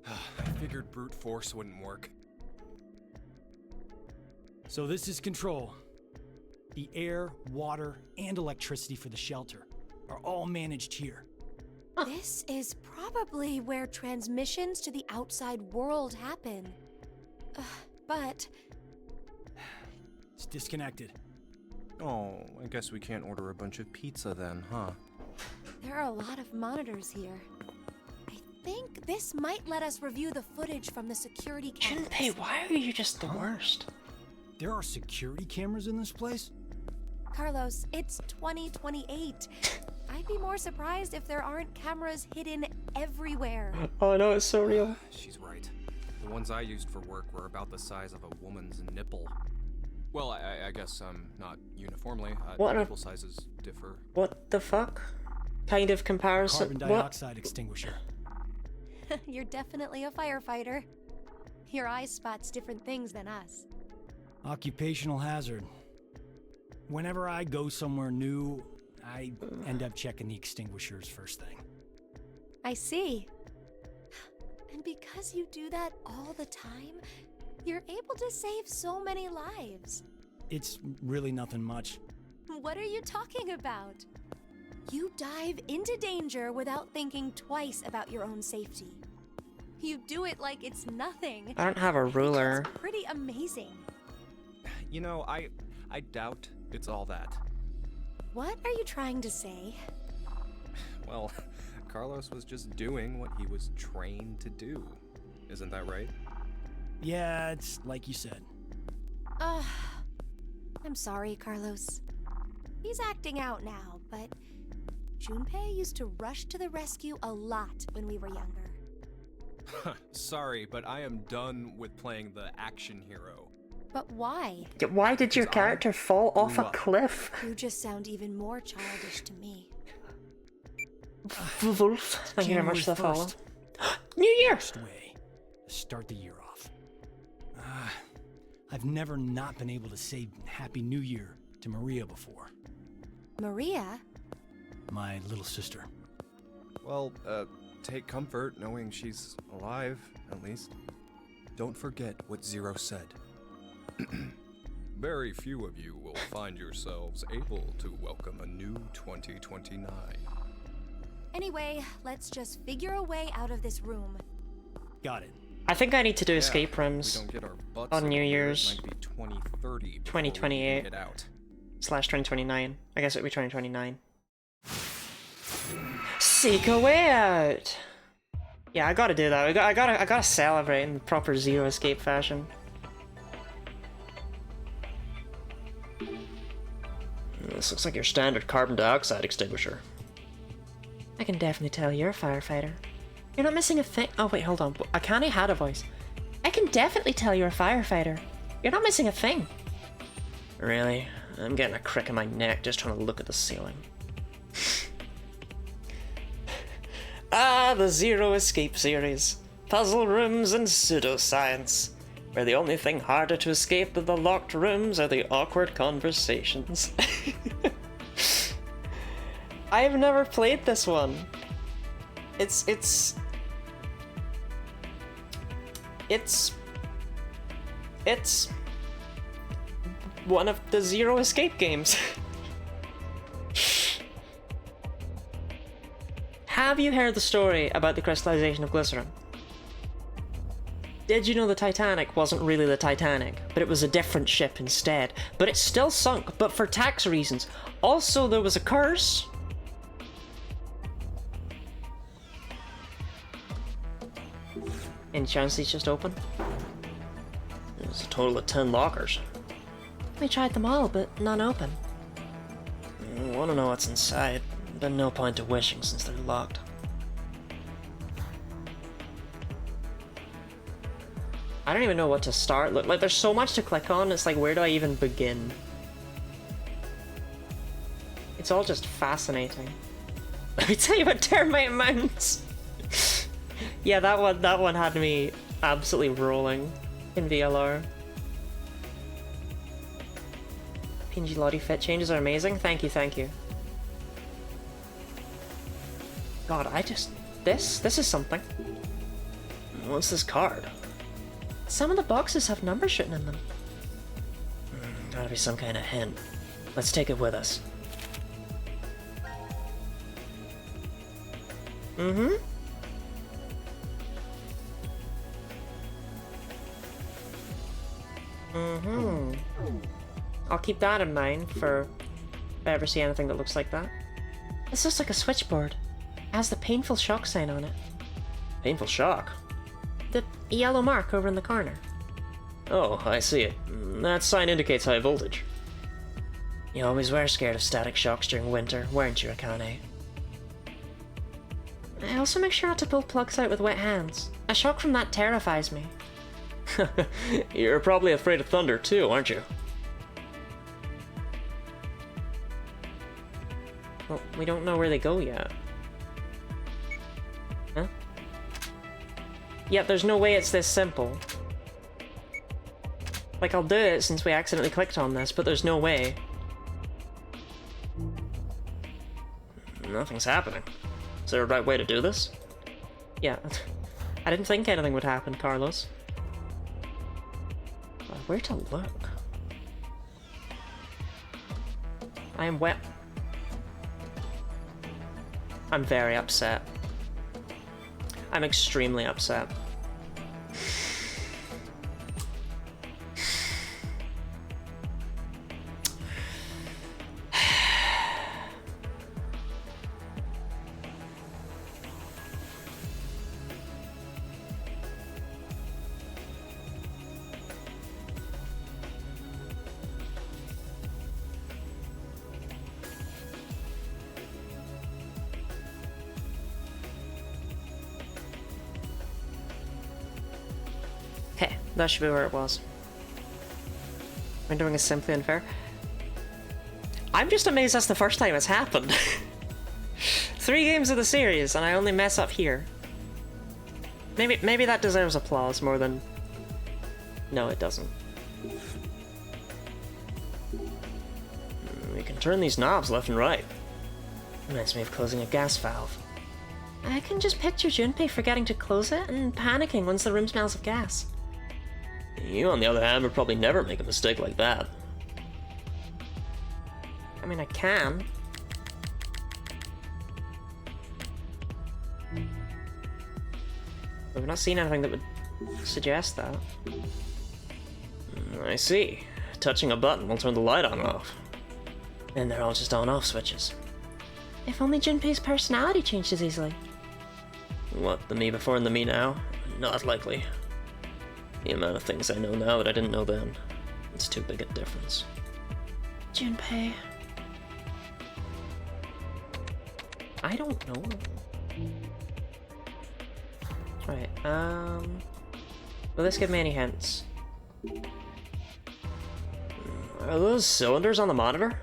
I figured brute force wouldn't work. So this is Control. The air, water, and electricity for the shelter are all managed here. This is probably where transmissions to the outside world happen. But... It's disconnected. Oh, I guess we can't order a bunch of pizza then, huh? there are a lot of monitors here. I think this might let us review the footage from the security cameras. Junpei, why are you just the worst? There are security cameras in this place? Carlos, it's 2028. I'd be more surprised if there aren't cameras hidden everywhere. Oh no, it's so real. She's right. The ones I used for work were about the size of a woman's nipple. Well, I guess not uniformly. Nipple sizes differ. What the fuck? Kind of comparison. Carbon dioxide extinguisher. You're definitely a firefighter. Your eye spots different things than us. Occupational hazard. Whenever I go somewhere new, I end up checking the extinguishers first thing. I see. And because you do that all the time, you're able to save so many lives. It's really nothing much. What are you talking about? You dive into danger without thinking twice about your own safety. You do it like it's nothing. I don't have a ruler. It's pretty amazing. You know, I doubt it's all that. What are you trying to say? Well, Carlos was just doing what he was trained to do. Isn't that right? Yeah, it's like you said. I'm sorry, Carlos. He's acting out now, but Junpei used to rush to the rescue a lot when we were younger. Sorry, but I am done with playing the action hero. But why? Why did your character fall off a cliff? You just sound even more childish to me. Wolf, thank you very much for the follow. New Year! Best way to start the year off. I've never not been able to say Happy New Year to Maria before. Maria? My little sister. Well, take comfort knowing she's alive, at least. Don't forget what Zero said. Very few of you will find yourselves able to welcome a new 2029. Anyway, let's just figure a way out of this room. Got it. I think I need to do escape rooms we don't get our butts on New in here, Year's. It might be 2030 2028 get out. / 2029. I guess it would be 2029. Seek a way out. Yeah, I gotta do that. I gotta celebrate in proper Zero Escape fashion. This looks like your standard carbon dioxide extinguisher. I can definitely tell you're a firefighter. You're not missing a thing. Oh wait, hold on. Akane had a voice. I can definitely tell you're a firefighter. You're not missing a thing. Really? I'm getting a crick in my neck just trying to look at the ceiling. The Zero Escape series. Puzzle rooms and pseudoscience. Where the only thing harder to escape than the locked rooms are the awkward conversations. I have never played this one. It's one of the Zero Escape games. Have you heard the story about the crystallization of glycerin? Did you know the Titanic wasn't really the Titanic, but it was a different ship instead? But it still sunk, but for tax reasons. Also, there was a curse. Any chance these just open? There's a total of 10 lockers. We tried them all, but none open. I want to know what's inside, but no point to wishing since they're locked. I don't even know what to start. Look, like, there's so much to click on, it's like, where do I even begin? It's all just fascinating. Let me tell you about termite mounts! Yeah, that one had me absolutely rolling in VLR. PNG Lottie fit changes are amazing. Thank you, thank you. God, this is something. What's this card? Some of the boxes have numbers written in them. Gotta be some kind of hint. Let's take it with us. Mm-hmm. Mm-hmm. I'll keep that in mind for if I ever see anything that looks like that. This looks like a switchboard. It has the painful shock sign on it. Painful shock? The yellow mark over in the corner. Oh, I see it. That sign indicates high voltage. You always were scared of static shocks during winter, weren't you, Akane? I also make sure not to pull plugs out with wet hands. A shock from that terrifies me. You're probably afraid of thunder too, aren't you? Well, we don't know where they go yet. Huh? Yeah, there's no way it's this simple. Like, I'll do it since we accidentally clicked on this, but there's no way. Nothing's happening. Is there a right way to do this? Yeah. I didn't think anything would happen, Carlos. Where to look? I am wet. I'm very upset. I'm extremely upset. Okay, that should be where it was. We're doing is simply unfair. I'm just amazed that's the first time it's happened. 3 games of the series, and I only mess up here. Maybe that deserves applause more than... No, it doesn't. We can turn these knobs left and right. Reminds me of closing a gas valve. I can just picture Junpei forgetting to close it and panicking once the room smells of gas. You, on the other hand, would probably never make a mistake like that. I mean, I can. But we've not seen anything that would suggest that. I see. Touching a button will turn the light on and off. And they're all just on-off switches. If only Junpei's personality changed as easily. What, the me before and the me now? Not likely. The amount of things I know now that I didn't know then. It's too big a difference. Junpei. I don't know. Right, will this give me any hints? Are those cylinders on the monitor?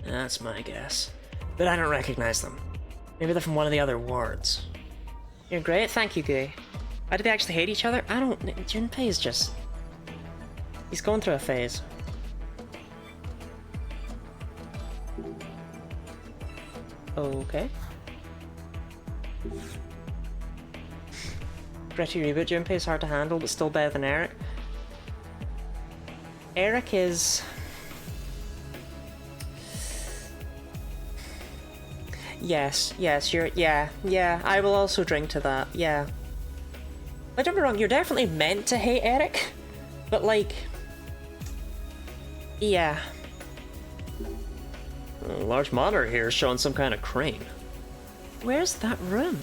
That's my guess. But I don't recognize them. Maybe they're from one of the other wards. You're great, thank you, Gay. Why do they actually hate each other? I don't... Junpei is just... He's going through a phase. Okay. Gritty reboot. Junpei is hard to handle, but still better than Eric. Eric is... Yes, yeah, I will also drink to that, yeah. But don't be wrong, you're definitely meant to hate Eric, but like... Yeah. large monitor here is showing some kind of crane. Where's that room?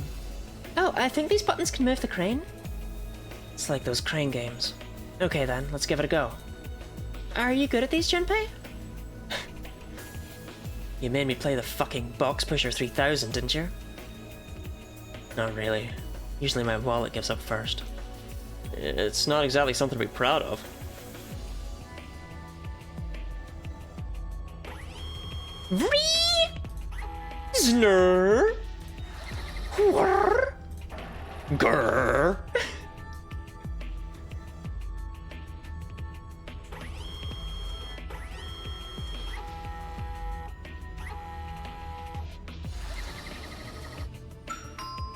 Oh, I think these buttons can move the crane. It's like those crane games. Okay then, let's give it a go. Are you good at these, Junpei? You made me play the fucking Box Pusher 3000, didn't you? Not really. Usually my wallet gives up first. It's not exactly something to be proud of. Snurr. Whirr. Grrr.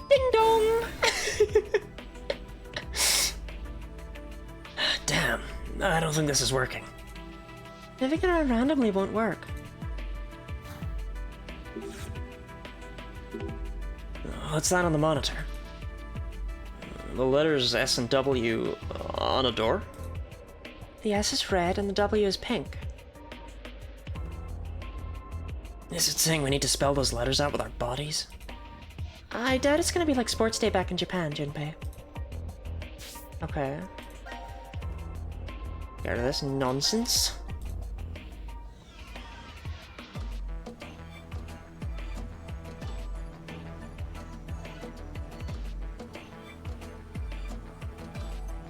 Ding dong. Damn, I don't think this is working. Moving it around randomly won't work. What's that on the monitor? The letters S and W on a door? The S is red and the W is pink. Is it saying we need to spell those letters out with our bodies? I doubt it's gonna be like Sports Day back in Japan, Junpei. Okay. Get rid of this nonsense.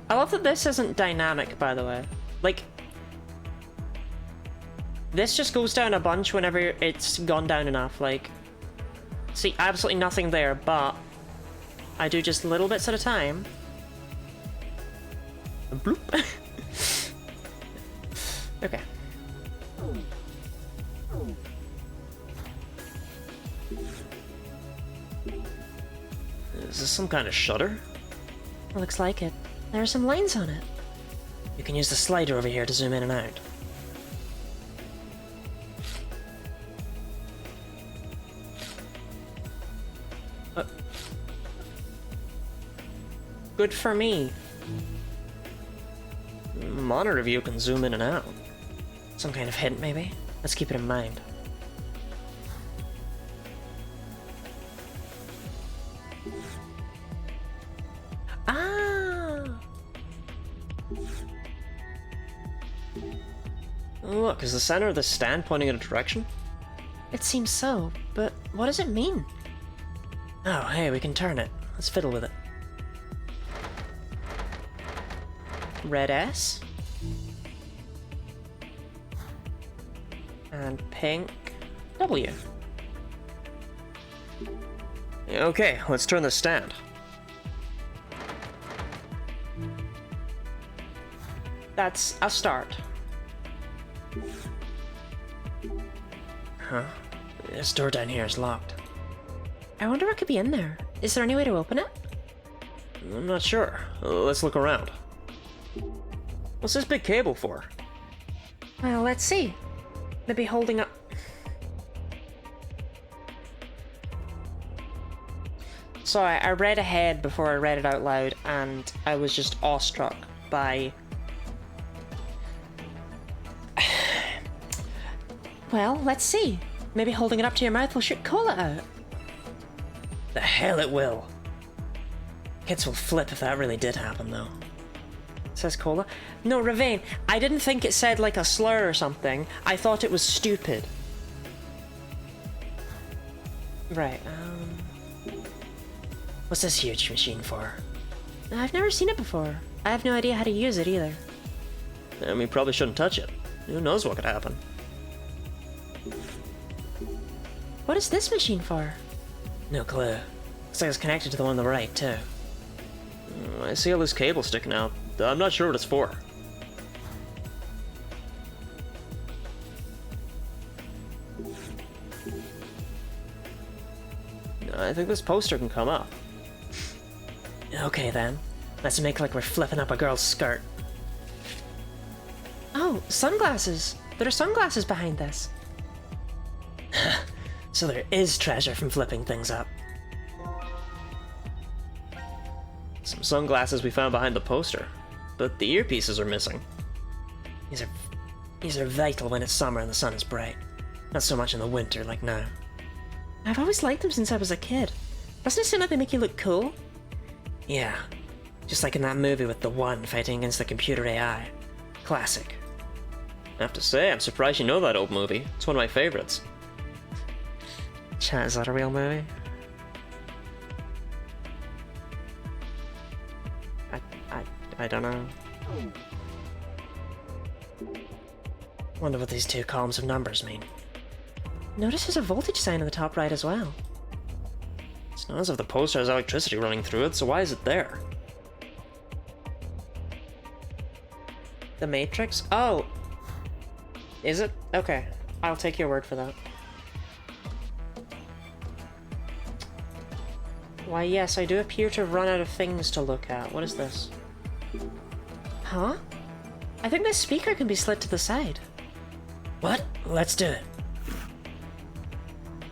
I love that this isn't dynamic, by the way. Like, this just goes down a bunch whenever it's gone down enough. Like, see absolutely nothing there, but I do just little bits at a time. Bloop. Okay. Is this some kind of shutter? Looks like it. There are some lines on it. You can use the slider over here to zoom in and out. Good for me. Monitor view can zoom in and out. Some kind of hint, maybe? Let's keep it in mind. Ah! Look, is the center of the stand pointing in a direction? It seems so, but what does it mean? Oh, hey, we can turn it. Let's fiddle with it. Red S. And pink W. Okay, let's turn the stand. That's a start. Huh? This door down here is locked. I wonder what could be in there. Is there any way to open it? I'm not sure. Let's look around. What's this big cable for? Well, let's see. Maybe holding up... Sorry, I read ahead before I read it out loud, and I was just awestruck by... Well, let's see. Maybe holding it up to your mouth will shoot cola out. The hell it will. Kids will flip if that really did happen, though. Says cola. No, Ravane, I didn't think it said like a slur or something. I thought it was stupid. Right, What's this huge machine for? I've never seen it before. I have no idea how to use it either. And we probably shouldn't touch it. Who knows what could happen? What is this machine for? No clue. Looks like it's connected to the one on the right, too. I see all this cable sticking out. I'm not sure what it's for. I think this poster can come up. Okay then. Let's make like we're flipping up a girl's skirt. Oh, sunglasses! There are sunglasses behind this. So there is treasure from flipping things up. Some sunglasses we found behind the poster, but the earpieces are missing. These are vital when it's summer and the sun is bright. Not so much in the winter like now. I've always liked them since I was a kid. Doesn't it seem like they make you look cool? Yeah. Just like in that movie with the One fighting against the computer AI. Classic. I have to say, I'm surprised you know that old movie. It's one of my favorites. Chat, is that a real movie? I don't know. Wonder what these two columns of numbers mean. Notice there's a voltage sign in the top right as well. It's not as if the poster has electricity running through it, so why is it there? The Matrix? Oh! Is it? Okay. I'll take your word for that. Why yes, I do appear to have run out of things to look at. What is this? Huh? I think this speaker can be slid to the side. What? Let's do it.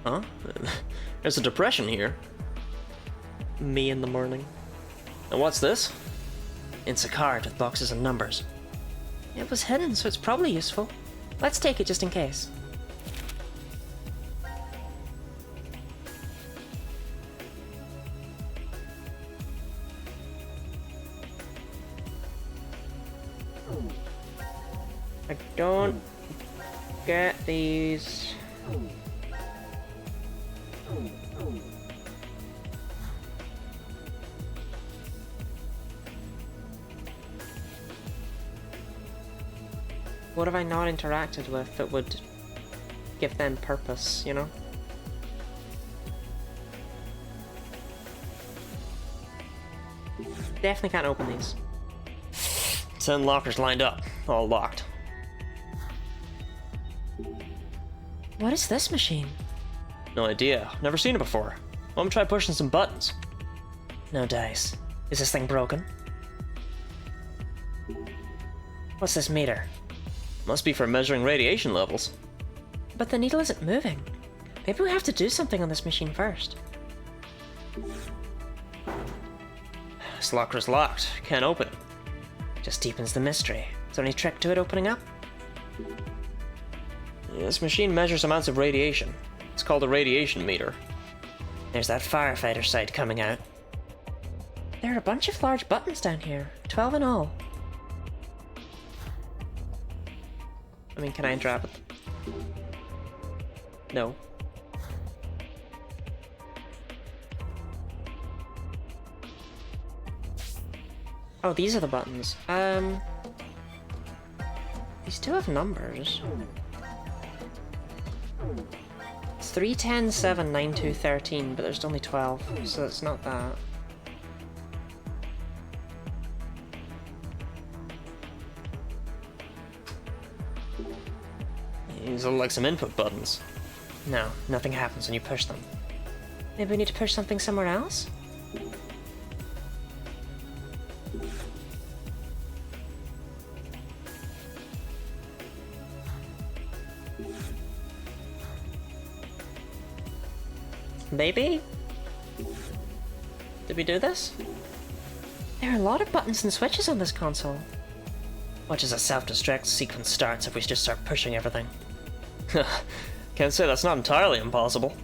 Huh? There's a depression here. Me in the morning. And what's this? It's a card with boxes and numbers. It was hidden, so it's probably useful. Let's take it just in case. I don't get these. What have I not interacted with that would give them purpose, you know? Definitely can't open these. 10 lockers lined up, all locked. What is this machine? No idea. Never seen it before. I'm gonna try pushing some buttons. No dice. Is this thing broken? What's this meter? Must be for measuring radiation levels. But the needle isn't moving. Maybe we have to do something on this machine first. This locker's locked. Can't open it. Just deepens the mystery. Is there any trick to it opening up? This machine measures amounts of radiation. It's called a radiation meter. There's that firefighter sight coming out. There are a bunch of large buttons down here. 12 in all. I mean, can I interact with them? No. Oh, these are the buttons. These do have numbers. It's 3, 10, 7, 9, 2, 13, but there's only 12, so it's not that. These look like some input buttons. No, nothing happens when you push them. Maybe we need to push something somewhere else? Maybe? Did we do this? There are a lot of buttons and switches on this console. Watch as a self-destruct sequence starts if we just start pushing everything. Can't say that's not entirely impossible.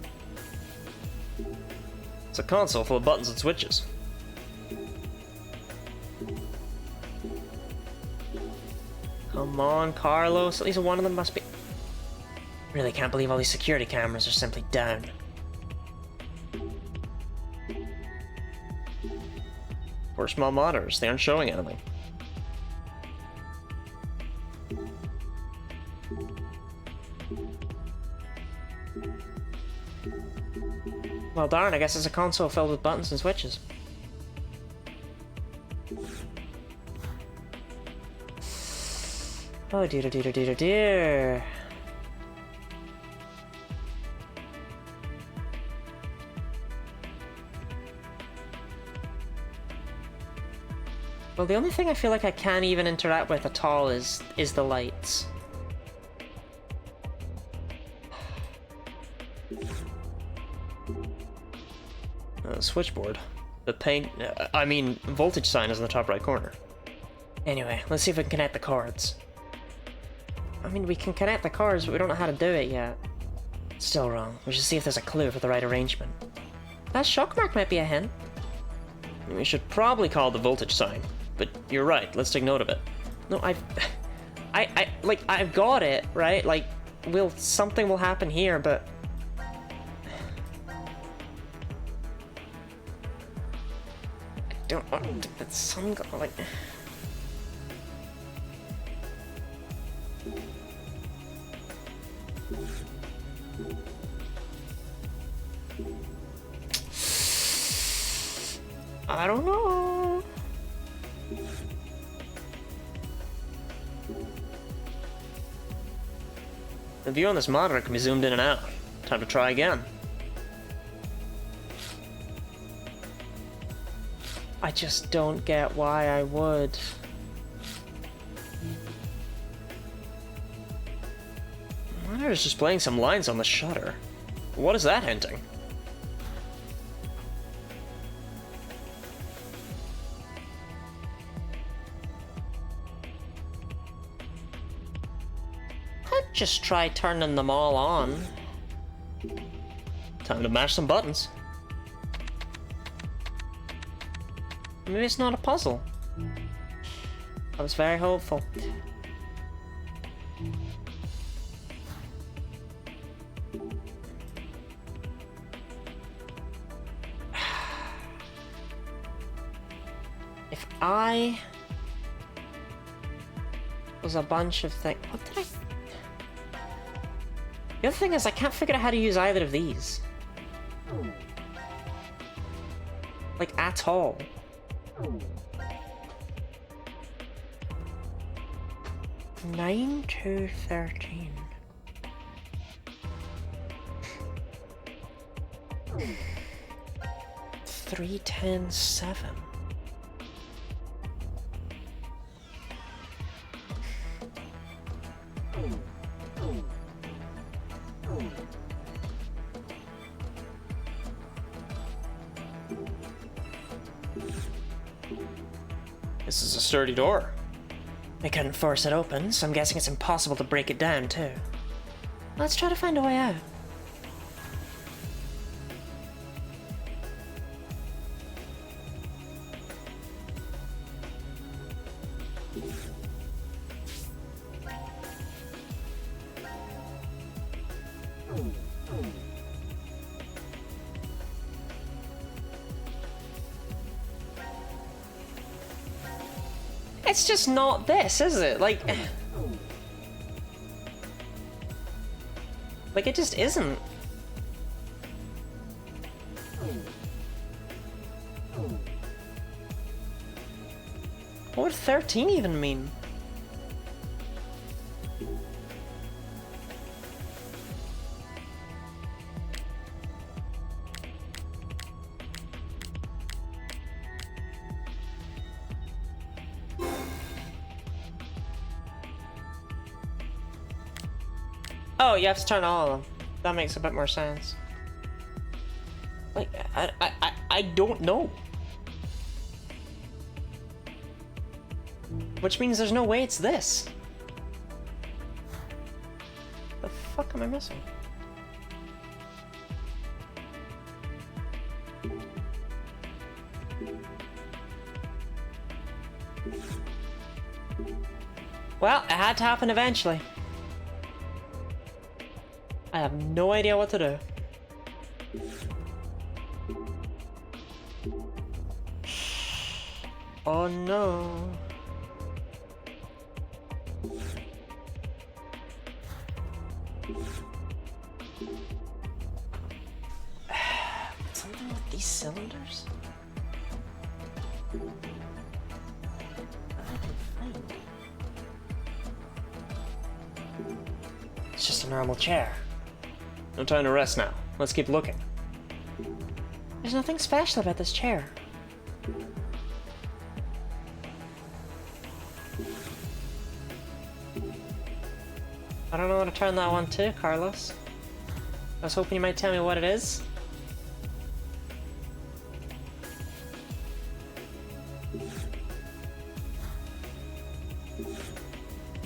It's a console full of buttons and switches. Come on, Carlos. At least one of them must be... Really can't believe all these security cameras are simply down. We're small monitors. They aren't showing anything. Well darn, I guess it's a console filled with buttons and switches. Oh dear, dear, dear, dear. Well, the only thing I feel like I can't even interact with at all is the lights. Switchboard. The voltage sign is in the top right corner. Anyway, let's see if we can connect the cords. I mean, we can connect the cords, but we don't know how to do it yet. Still wrong. We should see if there's a clue for the right arrangement. That shock mark might be a hint. We should probably call the voltage sign. But you're right, let's take note of it. No, I've got it, right? Like, something will happen here, but... I don't want that some, like... I don't know. The view on this monitor can be zoomed in and out. Time to try again. I just don't get why I would. The monitor is displaying some lines on the shutter. What is that hinting? Just try turning them all on. Time to mash some buttons. Maybe it's not a puzzle. I was very hopeful. If I was a bunch of things... What did I... The other thing is, I can't figure out how to use either of these. Like, at all. Nine to 13. Three, 10, 7. This is a sturdy door. They couldn't force it open, so I'm guessing it's impossible to break it down, too. Let's try to find a way out. It's just not this, is it? Like it just isn't. What would 13 even mean? Oh, you have to turn all of them. That makes a bit more sense. Like, I don't know. Which means there's no way it's this. The fuck am I missing? Well, it had to happen eventually. I have no idea what to do. Oh no. Something with these cylinders? It's just a normal chair. No time to rest now. Let's keep looking. There's nothing special about this chair. I don't know how to turn that one to, Carlos. I was hoping you might tell me what it is.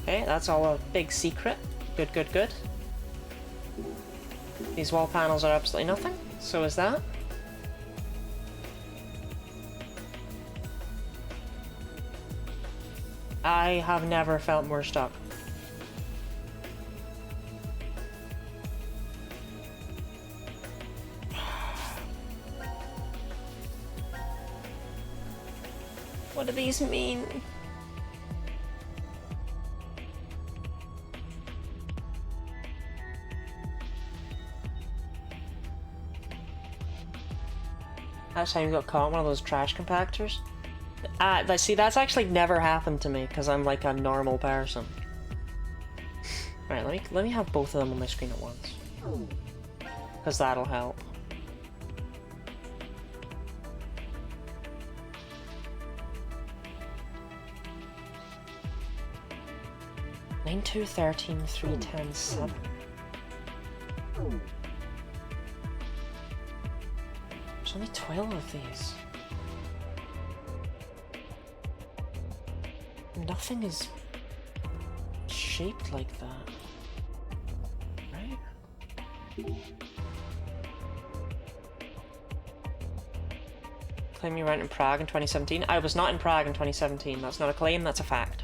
Okay, that's all a big secret. Good, good, good. These wall panels are absolutely nothing. So is that. I have never felt more stuck. What do these mean? Last time you got caught in one of those trash compactors? See, that's actually never happened to me because I'm like a normal person. Right, let me have both of them on my screen at once, because that'll help. Nine, 2, 13, 3, 10, 7. There's only 12 of these. Nothing is shaped like that, right? Claim you went in Prague in 2017? I was not in Prague in 2017. That's not a claim, that's a fact.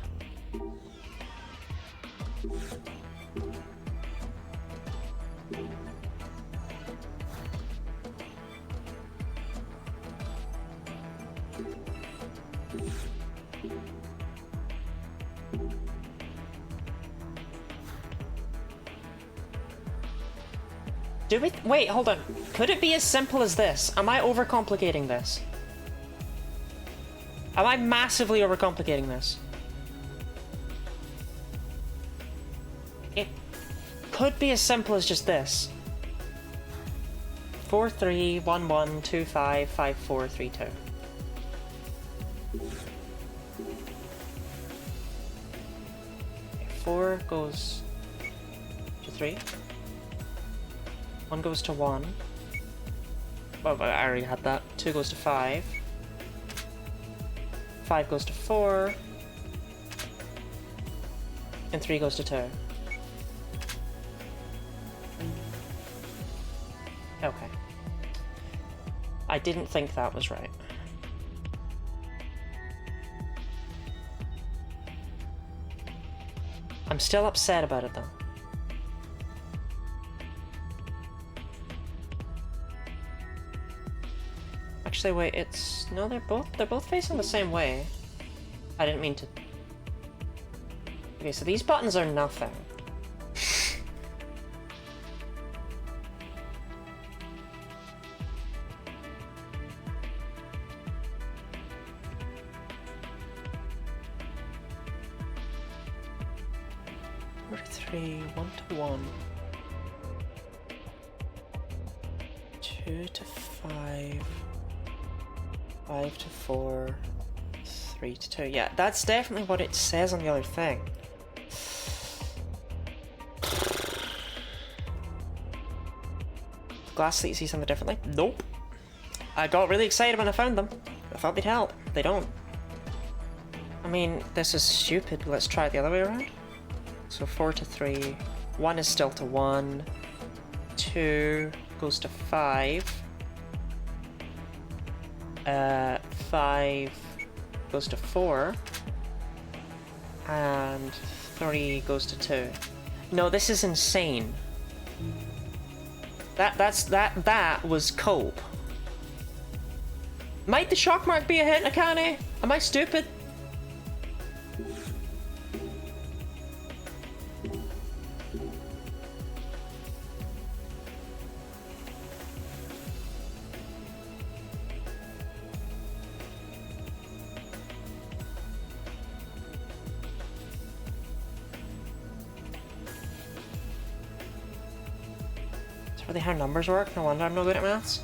Do we? Wait, hold on. Could it be as simple as this? Am I overcomplicating this? Am I massively overcomplicating this? It could be as simple as just this. 4, 3, 1, 1, 2, 5, 5, 4, 3, 2. Okay, 4 goes to 3. 1 goes to 1. Well, I already had that. 2 goes to 5. 5 goes to 4. And 3 goes to 2. Okay. I didn't think that was right. I'm still upset about it though. Actually, wait, it's... No, they're both facing the same way. I didn't mean to... Okay, so these buttons are nothing. Number 3, 1 to 1. 2 to 5. 5 to 4, 3 to 2. Yeah, that's definitely what it says on the other thing. Glass that you see something differently? Nope. I got really excited when I found them. I thought they'd help. They don't. I mean, this is stupid. Let's try it the other way around. So 4 to 3. 1 is still to 1. 2 goes to 5. 5 goes to 4, and 3 goes to 2. No, this is insane. That was cope. Might the shock mark be a hit, Akane? Am I stupid? Really how numbers work? No wonder I'm no good at maths.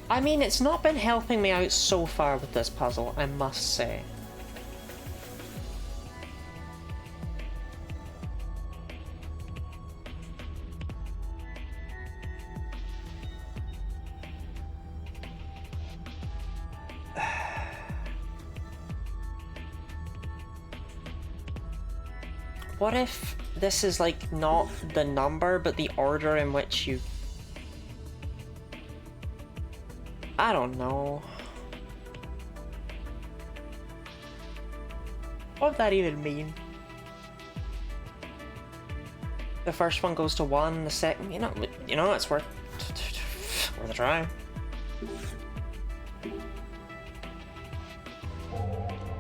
I mean, it's not been helping me out so far with this puzzle, I must say. What if this is like not the number, but the order in which you I don't know. What would that even mean? The first one goes to 1, the second, you know, it's worth a try.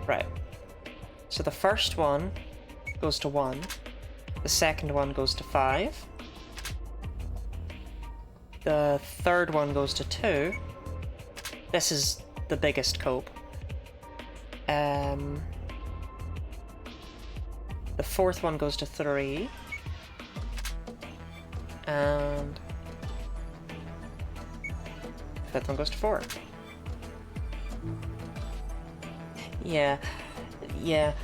Right. So the first one goes to 1, the second one goes to 5, the third one goes to 2. This is the biggest cope. The fourth one goes to 3. And fifth one goes to 4. Yeah. Yeah.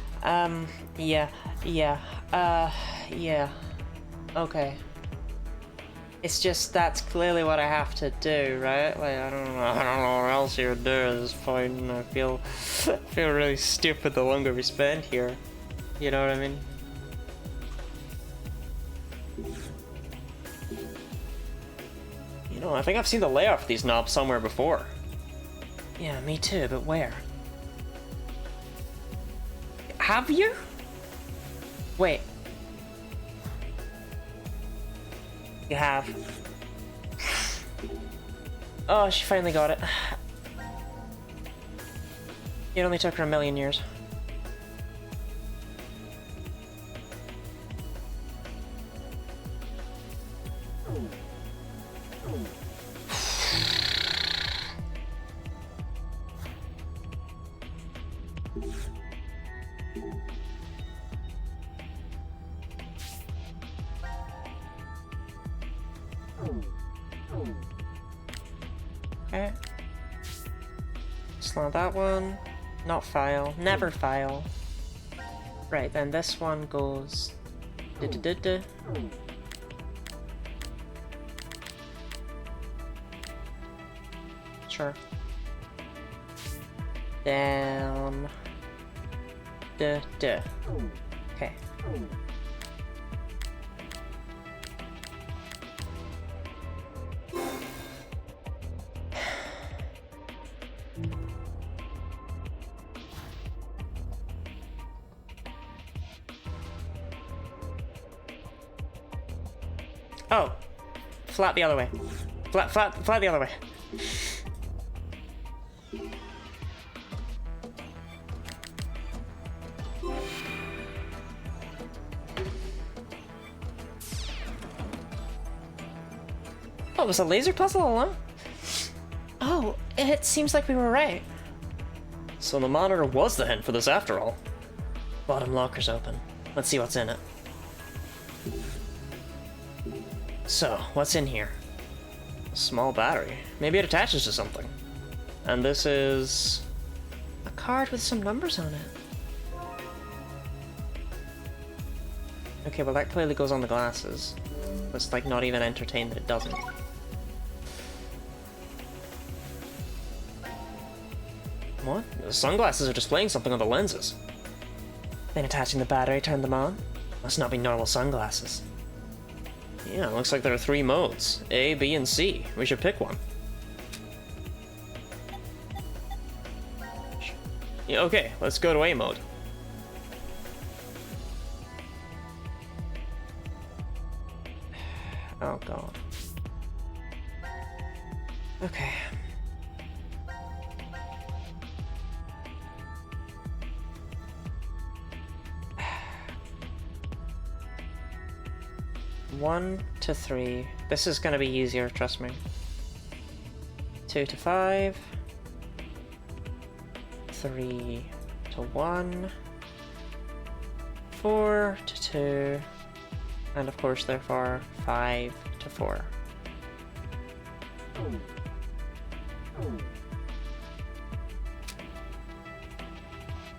Okay. It's just that's clearly what I have to do, right? Like I don't know what else you would do at this point, and I feel really stupid the longer we spend here. You know what I mean? You know, I think I've seen the layout for these knobs somewhere before. Yeah, me too, but where? Have you? Wait. You have. Oh, she finally got it. It only took her 1,000,000 years. Okay. Slow that one. Not file. Never file. Right, then this one goes... Sure. Down. Okay. Oh, flat the other way. Flat the other way. Oh, it was a laser puzzle all along? Oh, it seems like we were right. So the monitor was the hint for this after all. Bottom locker's open. Let's see what's in it. So, what's in here? A small battery. Maybe it attaches to something. And this is... a card with some numbers on it. Okay, well that clearly goes on the glasses. It's like not even entertained that it doesn't. What? The sunglasses are displaying something on the lenses. Then attaching the battery turned them on? Must not be normal sunglasses. Yeah, looks like there are 3 modes. A, B, and C. We should pick one. Yeah, okay, let's go to A mode. Oh god. Okay. One to 3. This is gonna be easier, trust me. 2 to 5. 3 to 1. 4 to 2. And of course, therefore, 5 to 4.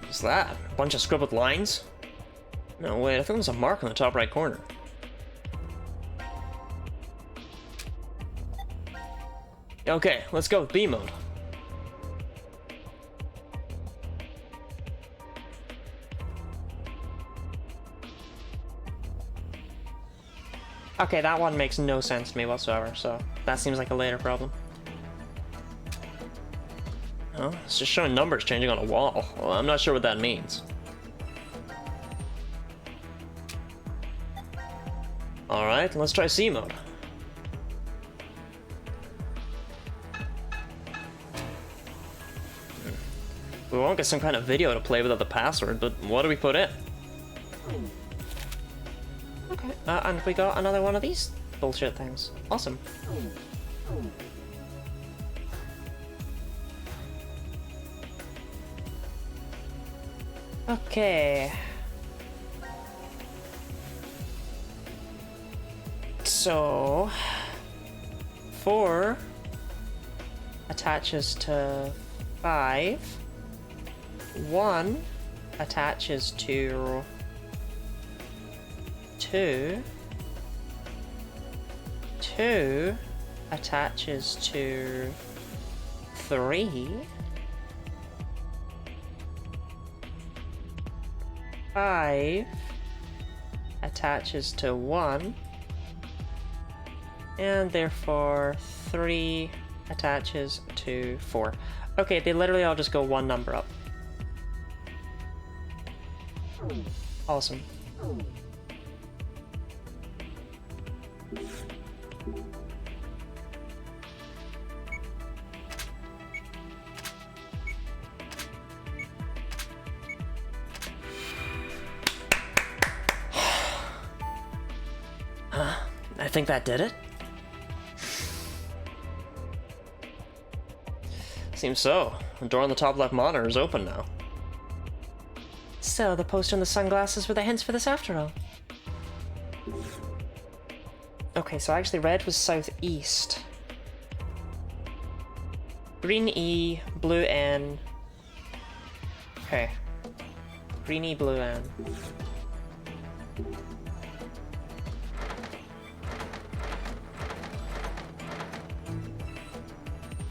What's that? A bunch of scribbled lines? No, wait, I think there's a mark on the top right corner. Okay, let's go with B mode. Okay, that one makes no sense to me whatsoever, so that seems like a later problem. Oh, it's just showing numbers changing on a wall. Well, I'm not sure what that means. Alright, let's try C mode. We won't get some kind of video to play without the password, but what do we put in? Okay, and we got another one of these bullshit things. Awesome. Okay. So 4 attaches to 5. 1 attaches to 2. 2 attaches to 3. 5 attaches to 1. And therefore 3 attaches to 4. Okay, they literally all just go one number up. Awesome. I think that did it. Seems so. The door on the top left monitor is open now. So, the poster and the sunglasses were the hints for this after all. Okay, so actually red was southeast. Green E, blue N. Okay. Green E, blue N.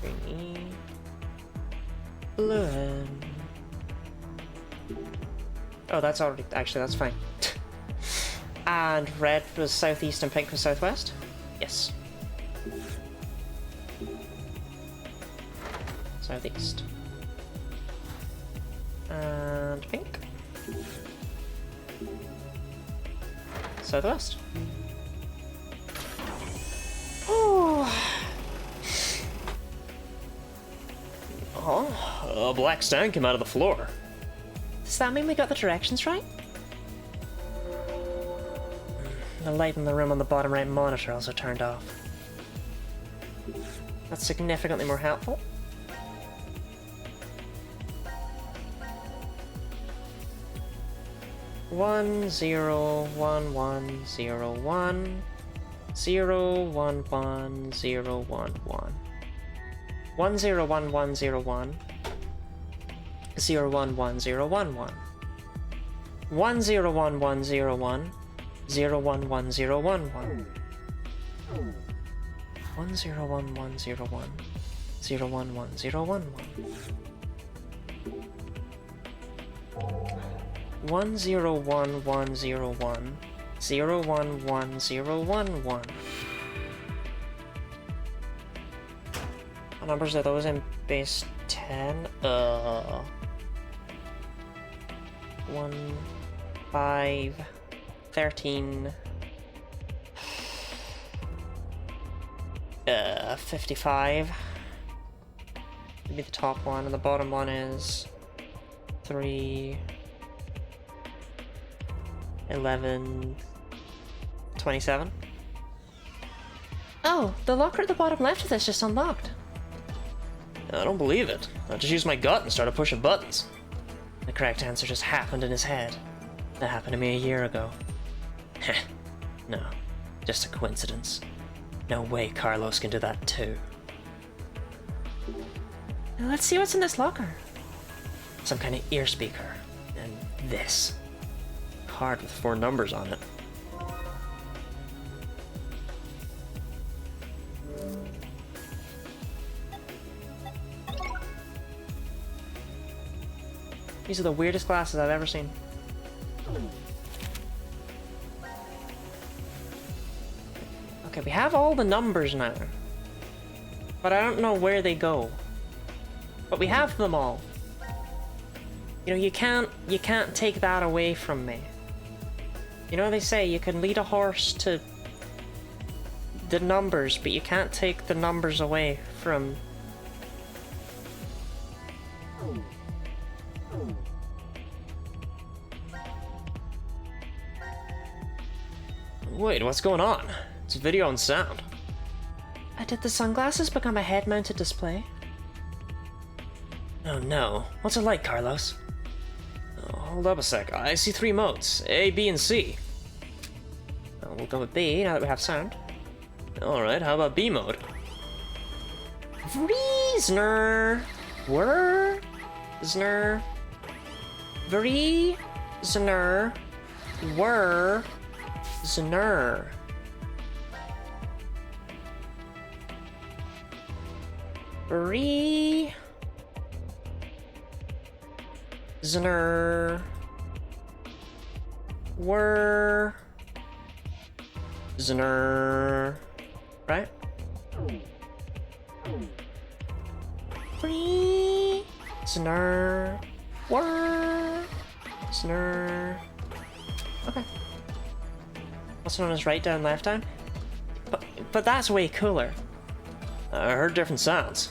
Green E, blue N. Oh, that's already... Actually, that's fine. And red was southeast and pink was southwest? Yes. Southeast. And pink. Southwest. Oh. Oh, a black stain came out of the floor. Does that mean we got the directions right? The light in the room on the bottom right monitor also turned off. That's significantly more helpful. One zero one one zero one 01101 101101 011011 101101 011011 101101 01111 101101 01111. What numbers are those in base 10? 1 5 13 55. Would be the top one, and the bottom one is 3 11 27. Oh, the locker at the bottom left of this just unlocked. I don't believe it. I just used my gut and started pushing buttons. The correct answer just happened in his head. That happened to me a year ago. Heh. No, just a coincidence. No way Carlos can do that too. Now let's see what's in this locker. Some kind of ear speaker. And this. Card with 4 numbers on it. These are the weirdest glasses I've ever seen. Okay, we have all the numbers now. But I don't know where they go. But we have them all. You know, you can't take that away from me. You know, they say you can lead a horse to the numbers, but you can't take the numbers away from... Wait, what's going on? It's video and sound. Did the sunglasses become a head-mounted display? Oh no. What's it like, Carlos? Oh, hold up a sec. I see 3 modes. A, B, and C. Well, we'll go with B now that we have sound. Alright, how about B mode? Vriesner! Were-zner. Vriesner. Were-zner. Zner. Were. Zner. Right? Free. Zner. Were. Zner. Okay. What's known as right down, left down? But that's way cooler. I heard different sounds.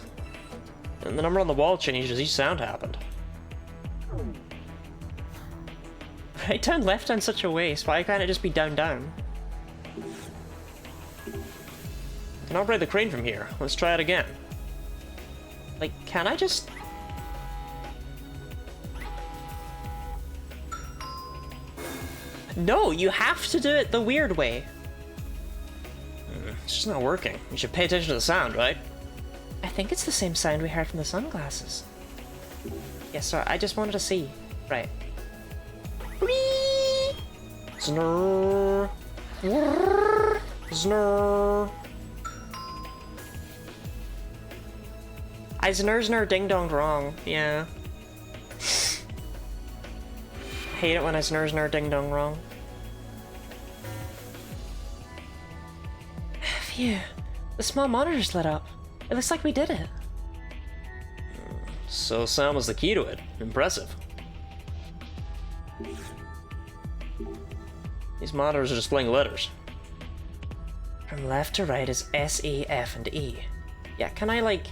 And the number on the wall changed as each sound happened. Right down, left down, such a waste. Why can't it just be down, down? Can operate the crane from here. Let's try it again. Like, can I just... No, you have to do it the weird way. It's just not working. You should pay attention to the sound, right? I think it's the same sound we heard from the sunglasses. Yes, sorry, I just wanted to see. Right. Snurr. Snurr. I snurr ding dong wrong. Yeah. Hate it when I snurr ding dong wrong. Phew. The small monitor's lit up. It looks like we did it. So sound was the key to it. Impressive. These monitors are displaying letters. From left to right is S, E, F, and E. Yeah, can I, like,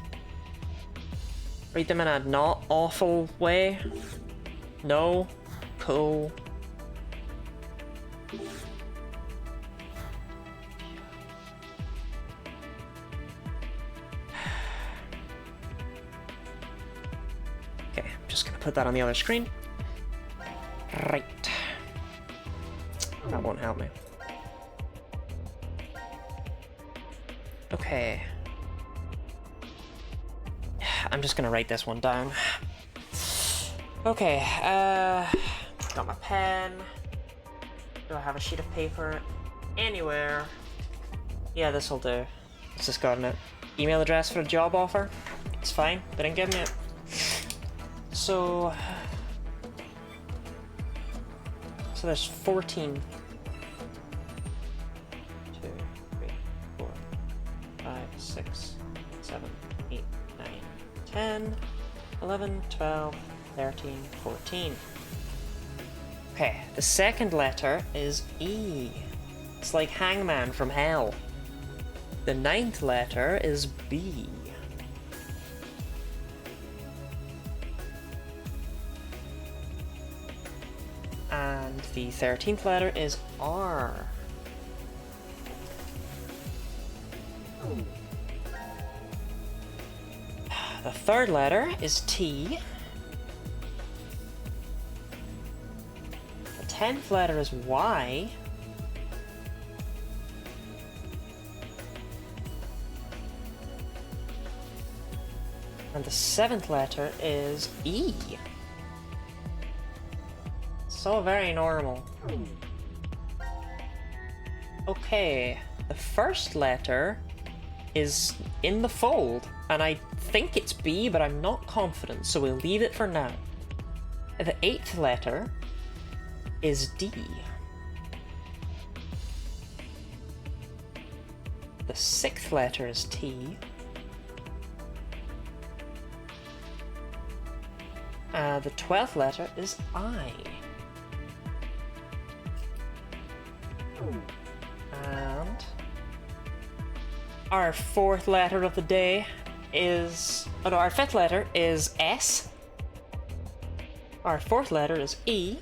read them in a not awful way? No? Cool. Okay, I'm just gonna put that on the other screen. Right. That won't help me. Okay. I'm just gonna write this one down. Okay, got my pen. Do I have a sheet of paper anywhere? Yeah, this'll do. It's just got it. Email address for a job offer? It's fine, they didn't give me it. So there's 14. 2, 3, 4, 5, 6, 7, 8, 9, 10, 11, 12, 13, 14. Okay, the second letter is E. It's like Hangman from Hell. The 9th letter is B. And the 13th letter is R. The 3rd letter is T. The 10th letter is Y. And the 7th letter is E. So very normal. Okay, the first letter is in the fold, and I think it's B, but I'm not confident, so we'll leave it for now. The 8th letter is D. The 6th letter is T. The 12th letter is I. And our 4th letter of the day is... Oh no, our 5th letter is S. Our 4th letter is E.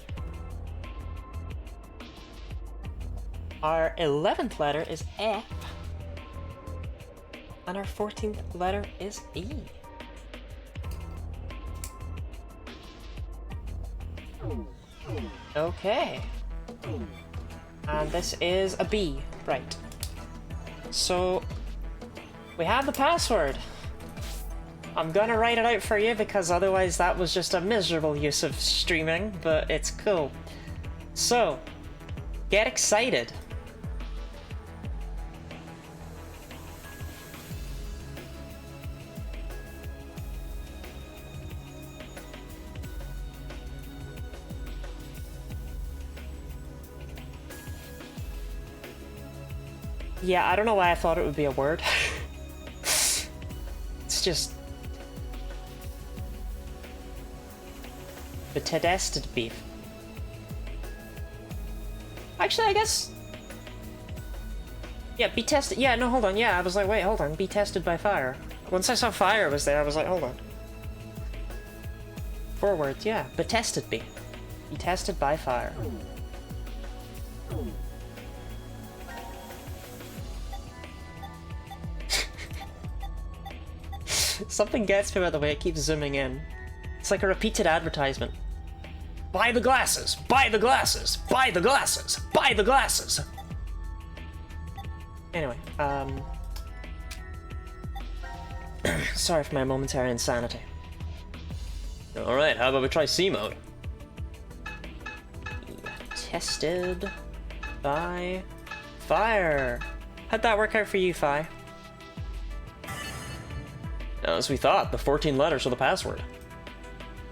Our 11th letter is F. And our 14th letter is E. Okay. And this is a B, right. So, we have the password. I'm gonna write it out for you because otherwise that was just a miserable use of streaming, but it's cool. So, get excited. Yeah, I don't know why I thought it would be a word. It's just... Betested beef. Actually, I guess... Yeah, be tested. Yeah, no, hold on. Yeah, I was like, wait, hold on. Be tested by fire. Once I saw fire was there, I was like, hold on. 4 words, yeah. Betested be. Be tested by fire. Something gets me by the way it keeps zooming in. It's like a repeated advertisement. Buy the glasses! Buy the glasses! Buy the glasses! Buy the glasses! Anyway, sorry for my momentary insanity. Alright, how about we try C mode? Tested by fire. How'd that work out for you, Fi? As we thought, the 14 letters are the password.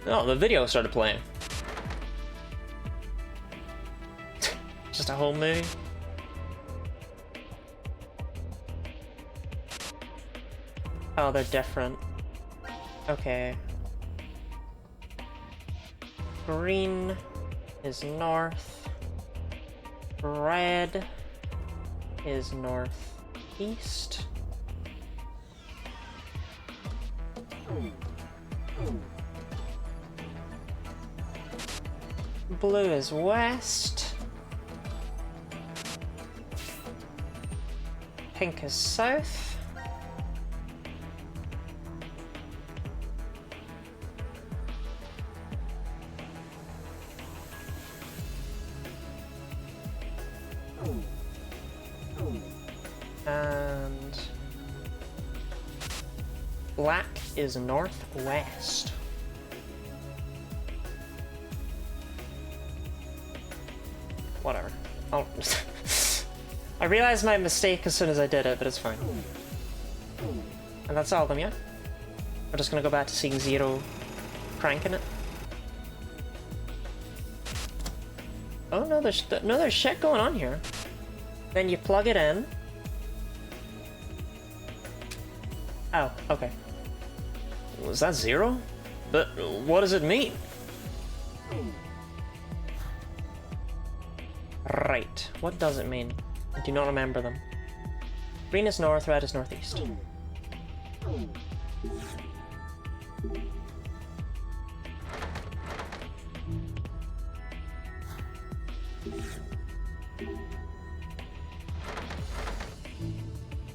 Oh, the video started playing. Just a whole movie? Oh, they're different. Okay. Green is north. Red is northeast. Blue is west. Pink is south. And black is northwest. Whatever. Oh. I realized my mistake as soon as I did it, but it's fine. And that's all of them, yeah? We're just gonna go back to seeing Zero cranking it. Oh no, there's shit going on here. Then you plug it in. Oh, okay. Was that 0? But what does it mean? Right. What does it mean? I do not remember them. Green is north, red is northeast.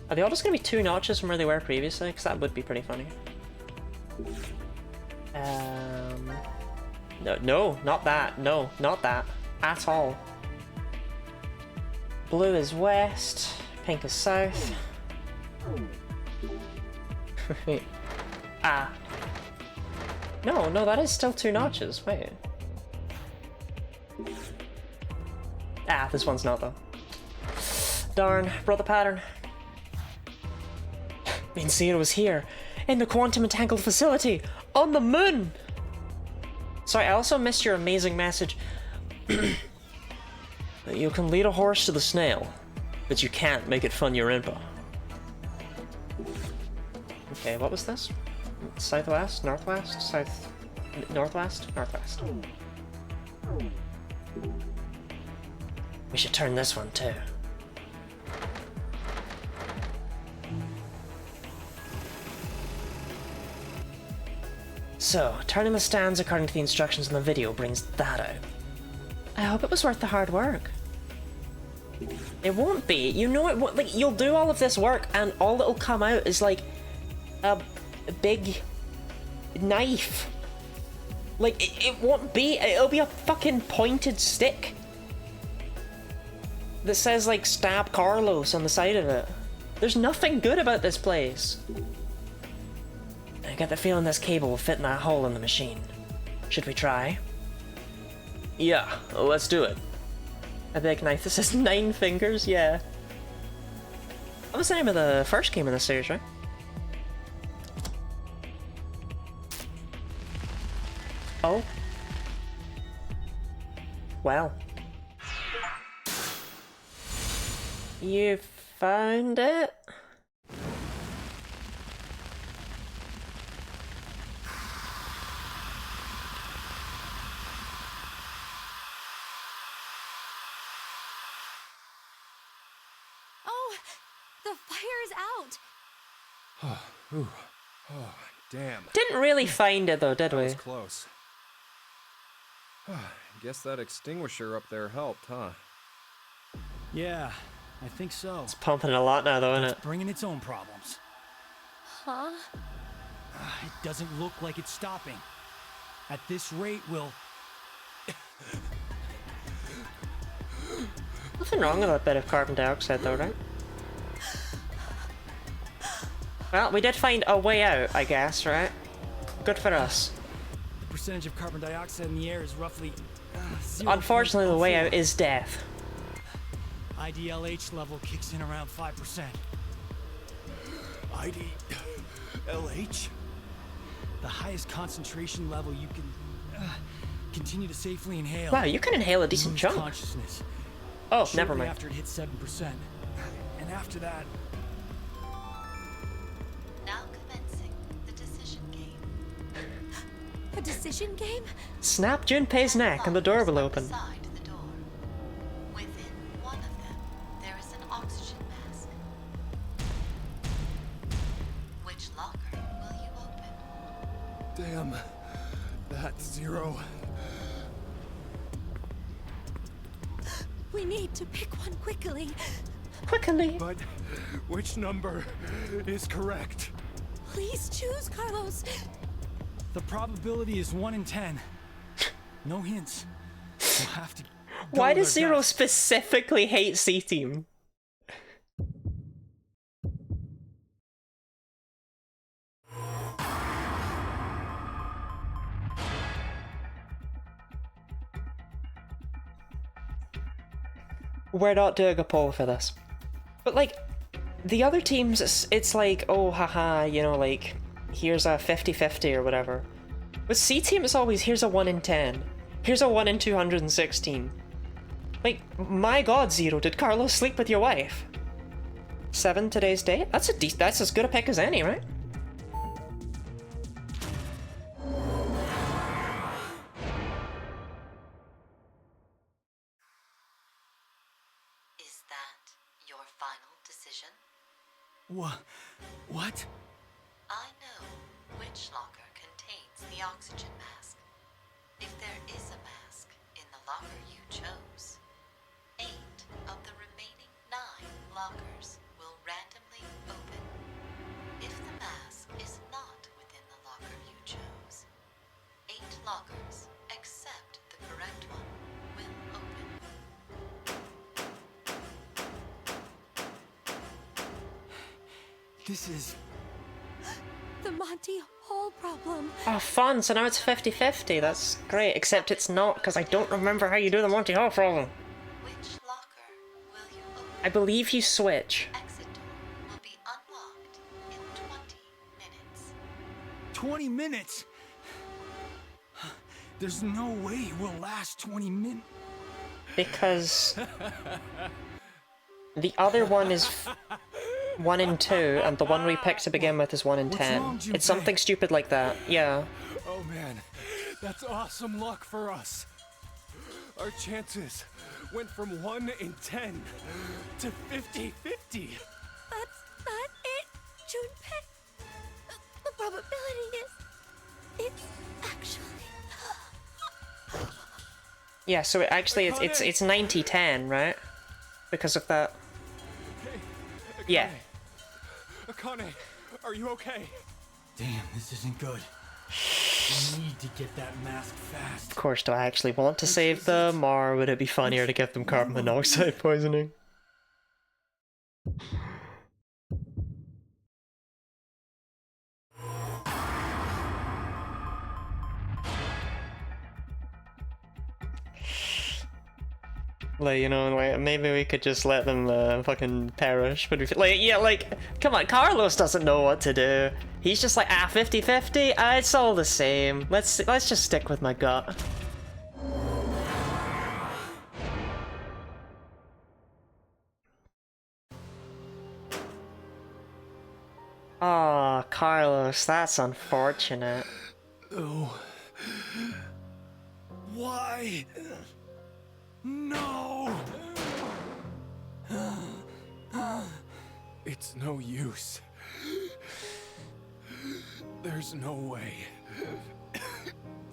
Are they all just gonna be 2 notches from where they were previously? Because that would be pretty funny. No, not that. No, not that. At all. Blue is west, pink is south. Wait. Ah. No, that is still 2 notches. Wait. Ah, this one's not though. Darn, brought the pattern. Mean Zero was here, in the quantum entangled facility, on the moon! Sorry, I also missed your amazing message. You can lead a horse to the snail, but you can't make it fun your impa. Okay, what was this? Southwest? Northwest? South? Northwest? Northwest. We should turn this one too. So, turning the stands according to the instructions in the video brings that out. I hope it was worth the hard work. It won't be. You know it won't. Like, you'll do all of this work and all that'll come out is like a big knife. Like, it won't be. It'll be a fucking pointed stick that says like "Stab Carlos" on the side of it. There's nothing good about this place. I get the feeling this cable will fit in that hole in the machine. Should we try? Yeah, let's do it. A big knife that says 9 fingers? Yeah. That was the name of the first game in the series, right? Oh. Well. You found it? Oh, the fire is out. Ooh. Oh, damn. Didn't really find it though, did That we? was close. Guess that extinguisher up there helped, huh? Yeah, I think so. It's pumping a lot now though, isn't it? It's bringing its own problems. Huh? It doesn't look like it's stopping. At this rate, we'll... Nothing wrong with that bit of carbon dioxide though, right? Well, we did find a way out, I guess, right? Good for us. The percentage of carbon dioxide in the air is roughly... Unfortunately, the way out is death. IDLH level kicks in around 5%. IDLH? The highest concentration level you can continue to safely inhale. Wow, you can inhale a decent Lose chunk. consciousness. Oh, Shortly never mind. after it hits 7%. And after that... Now commencing the decision game. A decision game? Snap Junpei's neck and the door will open. Beside the door. Within one of them, there is an oxygen mask. Which locker will you open? Damn. That zero. We need to pick one quickly. Quickly. But which number is correct? Please choose, Carlos. The probability is 1 in 10. No hints. We'll have to... Why go with does our Zero gut. specifically hate C-Team? We're not doing a poll for this. But like, the other teams, it's like, oh haha, you know, like, here's a 50-50 or whatever. With C-Team, it's always, here's a 1 in 10. Here's a 1 in 216. Like, my god, Zero, did Carlos sleep with your wife? 7 today's date? That's as good a pick as any, right? Is that your final decision? What? I know which locker contains the oxygen mask. If there is a mask in the locker you chose, 8 of the remaining 9 lockers will randomly open. If the mask is not within the locker you chose, 8 lockers, except the correct one, will open. This is... The Monty Hall problem. Oh, fun, so now it's 50-50. That's great, except it's not, because I don't remember how you do the Monty Hall problem. Which locker will you open? I believe you switch. Exit door will be unlocked in 20 minutes. 20 minutes? There's no way we'll last 20 minutes. Because the other one is 1 in 2, and the one we picked to begin with is 1 in 10. wrong, It's something stupid like that, yeah. Oh man, That's awesome luck for us. Our chances went from 1 in 10 to 50-50. That's not it, Junpei. The probability is... it's actually... Yeah, so it's 90-10, right? Because of that. Hey, Yeah. Akane, are you okay? Damn, this isn't good. We need to get that mask fast. Of course, do I actually want to save them, or would it be funnier to give them carbon monoxide poisoning? Like, you know, like, maybe we could just let them fucking perish, but like, yeah, like, come on, Carlos doesn't know what to do. He's just like, 50-50, it's all the same. Let's just stick with my gut. Oh, Carlos, that's unfortunate. Oh. Why? No! It's no use. There's no way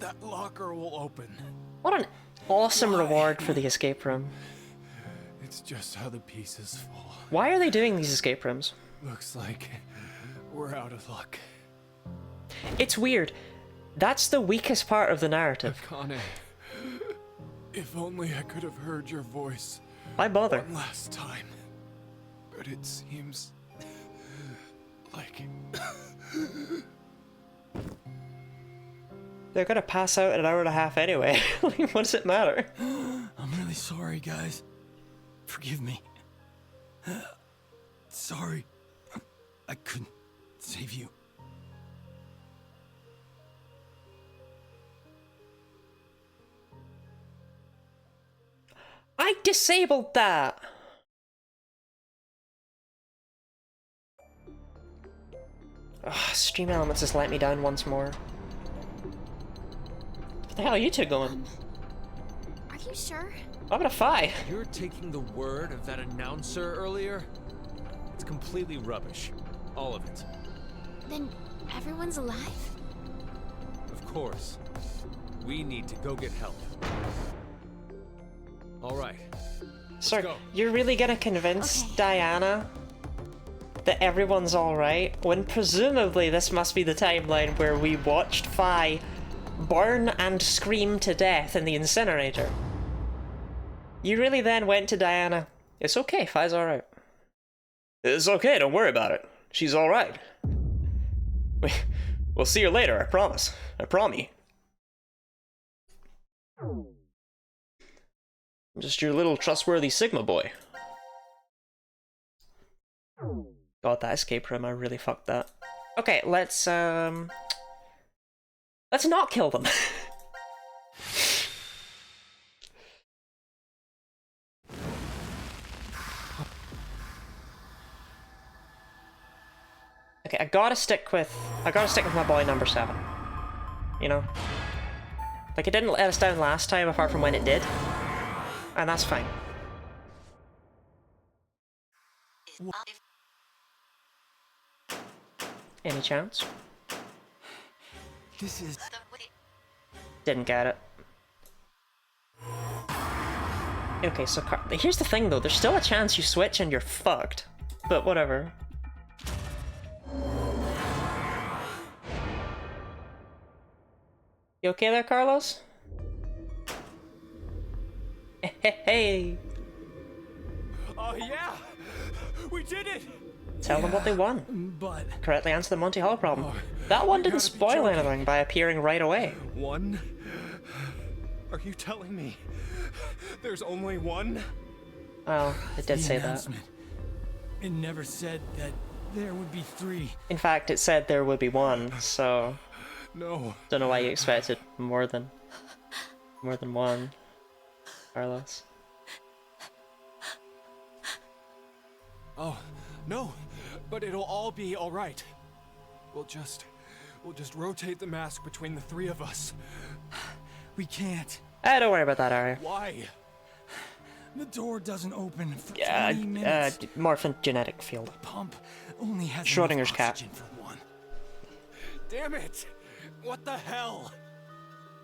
that locker will open. What an awesome reward for the escape room. It's just how the pieces fall. Why are they doing these escape rooms? Looks like we're out of luck. It's weird. That's the weakest part of the narrative. Akane, if only I could have heard your voice. Why bother? One last time. But it seems like they're gonna pass out in an hour and a half anyway. Like, what does it matter? I'm really sorry, guys. Forgive me. Sorry. I couldn't save you. I disabled that! Ugh, Stream Elements has let me down once more. What the hell are you two going? Are you sure? How about a 5? You're taking the word of that announcer earlier? It's completely rubbish. All of it. Then everyone's alive? Of course. We need to go get help. All right. Sir, go. you're really gonna convince Diana that everyone's alright, when presumably this must be the timeline where we watched Fi burn and scream to death in the incinerator. You really then went to Diana, it's okay, Fi's alright. It's okay, don't worry about it. She's alright. We'll see her later, I promise. I promise. I'm just your little trustworthy Sigma boy. God, that escape room, I really fucked that. Okay, let's not kill them. Okay, I gotta stick with my boy number 7. You know? Like, it didn't let us down last time, apart from when it did. And that's fine. Any chance? This is... Didn't get it. Okay, so here's the thing though, there's still a chance you switch and you're fucked. But whatever. You okay there, Carlos? Hey! Oh yeah! We did it! Tell them what they won. But... Correctly answer the Monty Hall problem. That one didn't spoil anything by appearing right away. One? Are you telling me there's only one? Well, it did say that. It never said that there would be 3. In fact, it said there would be 1, so... No. Don't know why you expected more than 1, Carlos. Oh, no. But it'll all be alright. We'll just We'll just rotate the mask between the three of us. We can't. Don't worry about that, Ari. Why? The door doesn't open for 20 minutes. Morphin genetic field. The pump only has Schrodinger's enough cat. oxygen for one. Damn it! What the hell?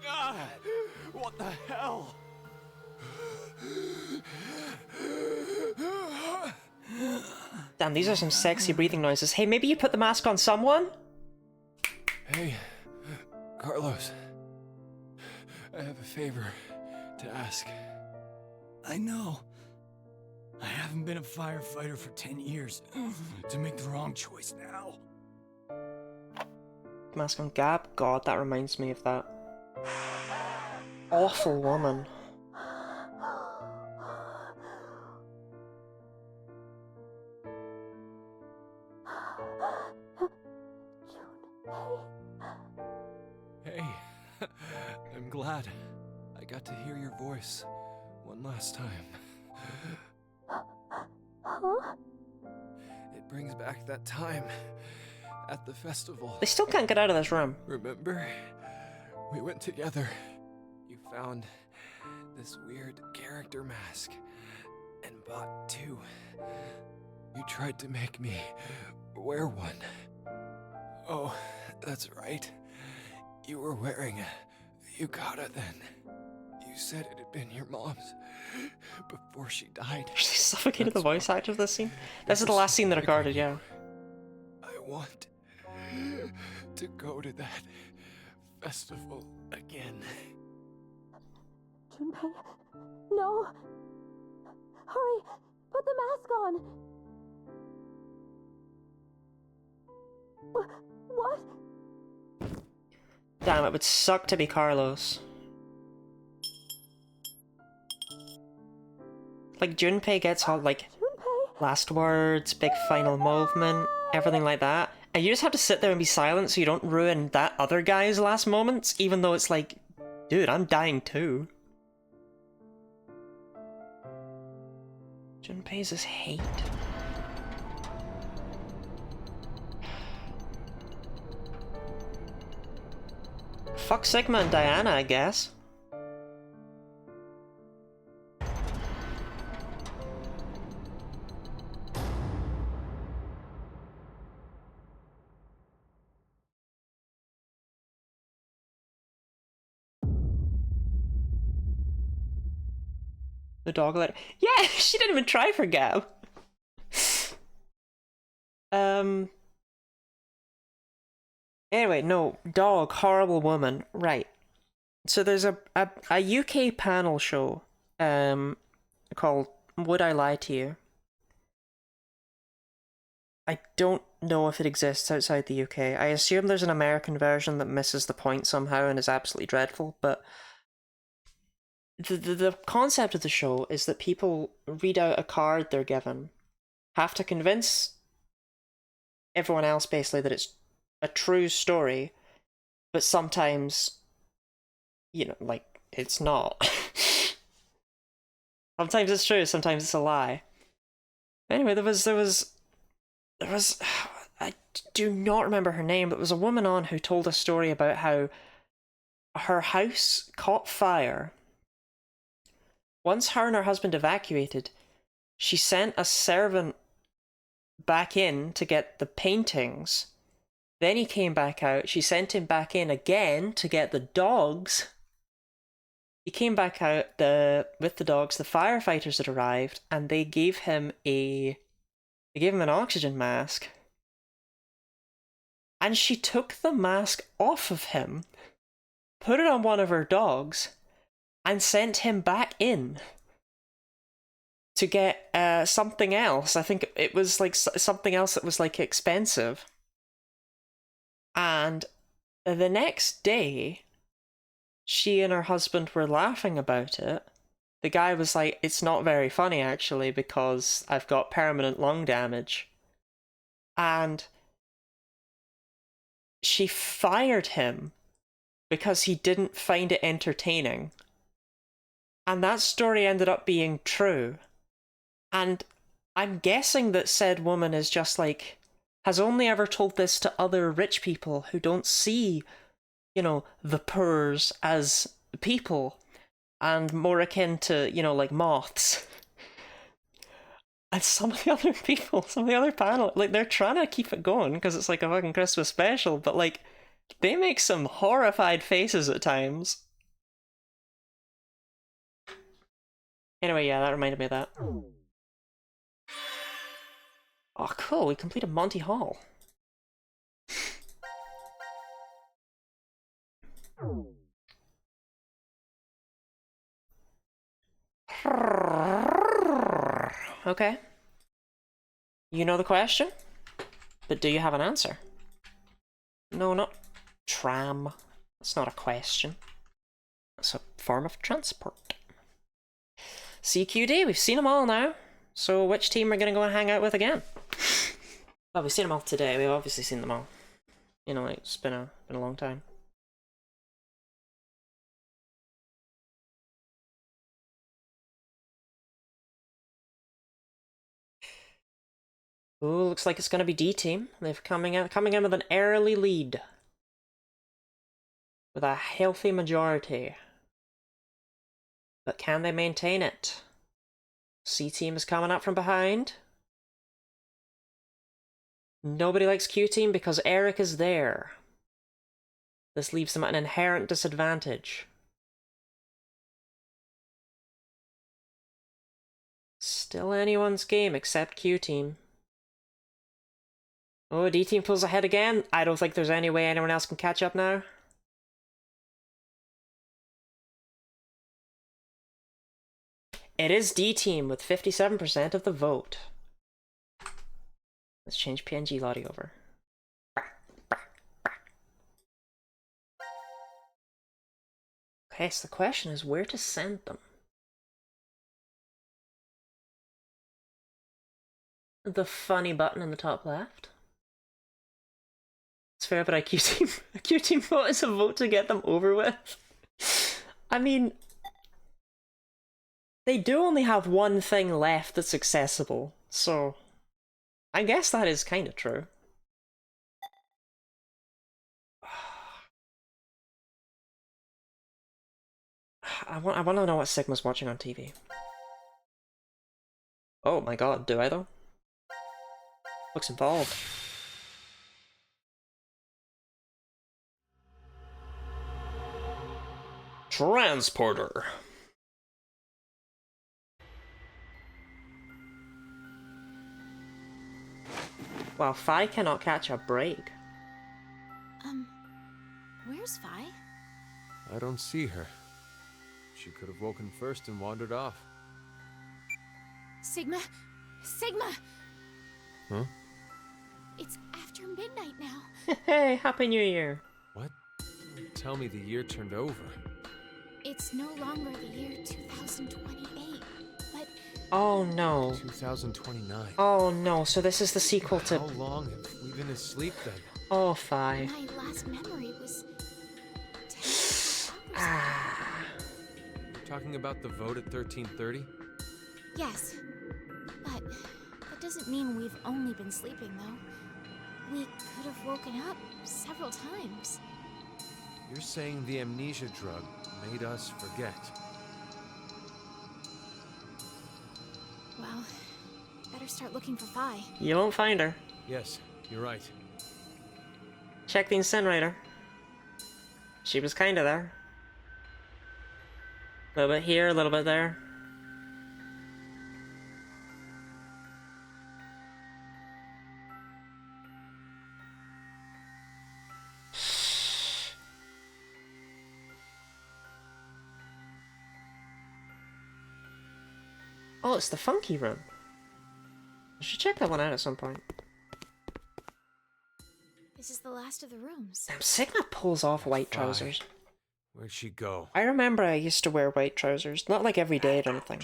Ah, what the hell? Damn, these are some sexy breathing noises. Hey, maybe you put the mask on someone? Hey, Carlos. I have a favor to ask. I know. I haven't been a firefighter for 10 years. To make the wrong choice now. Mask on Gab? God, that reminds me of that awful woman. Hey, I'm glad I got to hear your voice one last time. It brings back that time at the festival. They still can't get out of this room. Remember? We went together. You found this weird character mask and bought two. You tried to make me wear one. Oh, that's right. You were wearing a yukata then. You said it had been your mom's before she died. She suffocated the voice actor of this scene. This is the last scene that recorded, yeah. I want to go to that festival again. Junpei, no! Hurry! Put the mask on! What? Damn, it would suck to be Carlos. Like, Junpei gets all, like, last words, big final movement, everything like that. And you just have to sit there and be silent so you don't ruin that other guy's last moments, even though it's like, dude, I'm dying too. Junpei's his hate. Fuck Sigma and Diana, I guess. The dog let her... Yeah, she didn't even try for Gab. Anyway, no, dog, horrible woman. Right. So there's a UK panel show called Would I Lie to You? I don't know if it exists outside the UK. I assume there's an American version that misses the point somehow and is absolutely dreadful, but the concept of the show is that people read out a card they're given, have to convince everyone else basically that it's a true story, but sometimes, you know, like, it's not. Sometimes it's true, sometimes it's a lie. Anyway, there was I do not remember her name, but there was a woman on who told a story about how her house caught fire. Once her and her husband evacuated, she sent a servant back in to get the paintings. Then he came back out. She sent him back in again to get the dogs. He came back out with the dogs. The firefighters had arrived, and they gave him an oxygen mask. And she took the mask off of him, put it on one of her dogs, and sent him back in to get something else. I think it was like something else that was like expensive. And the next day, she and her husband were laughing about it. The guy was like, it's not very funny actually because I've got permanent lung damage. And she fired him because he didn't find it entertaining. And that story ended up being true. And I'm guessing that said woman is just like has only ever told this to other rich people who don't see, you know, the poors as people and more akin to, you know, like moths. And some of the other people, some of the other panel, like, they're trying to keep it going because it's like a fucking Christmas special, but like, they make some horrified faces at times. Anyway, yeah, that reminded me of that. Oh, cool, we completed Monty Hall. Okay. You know the question, but do you have an answer? No, not tram. That's not a question. That's a form of transport. CQD, we've seen them all now. So which team are we going to go and hang out with again? Well, we've seen them all today. We've obviously seen them all. You know, it's been a long time. Ooh, looks like it's going to be D team. They're coming in with an early lead. With a healthy majority. But can they maintain it? C team is coming up from behind. Nobody likes Q team because Eric is there. This leaves them at an inherent disadvantage. Still anyone's game except Q team. Oh, D team pulls ahead again. I don't think there's any way anyone else can catch up now. It is D team with 57% of the vote. Let's change PNG Lottie over. Okay, so the question is where to send them. The funny button in the top left. It's fair, but a Q team vote is a vote to get them over with. I mean, they do only have one thing left that's accessible, so I guess that is kind of true. I want to know what Sigma's watching on TV. Oh my god, do I though? Looks involved. Transporter. Well, Fi cannot catch a break. Where's Vi? I don't see her. She could have woken first and wandered off. Sigma? Sigma! Huh? It's after midnight now. Hey, Happy New Year. What? Tell me the year turned over. It's no longer the year 2028, but... Oh no. 2029. Oh no, so this is the sequel to... How long have we been asleep then? Oh, Fi. My last memory was 10 hours You're talking about the vote at 1330? Yes, but that doesn't mean we've only been sleeping, though. We could have woken up several times. You're saying the amnesia drug made us forget. Well, better start looking for Vi. You won't find her. Yes, you're right. Check the incinerator. She was kinda there. A little bit here, a little bit there. Oh, it's the funky room. I should check that one out at some point. This is the last of the rooms. Damn, Sigma pulls off white trousers. Where'd she go? I remember I used to wear white trousers. Not like every day or anything.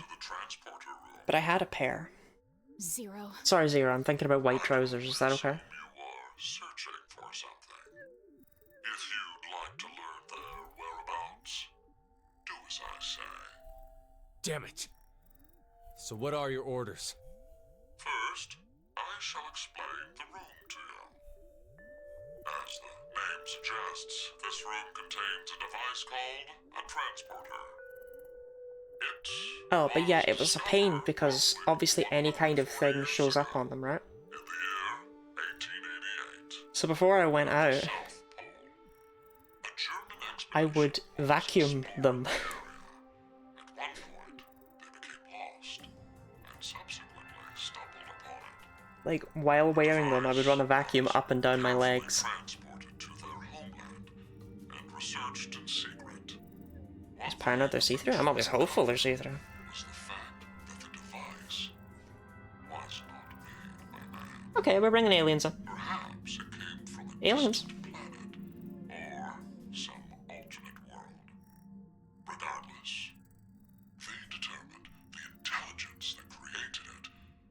But I had a pair. Zero. Sorry, Zero, I'm thinking about white trousers. Is that okay? You are searching for something. If you'd like to learn their whereabouts, do as I say. Damn it! So what are your orders? First, I shall explain the room to you. this room contains a device called a transporter. Oh, but yeah, it was a pain because obviously any kind of thing shows up on them, right? In the year 1888, So before I went out, South Pole, a German I expedition would vacuum them. at one point, they became lost and subsequently stumbled upon it. Like, while wearing them, I would run a vacuum up and down my legs. Transported to their homeland and researched in secret. Is paranoid they're see-through? I'm always hopeful they're see-through. Was the fact that the device was not made by man. Okay, we're bringing aliens in. Perhaps it came from a Aliens. distant planet or some alternate world. Regardless, they determined the intelligence that created it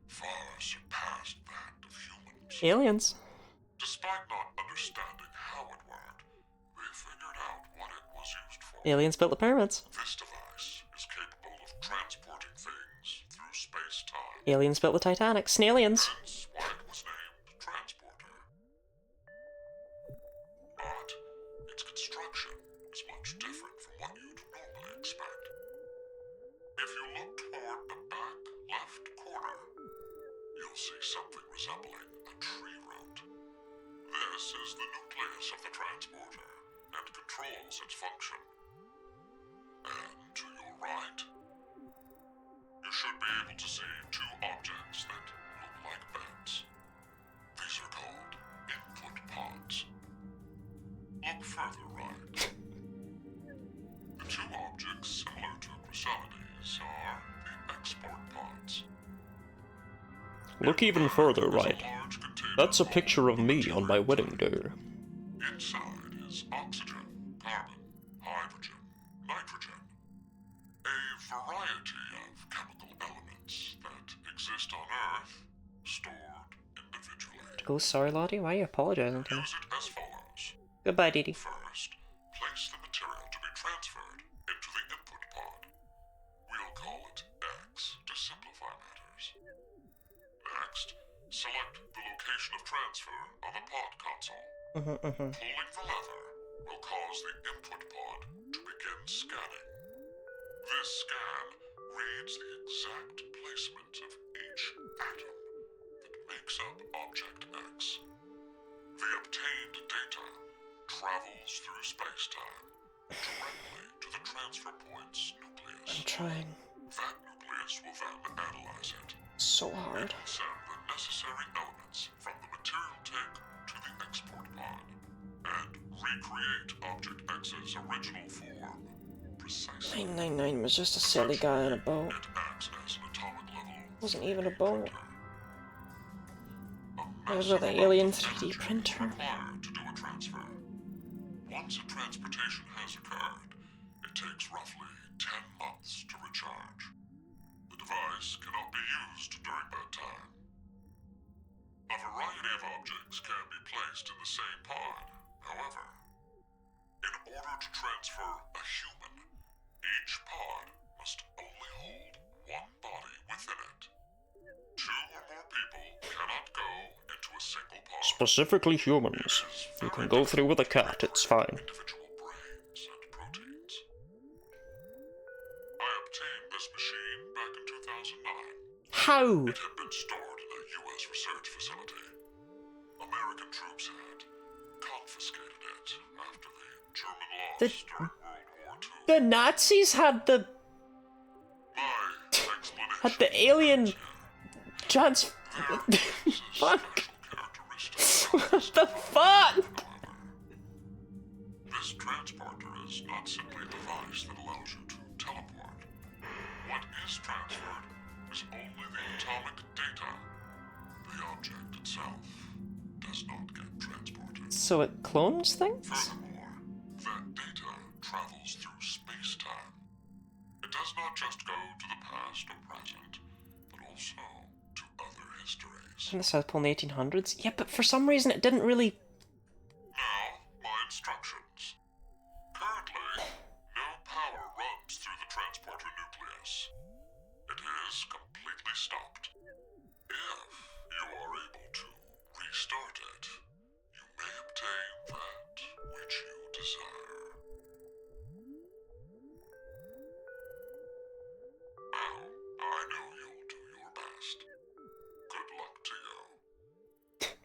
far surpassed that of humans. Aliens. Despite not understanding how it worked, they figured out what it was used for. Aliens built the pyramids. This device is capable of transporting things through space-time. Aliens built the Titanic. Snailians. Hence why it was named Transporter. But its construction is much different from what you'd normally expect. If you look toward the back left corner, you'll see something resembling a tree root. This is the nucleus of the transporter and controls its function. And to your right, you should be able to see two objects that look like beds. These are called input pods. Look further right. The two objects similar to chrysalides are the export pods. Look even further right. That's a picture of me on my wedding day. Inside is oxygen, carbon, hydrogen, nitrogen. A variety of chemical elements that exist on Earth, stored individually. Oh, sorry, Lottie. Why are you apologizing to me? Use it as follows. Goodbye, Dee Dee. First, place the material to be transferred into the input pod. We'll call it X to simplify matters. Next, select the location of transfer on the pod console. Pulling the lever will cause the input pod to begin scanning. This scan reads the exact placement of each atom that makes up Object X. The obtained data travels through space-time directly to the transfer point's nucleus. I'm trying That nucleus will then analyze it. so hard. Send the necessary elements from the material tank to the export pod and recreate Object X's original form precisely. 999 was just a silly guy on a boat. It acts as an atomic level. Wasn't even a boat. A It was with an alien 3D printer. required to do a transfer. Once a transportation has occurred, it takes roughly 10 months to recharge. The device cannot be used during that time. A variety of objects can be placed in the same pod, however. In order to transfer a human, each pod must only hold one body within it. Two or more people cannot go into a single pod. Specifically humans. You can go through with a cat, it's fine. Individual brains and proteins. I obtained this machine back in 2009. How? It had been stored in a U.S. research facility. American troops had confiscated it after the German loss during World War II. The Nazis had the My explanation alien trans. Fuck. What the fuck? This transporter is not simply a device that allows you to teleport. What is transferred is only the atomic data. The object itself does not get transported. So it clones things? Furthermore, that data travels through space-time. It does not just go to the past or present, but also to other histories. In the South Pole in the 1800s? Yeah, but for some reason it didn't really. Now, my instructions. Currently, no power runs through the transporter nucleus. It is completely stopped. If you are able to restart it, you may obtain that which you desire. Well, I know you'll do your best. Good luck to you.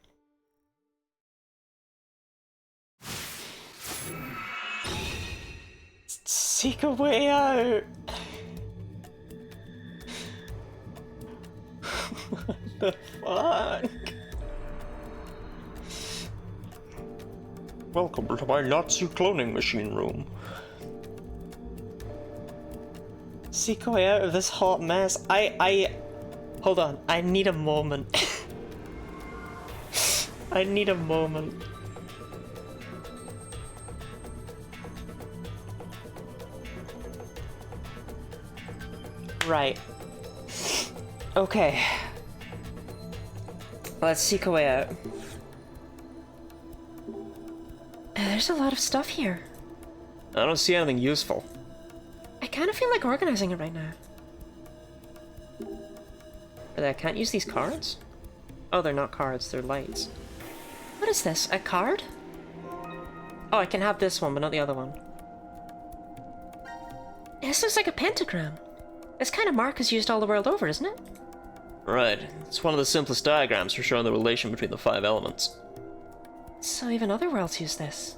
Seek a way out. What the fuck? Welcome to my Nazi cloning machine room. Seek a way out of this hot mess. Hold on. I need a moment. I need a moment. Right. Okay. Let's seek a way out. There's a lot of stuff here. I don't see anything useful. I kind of feel like organizing it right now. I can't use these cards? Oh, they're not cards, they're lights. What is this? A card? Oh, I can have this one, but not the other one. This looks like a pentagram. This kind of mark is used all the world over, isn't it? Right. It's one of the simplest diagrams for showing the relation between the 5 elements. So even other worlds use this.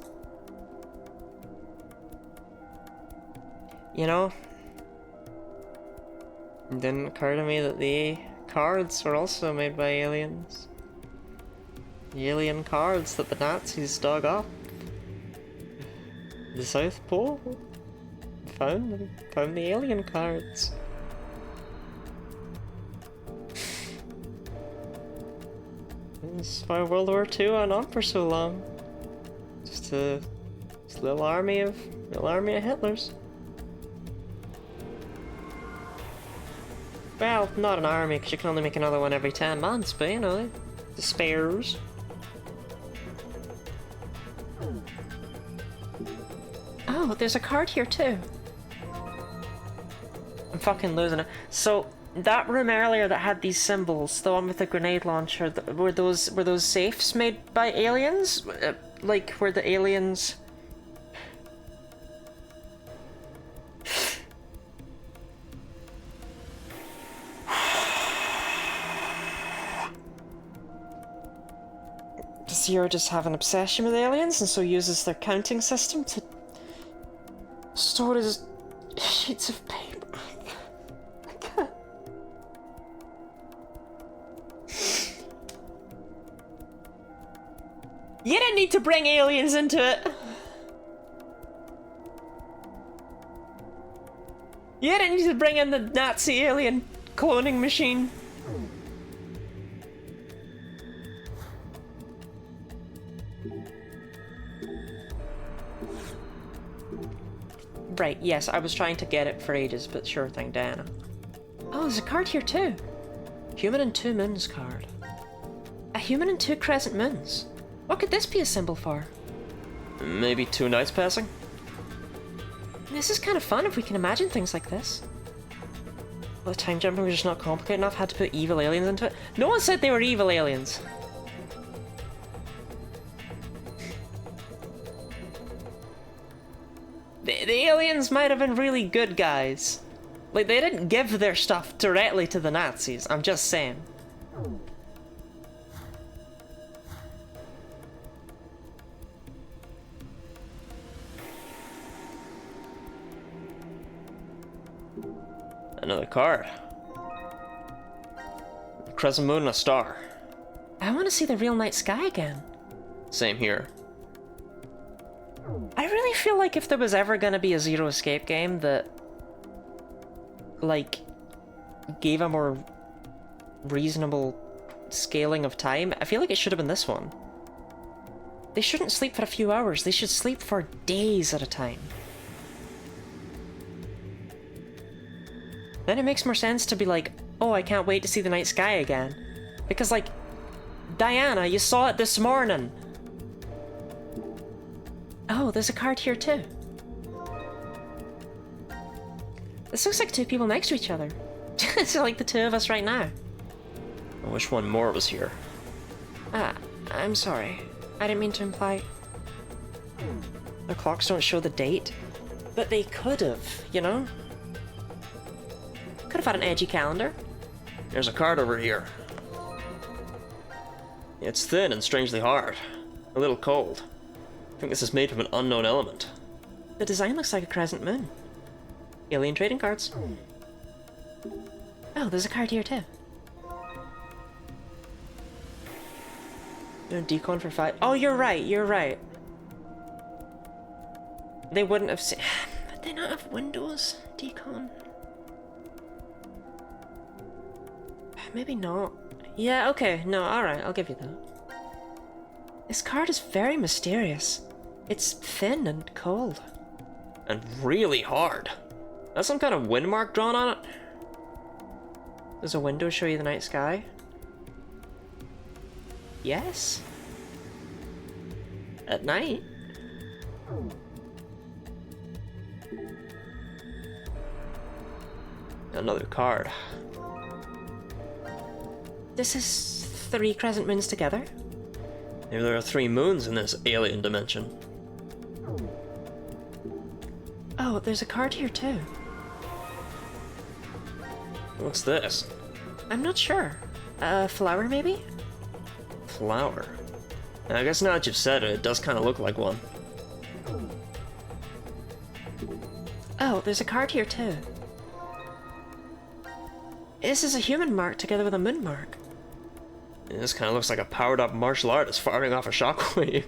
You know, it didn't occur to me that the cards were also made by aliens. The alien cards that the Nazis dug up. The South Pole. Found the alien cards. That's why World War II went on for so long. Just a little army of Hitlers. Well, not an army, because you can only make another one every 10 months, but you know, the spares. Oh, there's a card here too. I'm fucking losing it. So, that room earlier that had these symbols, the one with the grenade launcher, were those safes made by aliens? Like, were the aliens... Does Zero just have an obsession with aliens and so uses their counting system to store his sheets of paper? I can't. You didn't need to bring aliens into it. You didn't need to bring in the Nazi alien cloning machine. Right, yes, I was trying to get it for ages, but sure thing, Diana. Oh, there's a card here too. Human and 2 moons card. A human and 2 crescent moons. What could this be a symbol for? Maybe 2 nights passing? This is kind of fun if we can imagine things like this. Well, the time jumping was just not complicated enough, had to put evil aliens into it. No one said they were evil aliens. The aliens might have been really good guys. Like, they didn't give their stuff directly to the Nazis, I'm just saying. Another card. A crescent moon and a star. I want to see the real night sky again. Same here. I really feel like if there was ever gonna be a Zero Escape game that, like, gave a more reasonable scaling of time, I feel like it should have been this one. They shouldn't sleep for a few hours, they should sleep for days at a time. Then it makes more sense to be like, oh, I can't wait to see the night sky again. Because, like, Diana, you saw it this morning! Oh, there's a card here too. This looks like 2 people next to each other. It's like the 2 of us right now. I wish one more was here. Ah, I'm sorry. I didn't mean to imply... The clocks don't show the date. But they could have, you know? Could have had an edgy calendar. There's a card over here. It's thin and strangely hard. A little cold. I think this is made from an unknown element. The design looks like a crescent moon. Alien trading cards. Oh, there's a card here too. No decon for 5. Oh, you're right, you're right. They wouldn't have seen. But they not have windows, decon. Maybe not. Yeah, okay, no, alright, I'll give you that. This card is very mysterious. It's thin and cold. And really hard. That's some kind of wind mark drawn on it? Does a window show you the night sky? Yes. At night? Another card. This is 3 crescent moons together? Maybe there are 3 moons in this alien dimension. Oh, there's a card here too. What's this? I'm not sure. A flower, maybe? Flower. I guess now that you've said it, it does kind of look like one. Oh, there's a card here too. This is a human mark together with a moon mark. This kind of looks like a powered-up martial artist firing off a shockwave.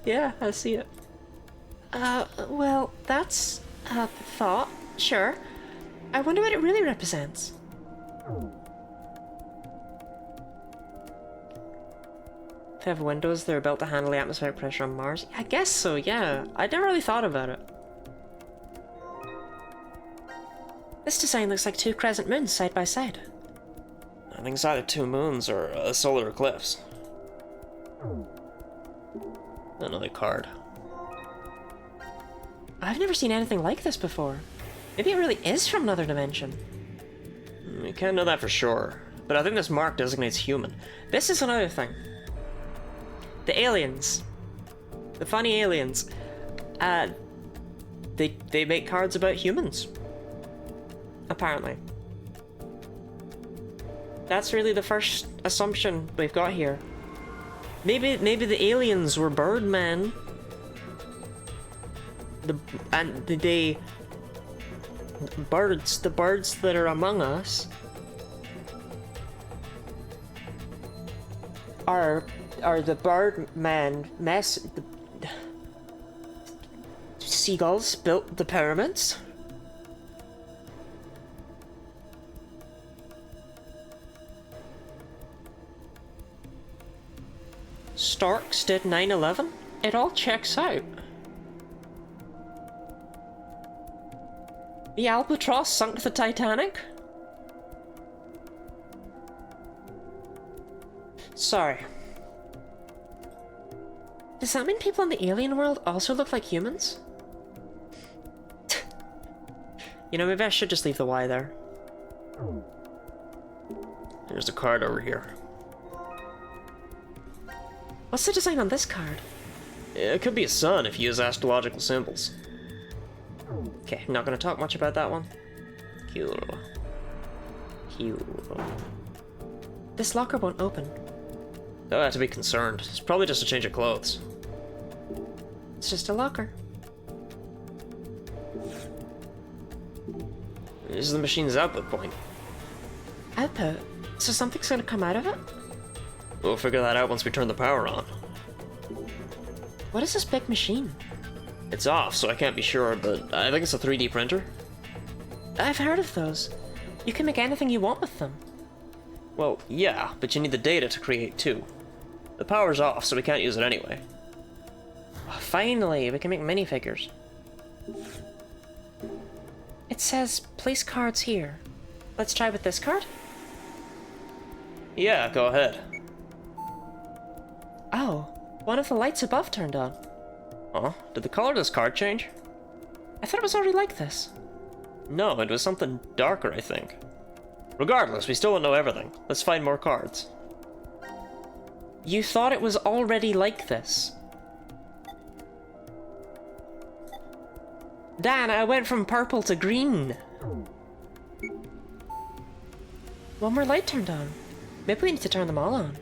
Yeah, I see it. Well, that's a thought, sure. I wonder what it really represents. If they have windows, they're built to handle the atmospheric pressure on Mars. I guess so, yeah. I never really thought about it. This design looks like 2 crescent moons side by side. I think it's either 2 moons or a solar eclipse. Another card. I've never seen anything like this before. Maybe it really is from another dimension. We can't know that for sure, but I think this mark designates human. This is another thing. The aliens. The funny aliens. They make cards about humans. Apparently. That's really the first assumption we've got here. Maybe the aliens were birdmen. The birds that are among us are the birdmen the seagulls built the pyramids. Starks did 9/11? It all checks out. The Albatross sunk the Titanic? Sorry. Does that mean people in the alien world also look like humans? You know, maybe I should just leave the Y there. There's a card over here. What's the design on this card? It could be a sun if you use astrological symbols. Okay, I'm not gonna talk much about that one. Cool. This locker won't open. Don't have to be concerned. It's probably just a change of clothes. It's just a locker. This is the machine's output point. Output? So something's gonna come out of it? We'll figure that out once we turn the power on. What is this big machine? It's off, so I can't be sure, but I think it's a 3D printer. I've heard of those. You can make anything you want with them. Well, yeah, but you need the data to create too. The power's off, so we can't use it anyway. Finally, we can make minifigures. It says, place cards here. Let's try with this card? Yeah, go ahead. Oh, one of the lights above turned on. Huh? Did the color of this card change? I thought it was already like this. No, it was something darker, I think. Regardless, we still don't know everything. Let's find more cards. You thought it was already like this? Dan, I went from purple to green. One more light turned on. Maybe we need to turn them all on.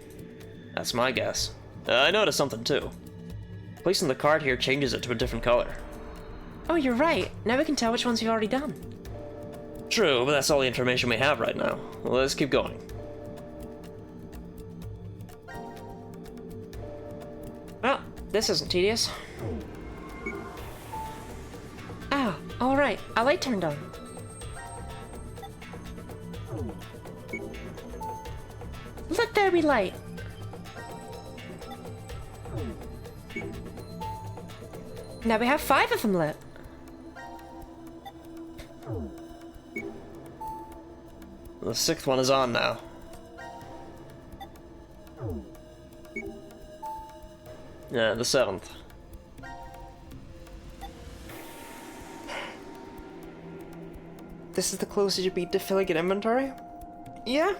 That's my guess. I noticed something too. Placing the card here changes it to a different color. Oh, you're right. Now we can tell which ones you've already done. True, but that's all the information we have right now. Let's keep going. Well, this isn't tedious. Ah, alright. A light turned on. Let there be light. Now we have 5 of them lit. The 6th one is on now. Yeah, the 7th. This is the closest you'd be to filling an inventory? Yeah.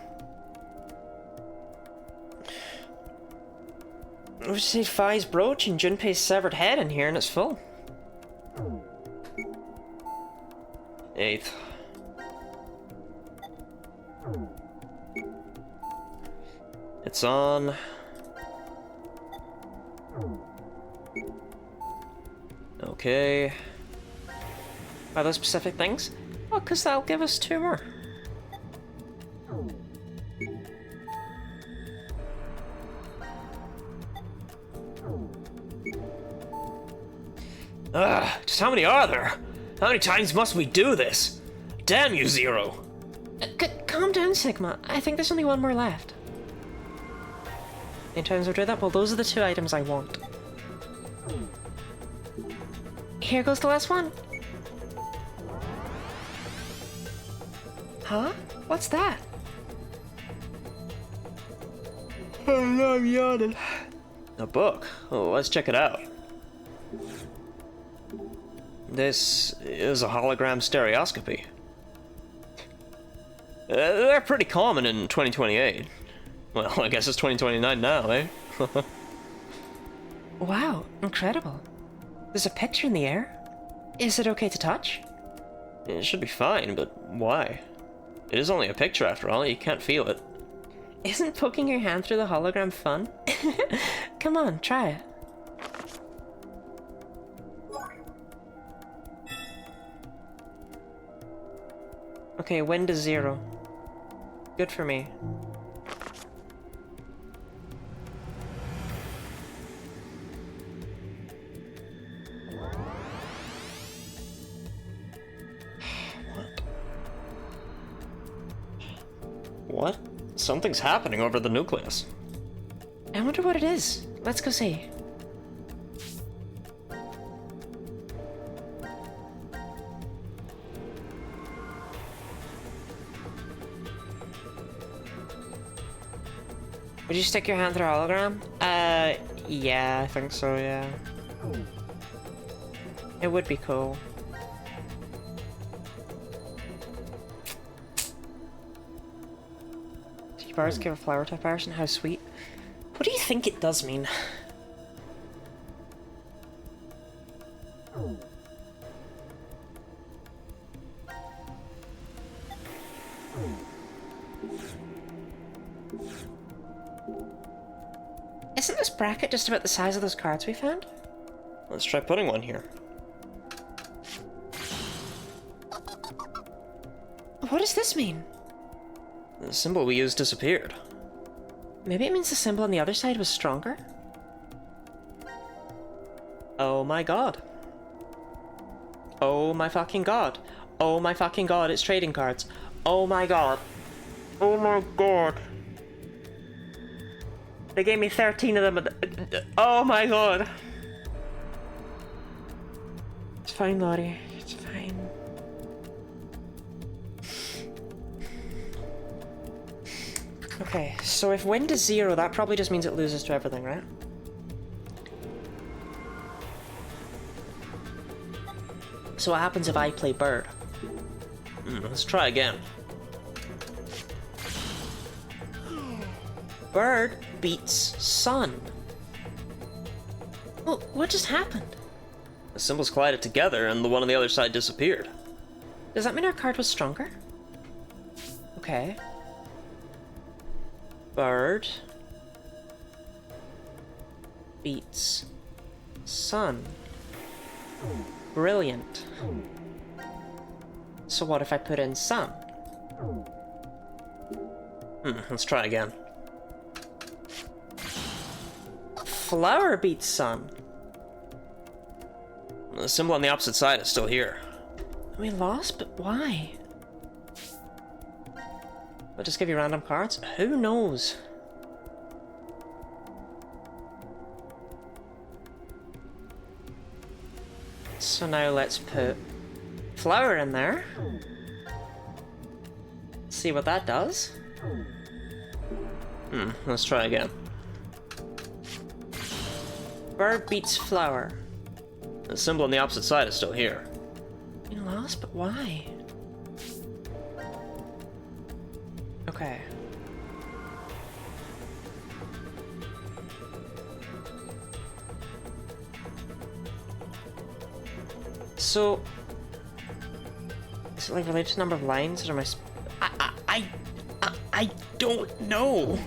We just need Phi's brooch and Junpei's severed head in here and it's full. 8th. It's on. Okay. Are those specific things? Well, because that'll give us 2 more. Just how many are there? How many times must we do this? Damn you, Zero! Calm down, Sigma. I think there's only 1 more left. In terms of do that, well, those are the 2 items I want. Here goes the last one. Huh? What's that? Oh no, I'm yawning. A book. Oh, let's check it out. This is a hologram stereoscopy. They're pretty common in 2028. Well, I guess it's 2029 now, eh? Wow, incredible. There's a picture in the air. Is it okay to touch? It should be fine, but why? It is only a picture after all, you can't feel it. Isn't poking your hand through the hologram fun? Come on, try it. Okay, wind is 0. Good for me. What? Something's happening over the nucleus. I wonder what it is. Let's go see. Would you stick your hand through a hologram? Yeah, I think so, yeah. It would be cool. Bars give a flower to a person? How sweet. What do you think it does mean? Isn't this bracket just about the size of those cards we found? Let's try putting one here. What does this mean? The symbol we used disappeared. Maybe it means the symbol on the other side was stronger? Oh my god. Oh my fucking god. Oh my fucking god, it's trading cards. Oh my god. Oh my god. They gave me 13 of them. Oh my god. It's fine, Lottie. It's fine. Okay, so if wind is 0, that probably just means it loses to everything, right? So what happens if I play bird? Let's try again. Bird beats sun. Well, what just happened? The symbols collided together, and the one on the other side disappeared. Does that mean our card was stronger? Okay. Bird beats sun. Brilliant. So what if I put in sun? Let's try again. Flower beats sun. The symbol on the opposite side is still here. We lost, but why? I'll just give you random cards? Who knows? So now let's put flower in there. See what that does. Let's try again. Bird beats flower. The symbol on the opposite side is still here. We lost, but why? Okay. So, is it like related to number of lines, or am I don't know.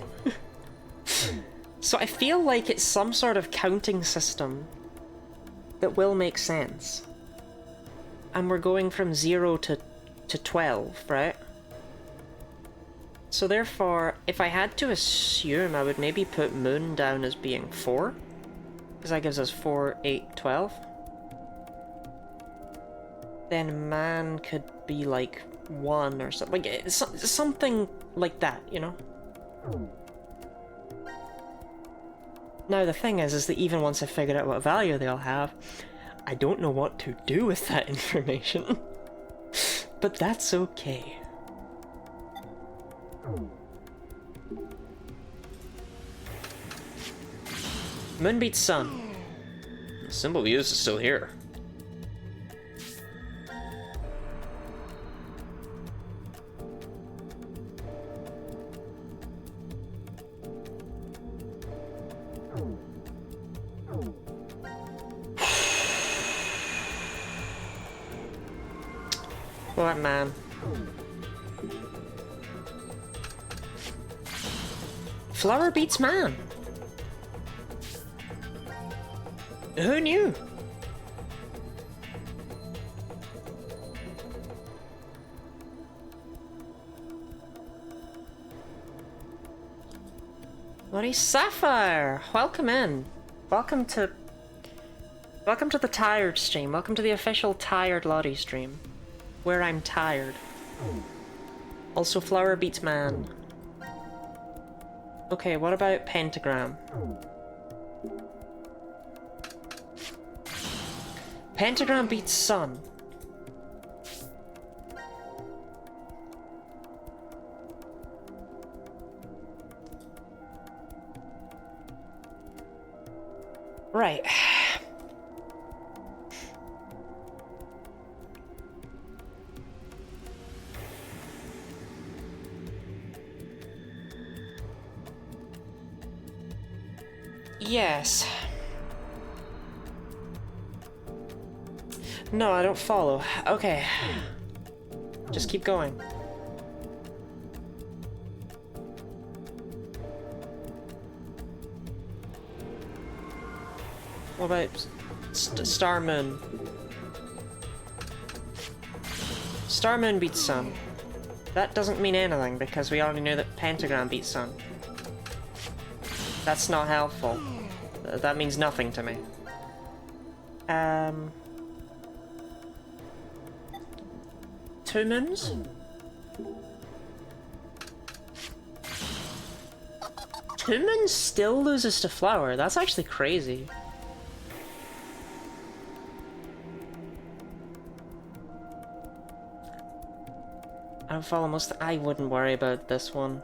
So I feel like it's some sort of counting system that will make sense. And we're going from 0 to 12, right? So therefore, if I had to assume, I would maybe put moon down as being 4. Because that gives us 4, 8, 12. Then man could be like 1 or something. Like, something like that, you know? Now the thing is that even once I figured out what value they all have, I don't know what to do with that information. But that's okay. Moon beats sun. The symbol we used is still here. What, man? Flower beats man. Who knew? Bloody Sapphire! Welcome in. Welcome to the Tired stream. Welcome to the official Tired Lottie stream. Where I'm tired. Also, flower beats man. Okay, what about pentagram? Pentagram beats sun. Right. Yes. No, I don't follow. Okay. Just keep going. What about Star Moon? Star Moon beats sun. That doesn't mean anything because we already know that Pentagram beats sun. That's not helpful. That means nothing to me. Two moons? Two moons still loses to flower. That's actually crazy. I don't follow most. I wouldn't worry about this one.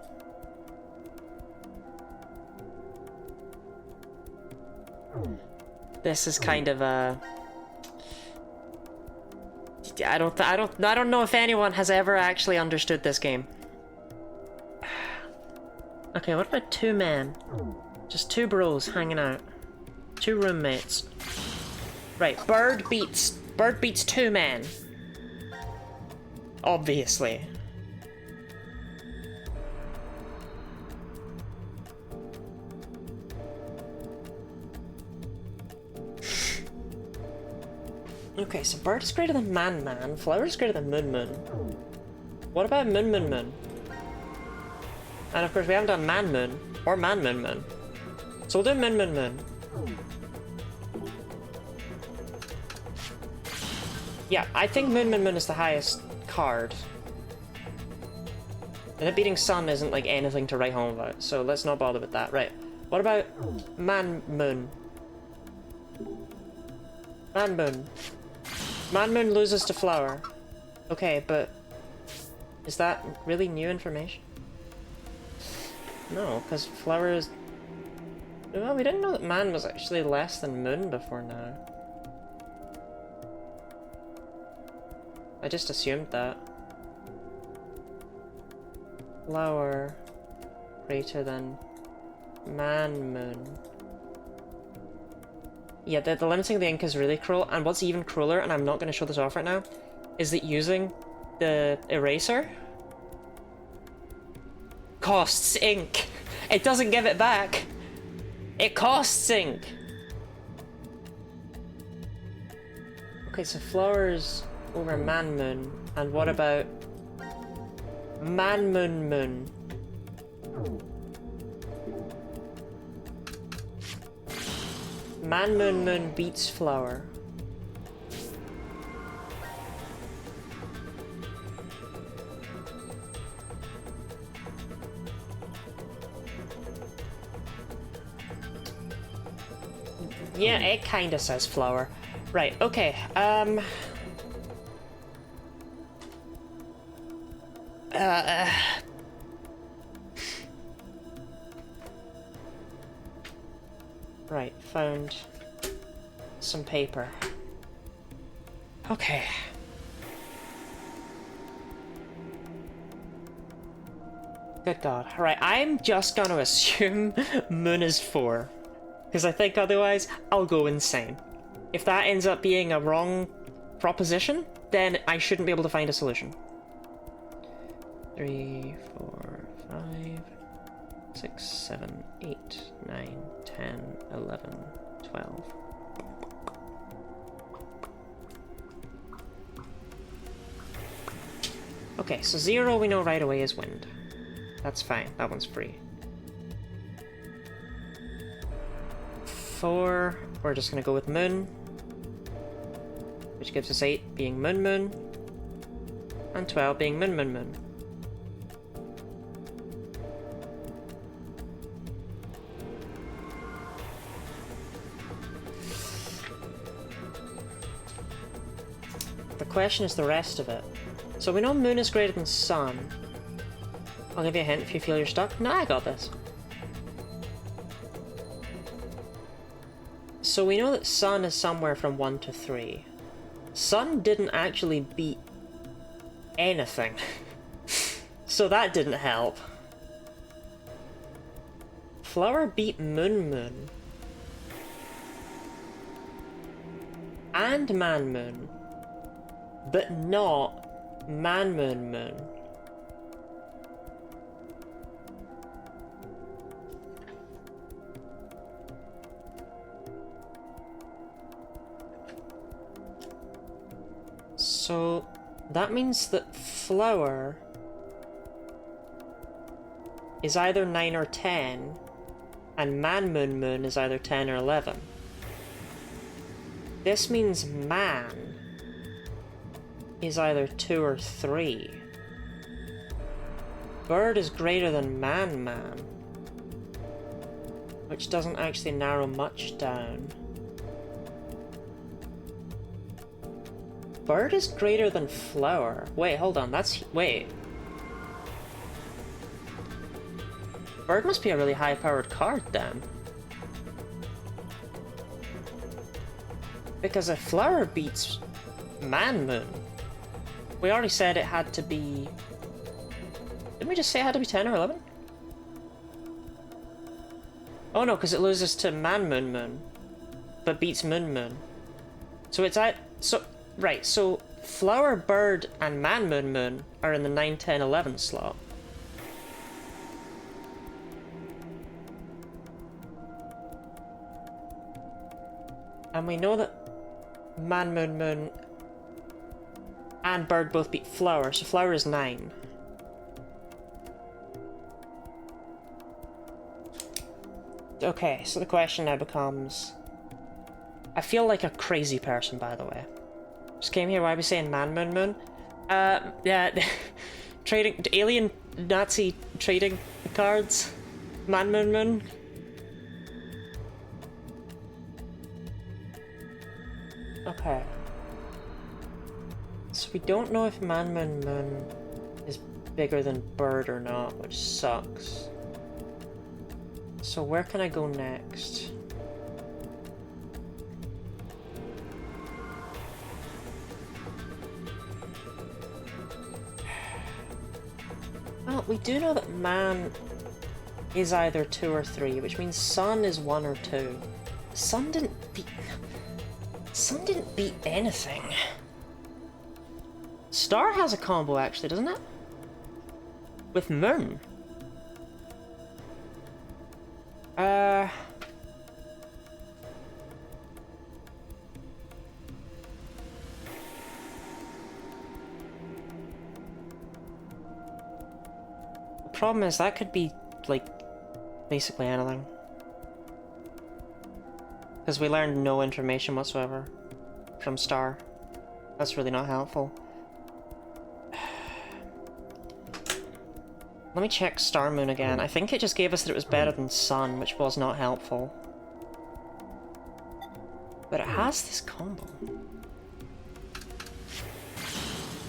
This is kind of a. I don't know if anyone has ever actually understood this game. Okay, what about two men? Just two bros hanging out. Two roommates. Right, bird beats 2 men. Obviously. Okay, so bird is greater than man, flower is greater than moon. What about moon? And of course we haven't done man or man. So we'll do moon. Yeah, I think moon is the highest card. And it beating sun isn't like anything to write home about, so let's not bother with that. Right, what about man-moon? Man-moon loses to flower. Okay, but is that really new information? No, because flower is... Well, we didn't know that man was actually less than moon before now. I just assumed that. Flower greater than man-moon. Yeah, the limiting of the ink is really cruel, and what's even crueler, and I'm not going to show this off right now, is that using the eraser costs ink. It doesn't give it back. It costs ink. Okay, so flowers over man-moon, and what about man-moon-moon? Man-moon-moon beats flower. Yeah, it kinda says flower. Right, okay, right, found some paper. Okay. Good God. Right, I'm just gonna assume moon is 4. Because I think otherwise, I'll go insane. If that ends up being a wrong proposition, then I shouldn't be able to find a solution. 3, 4, 5, 6, 7, 8, 9, 10, 11, 12. Okay, so 0 we know right away is wind. That's fine, that one's free. 4, we're just gonna go with moon, which gives us 8 being moon, and 12 being moon. The question is the rest of it. So we know moon is greater than sun. I'll give you a hint if you feel you're stuck. No, I got this. So we know that sun is somewhere from 1 to 3. Sun didn't actually beat anything. So that didn't help. Flower beat moon. And man-moon. But not man-moon. So that means that flower is either 9 or 10, and man-moon is either 10 or 11. This means man is either 2 or 3. Bird is greater than man, which doesn't actually narrow much down. Bird is greater than flower. Wait, hold on, wait. Bird must be a really high-powered card, then. Because if flower beats man-moon, we already said it had to be... Didn't we just say it had to be 10 or 11? Oh no, because it loses to man-moon, but beats moon. So it's at... So... Right, so Flower, Bird, and Man, Moon, Moon are in the 9, 10, 11 slot. And we know that Man, Moon, Moon and Bird both beat Flower, so Flower is 9. Okay, so the question now becomes... I feel like a crazy person, by the way. Just came here, why are we saying Man, Moon, Moon? Yeah, trading... alien Nazi trading cards? Man, Moon, Moon? Okay. So we don't know if Man, Moon, Moon is bigger than Bird or not, which sucks. So where can I go next? Well, we do know that Man is either 2 or 3, which means Sun is 1 or 2. Sun didn't beat anything. Star has a combo actually, doesn't it? With Moon. The problem is that could be, like, basically anything. Because we learned no information whatsoever from Star. That's really not helpful. Let me check Star Moon again. I think it just gave us that it was better than Sun, which was not helpful. But it has this combo.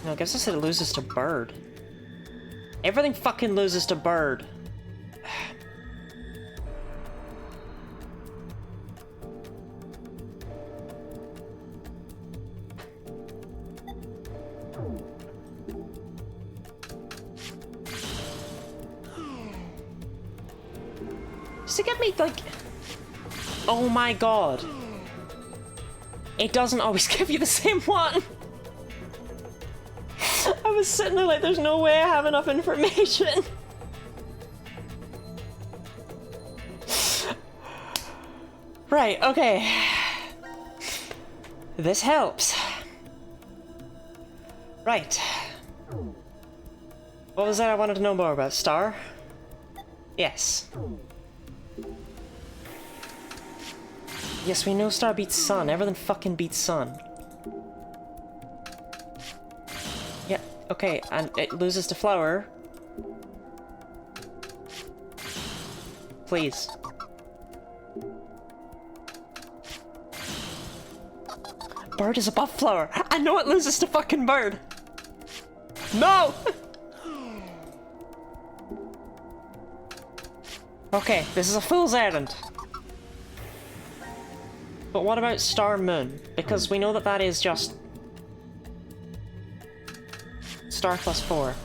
No, it gives us that it loses to Bird. Everything fucking loses to Bird. Does it get me, like... Oh my god. It doesn't always give you the same one. I was sitting there like, there's no way I have enough information. Right, okay. This helps. Right. What was that I wanted to know more about? Star? Yes. Yes, we know Star beats Sun. Everything fucking beats Sun. Yeah, okay, and it loses to Flower. Please. Bird is above Flower. I know it loses to fucking Bird. No! Okay, this is a fool's errand. But what about Star Moon? Because we know that that is just... Star plus 4.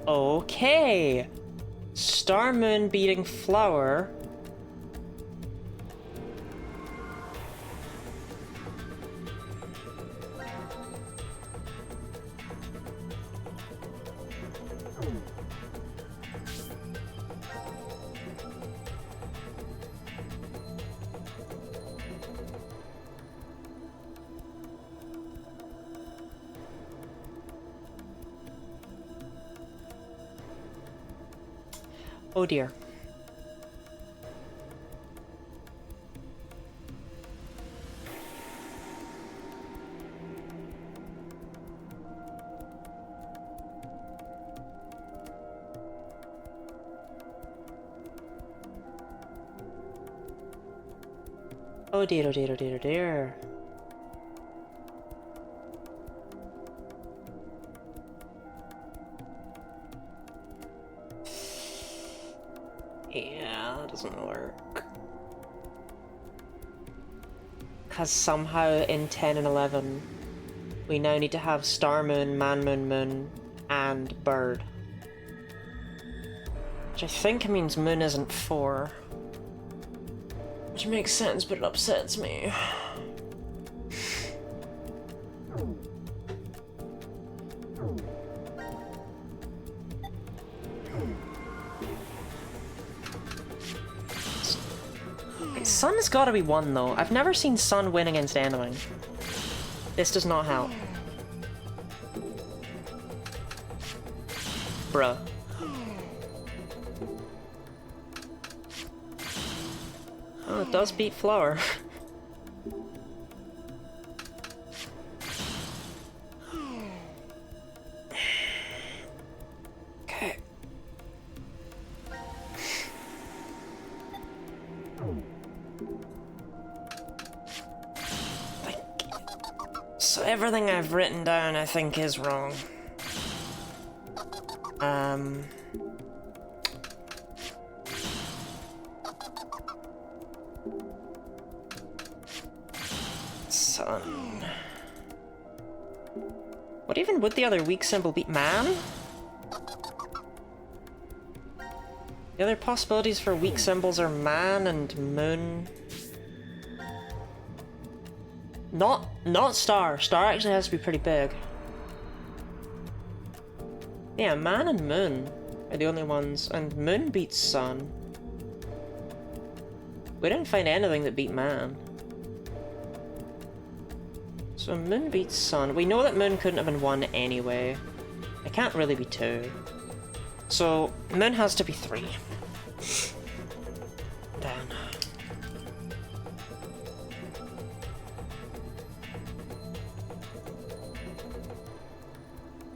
Okay! Star Moon beating Flower. Oh dear. Oh dear, oh dear, oh dear, oh dear. Yeah, that doesn't work. Because somehow in 10 and 11, we now need to have Star Moon, Man Moon Moon, and Bird. Which I think means moon isn't 4. Which makes sense, but it upsets me. Sun's gotta be 1 though. I've never seen Sun win against anything. This does not help. Bruh. Oh, it does beat Flower. Okay. So everything I've written down I think is wrong. Sun. What even would the other weak symbol be? Man? The other possibilities for weak symbols are man and moon. Not star. Star actually has to be pretty big. Yeah, man and moon are the only ones, and moon beats sun. We didn't find anything that beat man. So moon beats sun. We know that moon couldn't have been 1 anyway. It can't really be 2. So moon has to be 3. Then.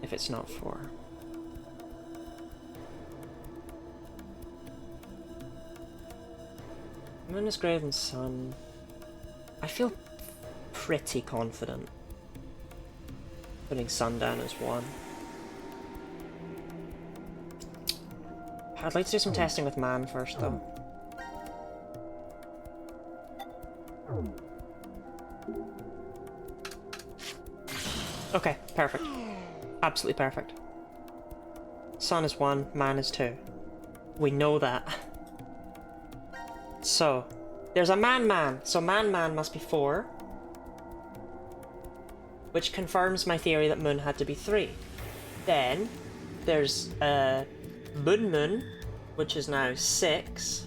If it's not 4. Moon is greater than sun. I feel pretty confident putting sun down as 1. I'd like to do some testing with man first though. Okay, perfect. Absolutely perfect. Sun is 1, man is 2. We know that. So, there's a man-man, so man-man must be 4. Which confirms my theory that moon had to be 3. Then, there's moon-moon, which is now 6.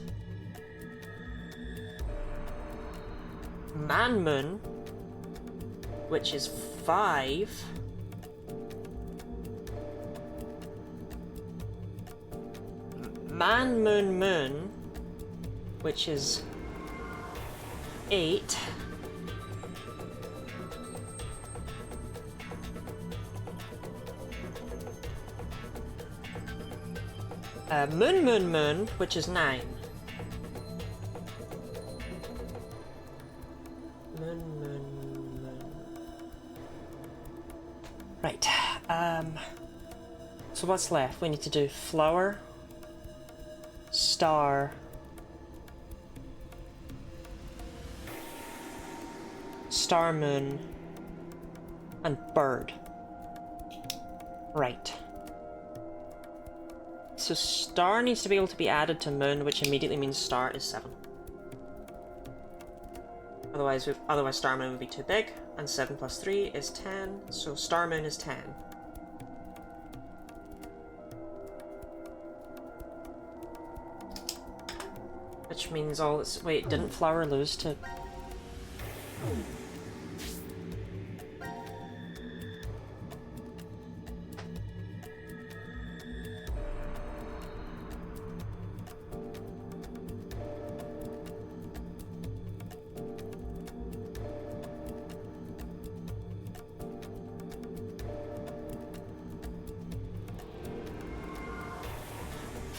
Man-moon, which is 5. Man-moon-moon, which is 8. Moon-moon-moon, which is 9. Moon-moon-moon. Right, so what's left? We need to do flower, star, star moon, and bird. Right. So star needs to be able to be added to moon, which immediately means star is 7. Otherwise star moon would be too big, and 7 plus 3 is 10, so star moon is 10. Which means all it's... Wait, didn't flower lose to...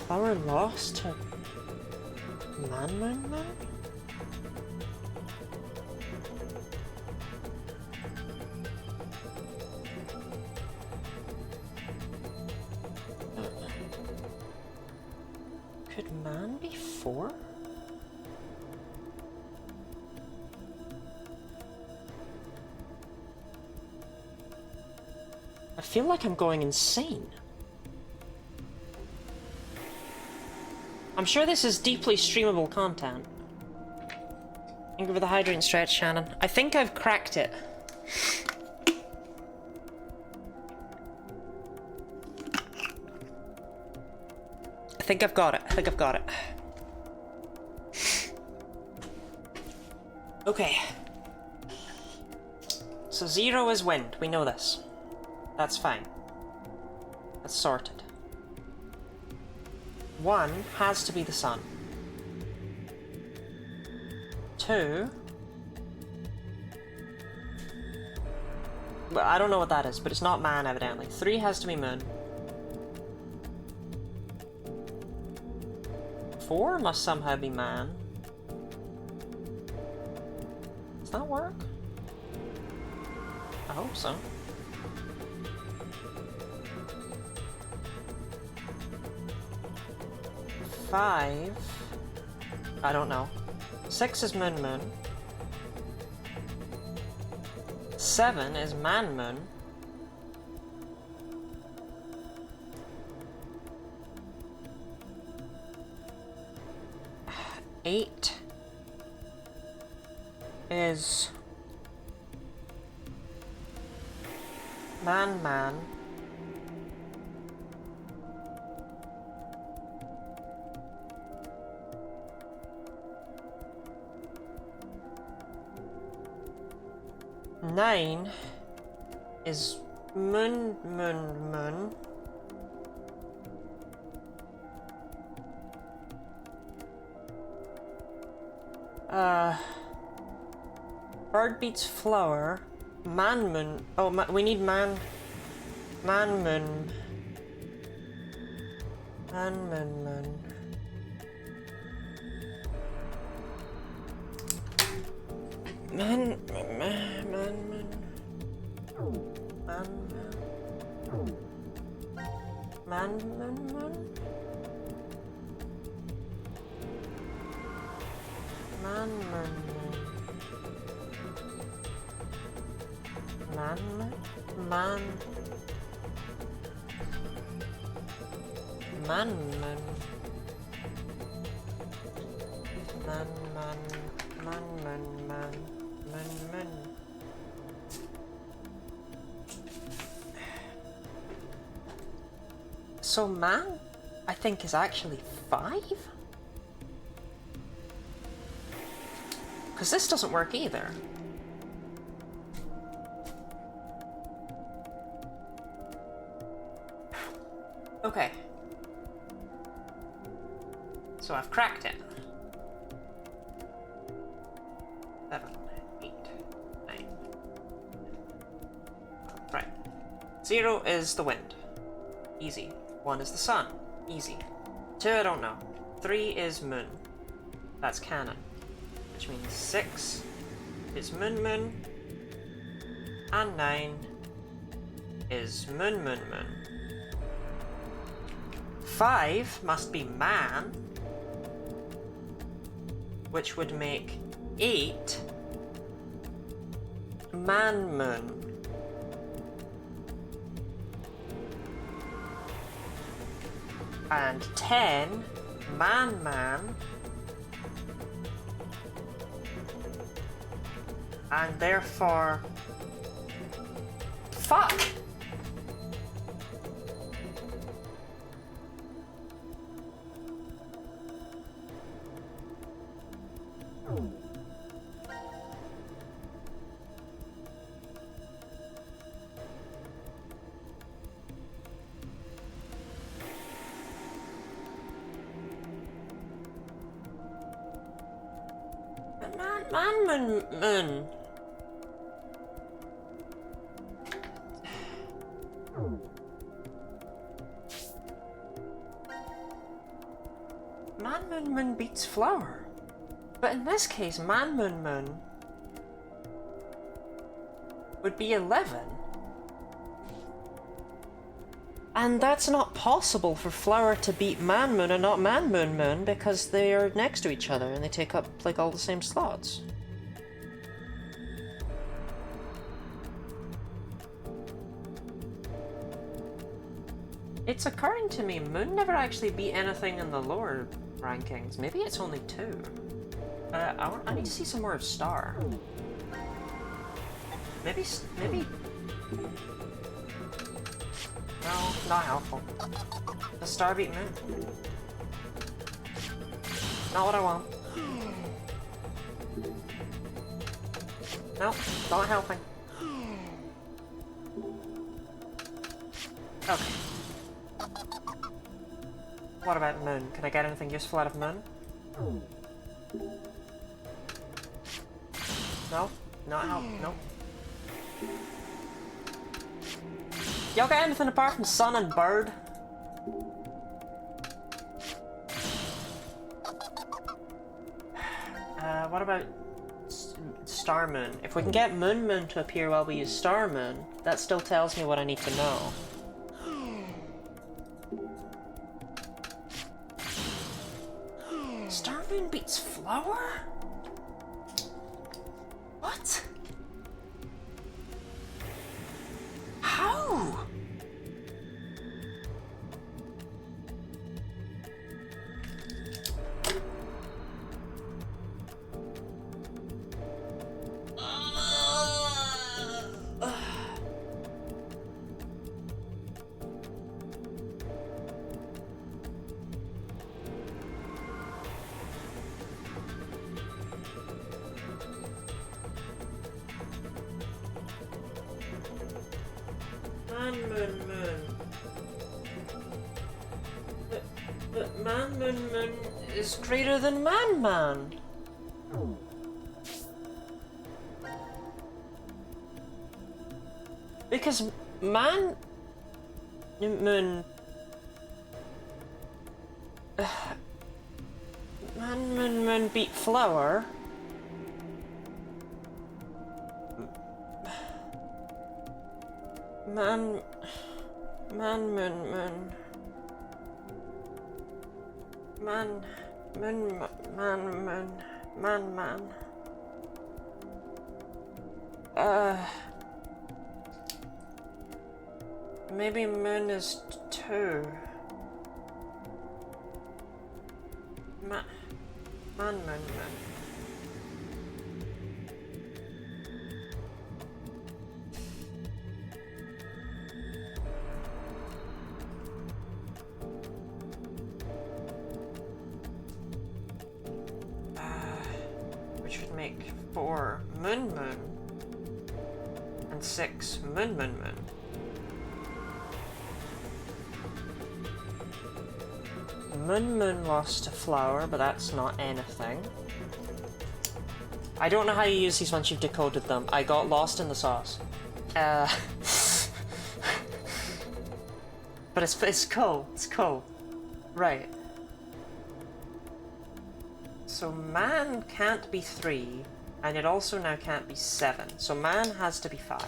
Flower lost to Man? Could man be 4? I feel like I'm going insane. I'm sure this is deeply streamable content. Thank you for the hydrant stretch, Shannon. I think I've cracked it. I think I've got it. I think I've got it. Okay. So 0 is wind. We know this. That's fine. That's sorted. 1 has to be the sun. 2... well, I don't know what that is, but it's not man, evidently. 3 has to be moon. 4 must somehow be man. Does that work? I hope so. Five... I don't know. 6 is moon moon. 7 is man moon. 8 is man man. 9 is moon moon moon. Bird beats flower. Man moon. Oh, we need man. Man moon. Man moon moon. Man man man man. Man man man man. Man man man man man man man man man man man man. So man, I think, is actually 5? Because this doesn't work either. Okay. So I've cracked it. 7, 8, 9. Right. 0 is the wind. Easy. 1 is the sun. Easy. 2, I don't know. 3 is moon. That's canon. Which means 6 is moon moon. And 9 is moon moon moon. 5 must be man, which would make 8 man moon. And 10 man man. And therefore... fuck! Man. Man beats flower. But in this case, man would be 11. And that's not possible for flower to beat man moon and not man moon because they are next to each other and they take up like all the same slots. It's occurring to me, moon never actually beat anything in the lower rankings. Maybe it's only 2. I need to see some more of Star. Maybe. No, not helpful. The Star beat Moon. Not what I want. Nope, not helping. Okay. What about Moon? Can I get anything useful out of Moon? No? Not help? Nope. Y'all got anything apart from Sun and Bird? What about Star Moon? If we can get Moon to appear while we use Star Moon, that still tells me what I need to know. Star Moon beats Flower? What? How? Moon. But Moon is greater than Man. Because Moon beat Flower. Man. Maybe Moon is 2. Man. Which would make 4 Moon and 6 Moon. Moon lost to Flower, but that's not anything. I don't know how you use these once you've decoded them. I got lost in the sauce. But it's cool. It's cool. Right. So Man can't be 3, and it also now can't be 7. So Man has to be 5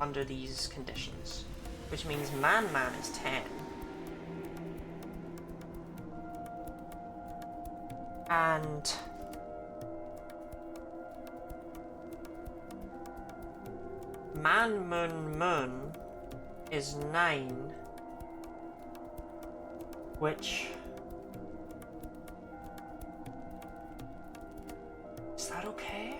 under these conditions, which means Man is 10. And Moon is 9, which is that okay?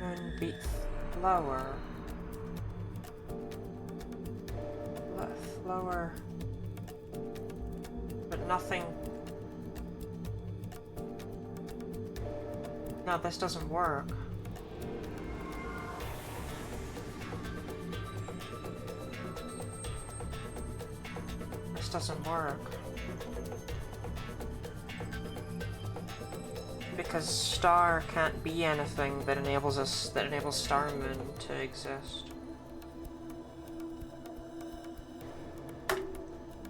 Moon beats Flower. Flower. But nothing. No, this doesn't work. This doesn't work. Because Star can't be anything that enables Star Moon to exist.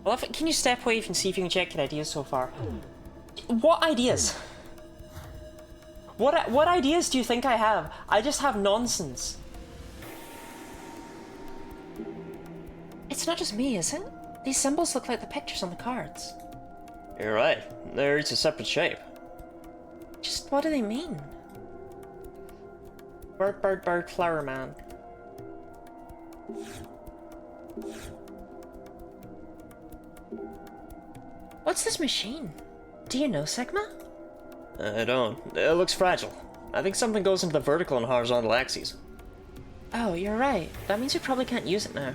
Well, can you step away and see if you can check your ideas so far? What ideas? What ideas do you think I have? I just have nonsense. It's not just me, is it? These symbols look like the pictures on the cards. You're right. They're each a separate shape. what do they mean? Bird, bird, bird, flower man. What's this machine? Do you know, Sigma? I don't. It looks fragile. I think something goes into the vertical and horizontal axes. Oh, you're right. That means we probably can't use it now.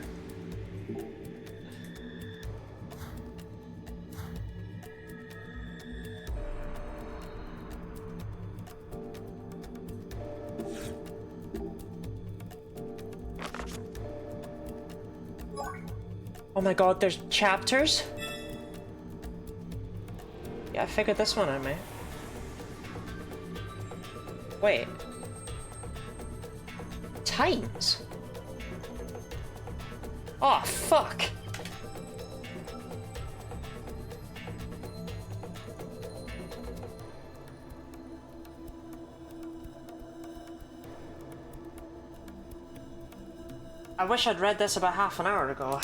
Oh my god, there's chapters? Yeah, I figured this one out, mate. Wait. Times? Oh, fuck! I wish I'd read this about half an hour ago.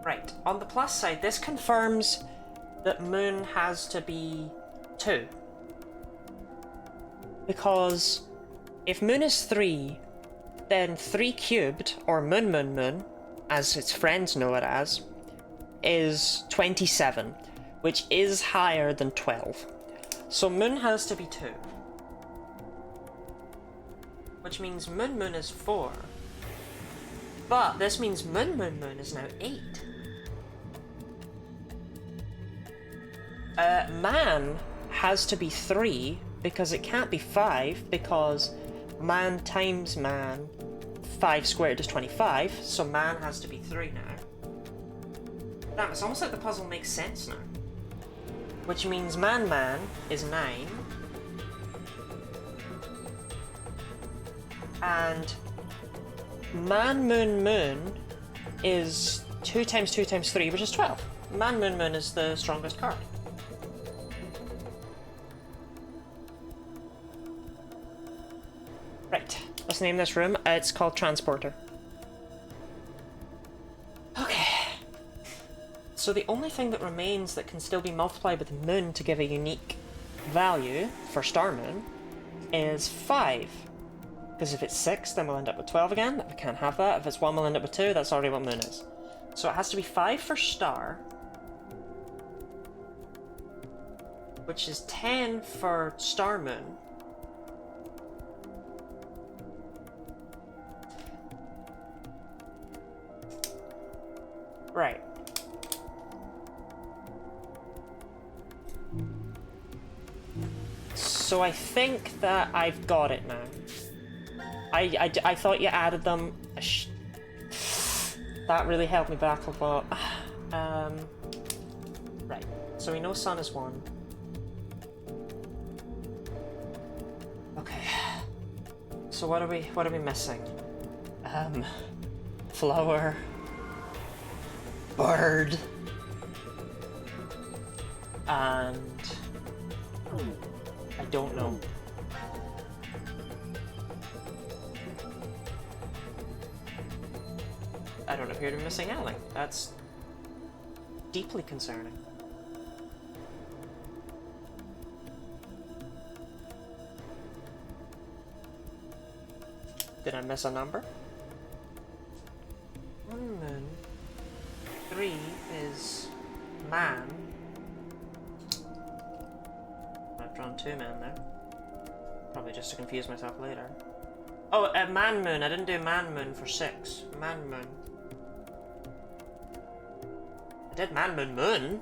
Right, on the plus side, this confirms that moon has to be 2. Because if moon is 3, then 3 cubed, or moon, as its friends know it as, is 27, which is higher than 12. So moon has to be 2. Which means moon is 4. But this means moon is now 8. Man has to be 3, because it can't be 5, because man times man, 5 squared is 25, so man has to be 3 now. Damn, it's almost like the puzzle makes sense now. Which means man is 9. And man moon is 2 times 2 times 3, which is 12. Man moon is the strongest card. Right, let's name this room. It's called Transporter. Okay. So the only thing that remains that can still be multiplied with moon to give a unique value for star moon is 5. Because if it's 6, then we'll end up with 12 again. We can't have that. If it's 1, we'll end up with 2. That's already what moon is. So it has to be 5 for star, which is 10 for star moon. Right. So I think that I've got it now. I thought you added them. That really held me back a lot. Right. So we know sun is 1. Okay. So what are we missing? Flower. Bird. And I don't know. I don't appear to be missing anything. That's deeply concerning. Did I miss a number? 1 moon. 3 is man. I've drawn 2 men there. Probably just to confuse myself later. Oh, man moon. I didn't do man moon for 6. Man moon. I did man moon.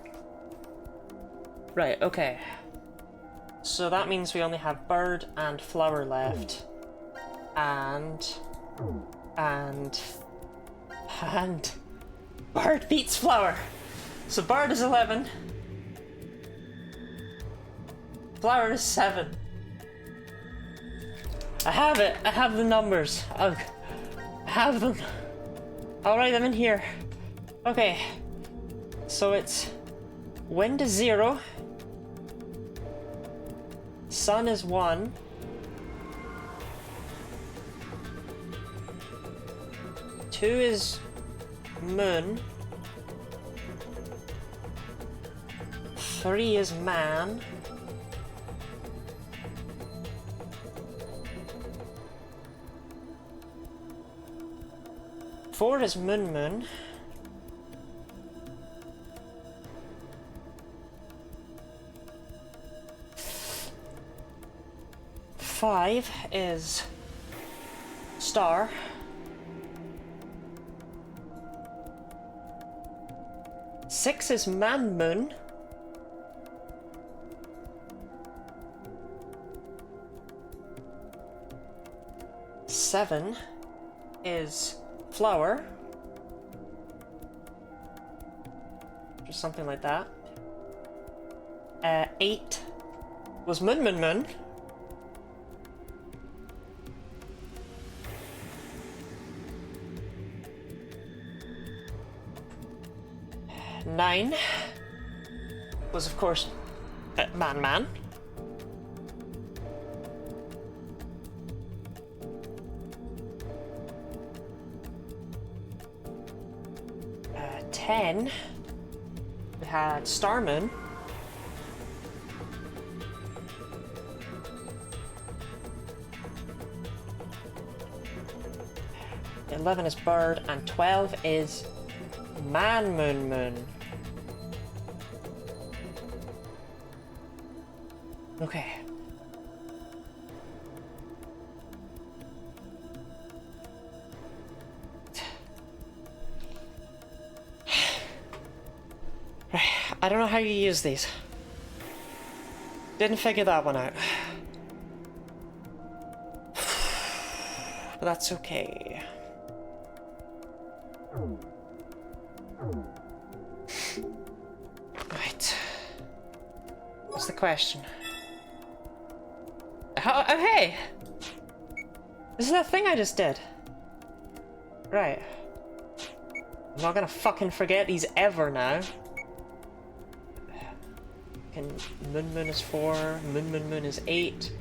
Right, okay. So that means we only have bird and flower left. And bird beats flower. So bird is 11. Flower is 7. I have it. I have the numbers. I have them. I'll write them in here. Okay. So it's wind is 0. Sun is 1. 2 is moon. 3 is man. 4 is moon. 5 is star. 6 is man moon. 7 is flower. Just something like that. 8 was moon. 9 was, of course, man. 10, we had Starmoon. 11 is bird, and 12 is moon. Okay. I don't know how you use these. Didn't figure that one out. But that's okay. Right. What's the question? Oh, hey! This is that thing I just did. Right. I'm not gonna fucking forget these ever now. Moon is 4, moon is 8,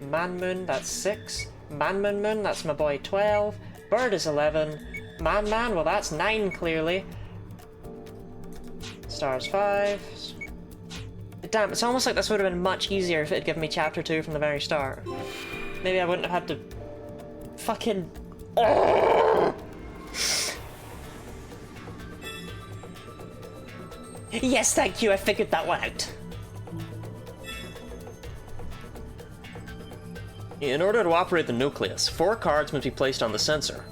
man, that's 6, man, that's my boy 12, bird is 11, man, well that's 9 clearly, stars 5, damn, it's almost like this would have been much easier if it had given me chapter 2 from the very start. Maybe I wouldn't have had to fucking... Oh! Yes, thank you, I figured that one out. In order to operate the nucleus, 4 cards must be placed on the sensor.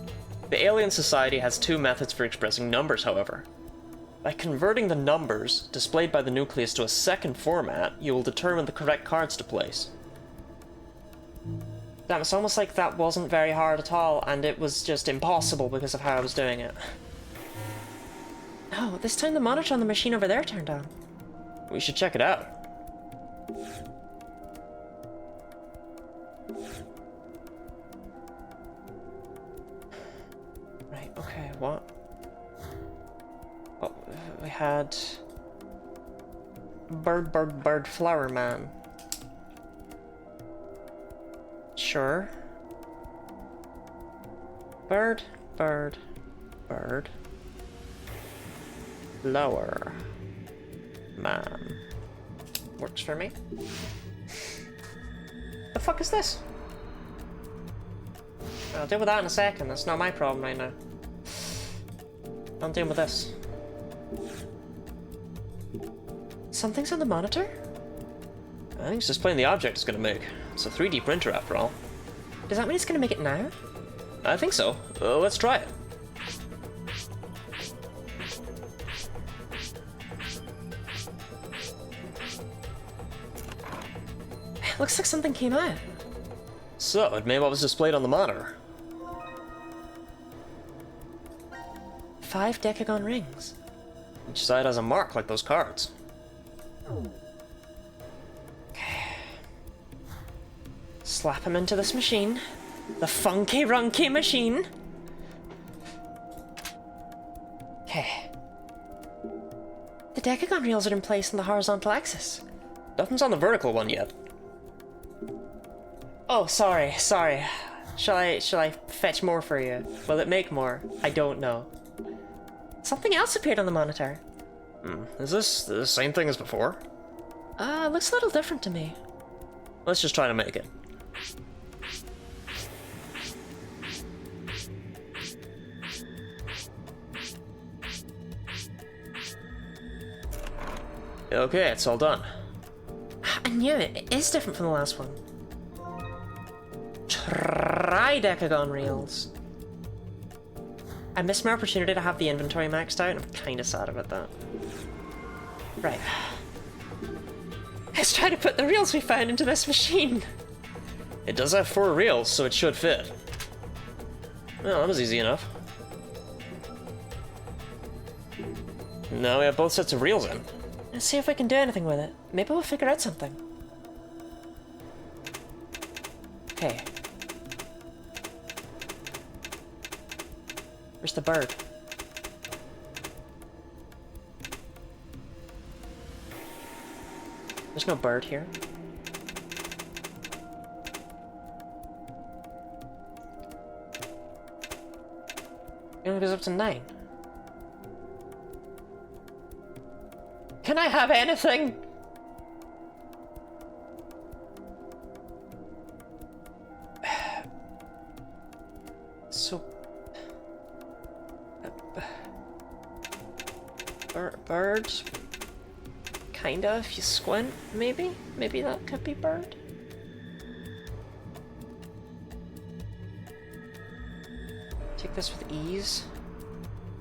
The alien society has 2 methods for expressing numbers, however. By converting the numbers displayed by the nucleus to a second format, you will determine the correct cards to place. Damn, it's almost like that wasn't very hard at all, and it was just impossible because of how I was doing it. No, this time the monitor on the machine over there turned on. We should check it out. Right, okay, what? Oh, we had... Bird, flower man. Sure. Bird. Flower man. Works for me. The fuck is this? I'll deal with that in a second, that's not my problem right now. I'm dealing with this. Something's on the monitor? I think it's displaying the object it's gonna make. It's a 3D printer after all. Does that mean it's gonna make it now? I think so. Let's try it. Looks like something came out. So, it made what was displayed on the monitor. 5 decagon rings. Each side has a mark like those cards. Okay. Slap him into this machine. The funky runky machine. Okay. The decagon reels are in place on the horizontal axis. Nothing's on the vertical one yet. Oh, sorry. Shall I fetch more for you? Will it make more? I don't know. Something else appeared on the monitor. Is this the same thing as before? Looks a little different to me. Let's just try to make it. Okay, it's all done. I knew it. It is different from the last one. Tridecagon reels. I missed my opportunity to have the inventory maxed out, and I'm kind of sad about that. Right. Let's try to put the reels we found into this machine. It does have 4 reels, so it should fit. Well, that was easy enough. Now we have both sets of reels in. Let's see if we can do anything with it. Maybe we'll figure out something. Okay. Where's the bird? There's no bird here. It only goes up to 9. Can I have anything? So... bird? Kinda, if you squint, maybe? Maybe that could be bird? Take this with ease.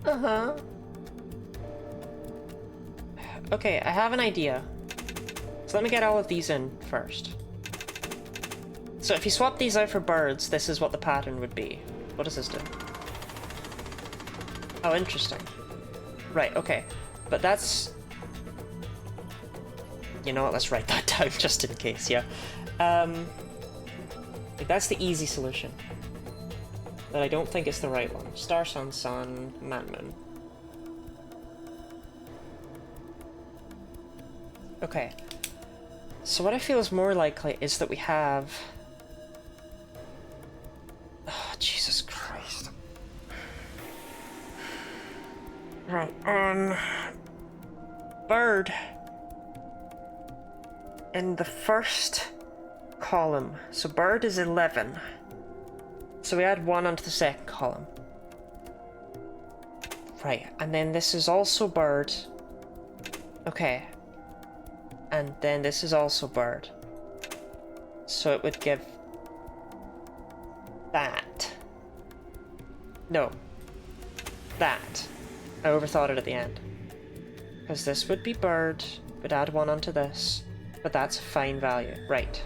Uh-huh. Okay, I have an idea. So let me get all of these in first. So if you swap these out for birds, this is what the pattern would be. What does this do? Oh, interesting. Right, okay. But that's... You know what, let's write that down just in case, yeah. Like, that's the easy solution. But I don't think it's the right one. Star, sun, sun, man, moon. Okay. So what I feel is more likely is that we have... Oh, Jesus Christ. Right, bird. In the first column. So bird is 11. So we add 1 onto the second column. Right, and then this is also bird. Okay. And then this is also bird. So it would give that. No. That. I overthought it at the end. Because this would be bird, would add 1 onto this, but that's a fine value. Right.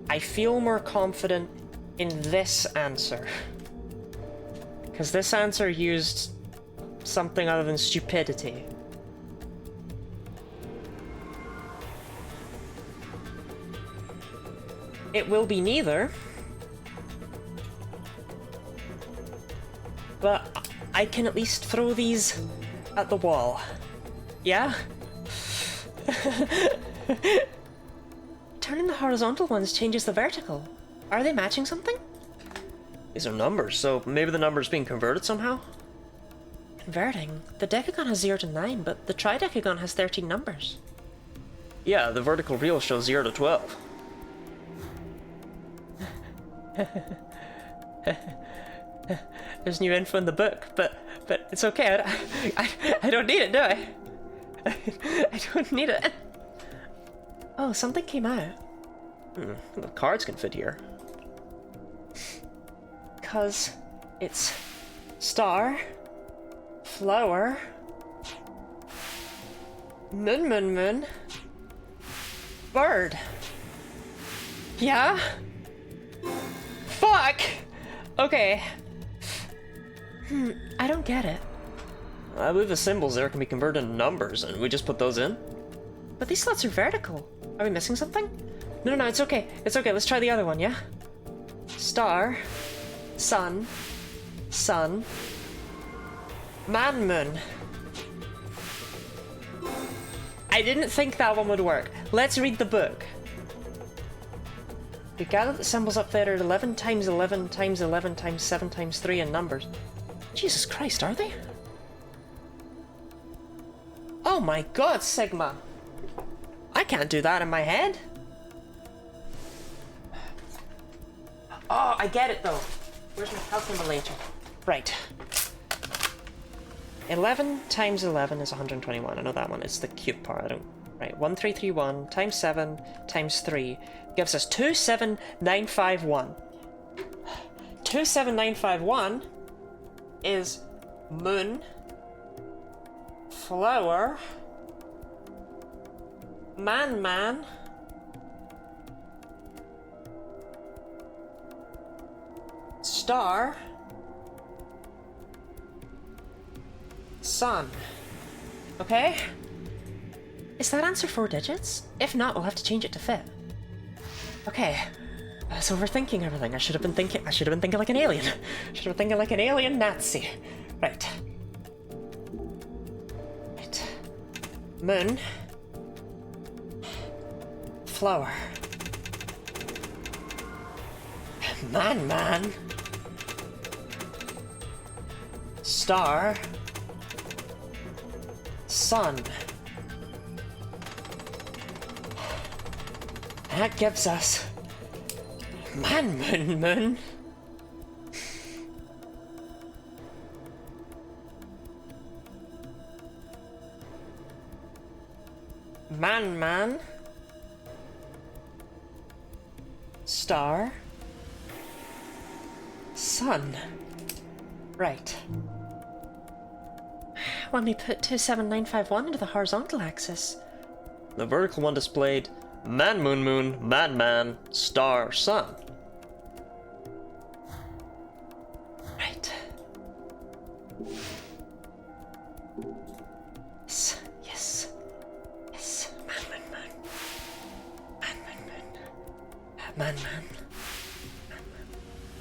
I feel more confident in this answer. Because this answer used something other than stupidity. It will be neither. But I can at least throw these at the wall. Yeah? Turning the horizontal ones changes the vertical. Are they matching something? These are numbers, so maybe the number's being converted somehow? Converting? The decagon has 0 to 9, but the tridecagon has 13 numbers. Yeah, the vertical reel shows 0 to 12. There's new info in the book, but it's okay. I don't need it, do I? I don't need it. Oh, something came out. The cards can fit here. 'Cause it's star, flower, moon, bird. Yeah? Fuck! Okay. I don't get it. I believe the symbols there can be converted into numbers, and we just put those in? But these slots are vertical. Are we missing something? No, it's okay. It's okay, let's try the other one, yeah? Star, sun, man, moon. I didn't think that one would work. Let's read the book. We gather the symbols up there at 11 times 11 times 11 times 7 times 3 in numbers. Jesus Christ, are they? Oh my god, Sigma! I can't do that in my head! Oh, I get it though. Where's my calculator? Right. 11 times 11 is 121. I know that one. It's the cube part. I don't... Right. 1331 times 7 times 3 gives us 27951. 27951 is moon, flower, man, star, sun. Okay? Is that answer 4 digits? If not, we'll have to change it to fit. Okay. I was overthinking everything. I should have been thinking like an alien. Should have been thinking like an alien Nazi. Right. Right. Moon. Flower. Man. Star. Sun. That gives us moon. Man. Star. Sun. Right. When we put 27951 into the horizontal axis, the vertical one displayed man, man, star, sun. Right. Yes. Man.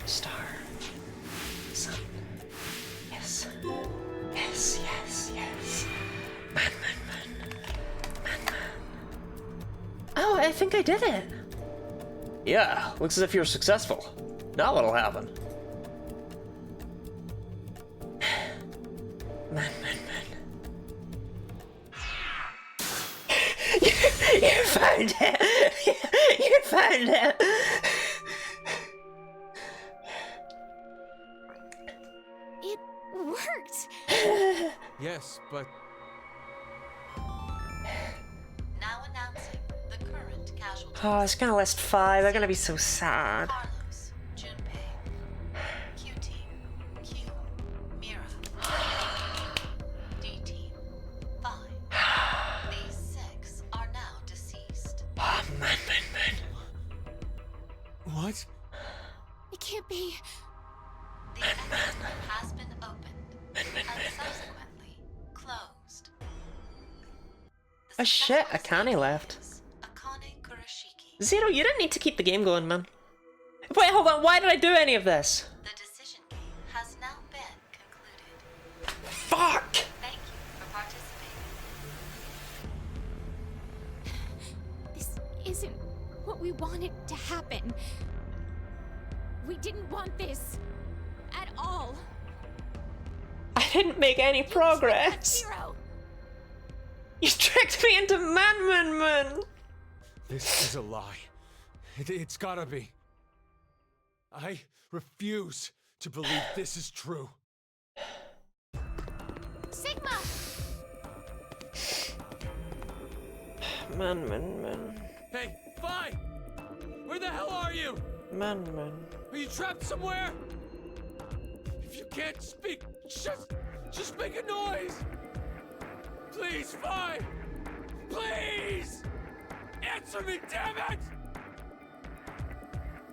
Star. Sun. Yes. Man. Oh, I think I did it. Yeah, looks as if you're successful. Now what'll happen? Man. You found it! You found it! It worked! Yes, but... Now announcing the current casualties. Oh, it's gonna list 5. They're gonna be so sad. Carlos, Junpei, Q-Team, Q, Mira, D-Team, 5. These 6 are now deceased. Oh, man. What? It can't be. The exit has been opened and subsequently closed. Oh shit, Akane left. Akane Kurashiki. Zero, you didn't need to keep the game going, man. Wait, hold on, why did I do any of this? The decision game has now been concluded. Fuck! Thank you for participating. This isn't what we wanted to happen. We didn't want this. At all. I didn't make any progress. Zero. You tricked me into man. This is a lie. It's gotta be. I refuse to believe this is true. Sigma! Man. Hey, fine! Where the hell are you? Man. Are you trapped somewhere? If you can't speak, just make a noise! Please, fine! Please! Answer me, damn it!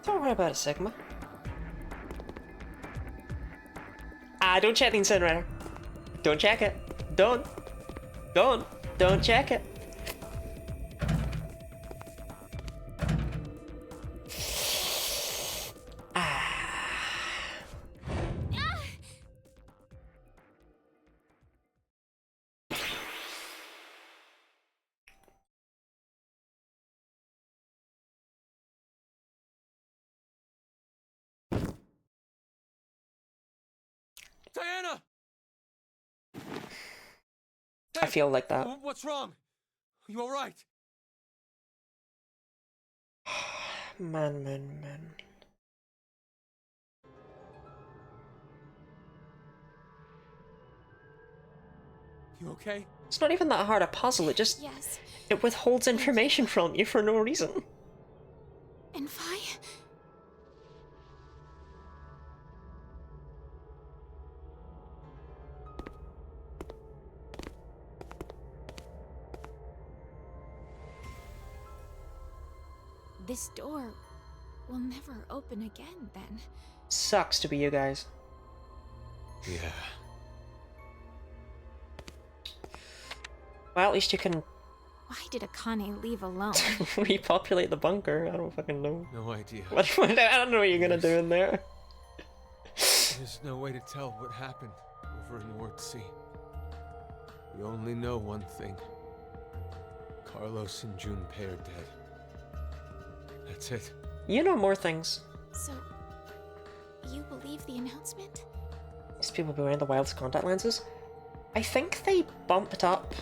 Don't worry about it, Sigma. Don't check the incinerator. Don't check it. Don't check it. Diana! I feel like that. What's wrong? You alright? Man. You okay? It's not even that hard a puzzle, it just... Yes. It withholds information from you for no reason. And Vi? This door will never open again, then. Sucks to be you guys. Yeah. Well, at least you can Why did Akane leave alone? repopulate the bunker. I don't fucking know. No idea. I don't know what you're gonna do in there. There's no way to tell what happened over in Ward C. We only know one thing. Carlos and Junpei are dead. That's it. You know more things. So, you believe the announcement? These people be wearing the wildest contact lenses. I think they bumped up.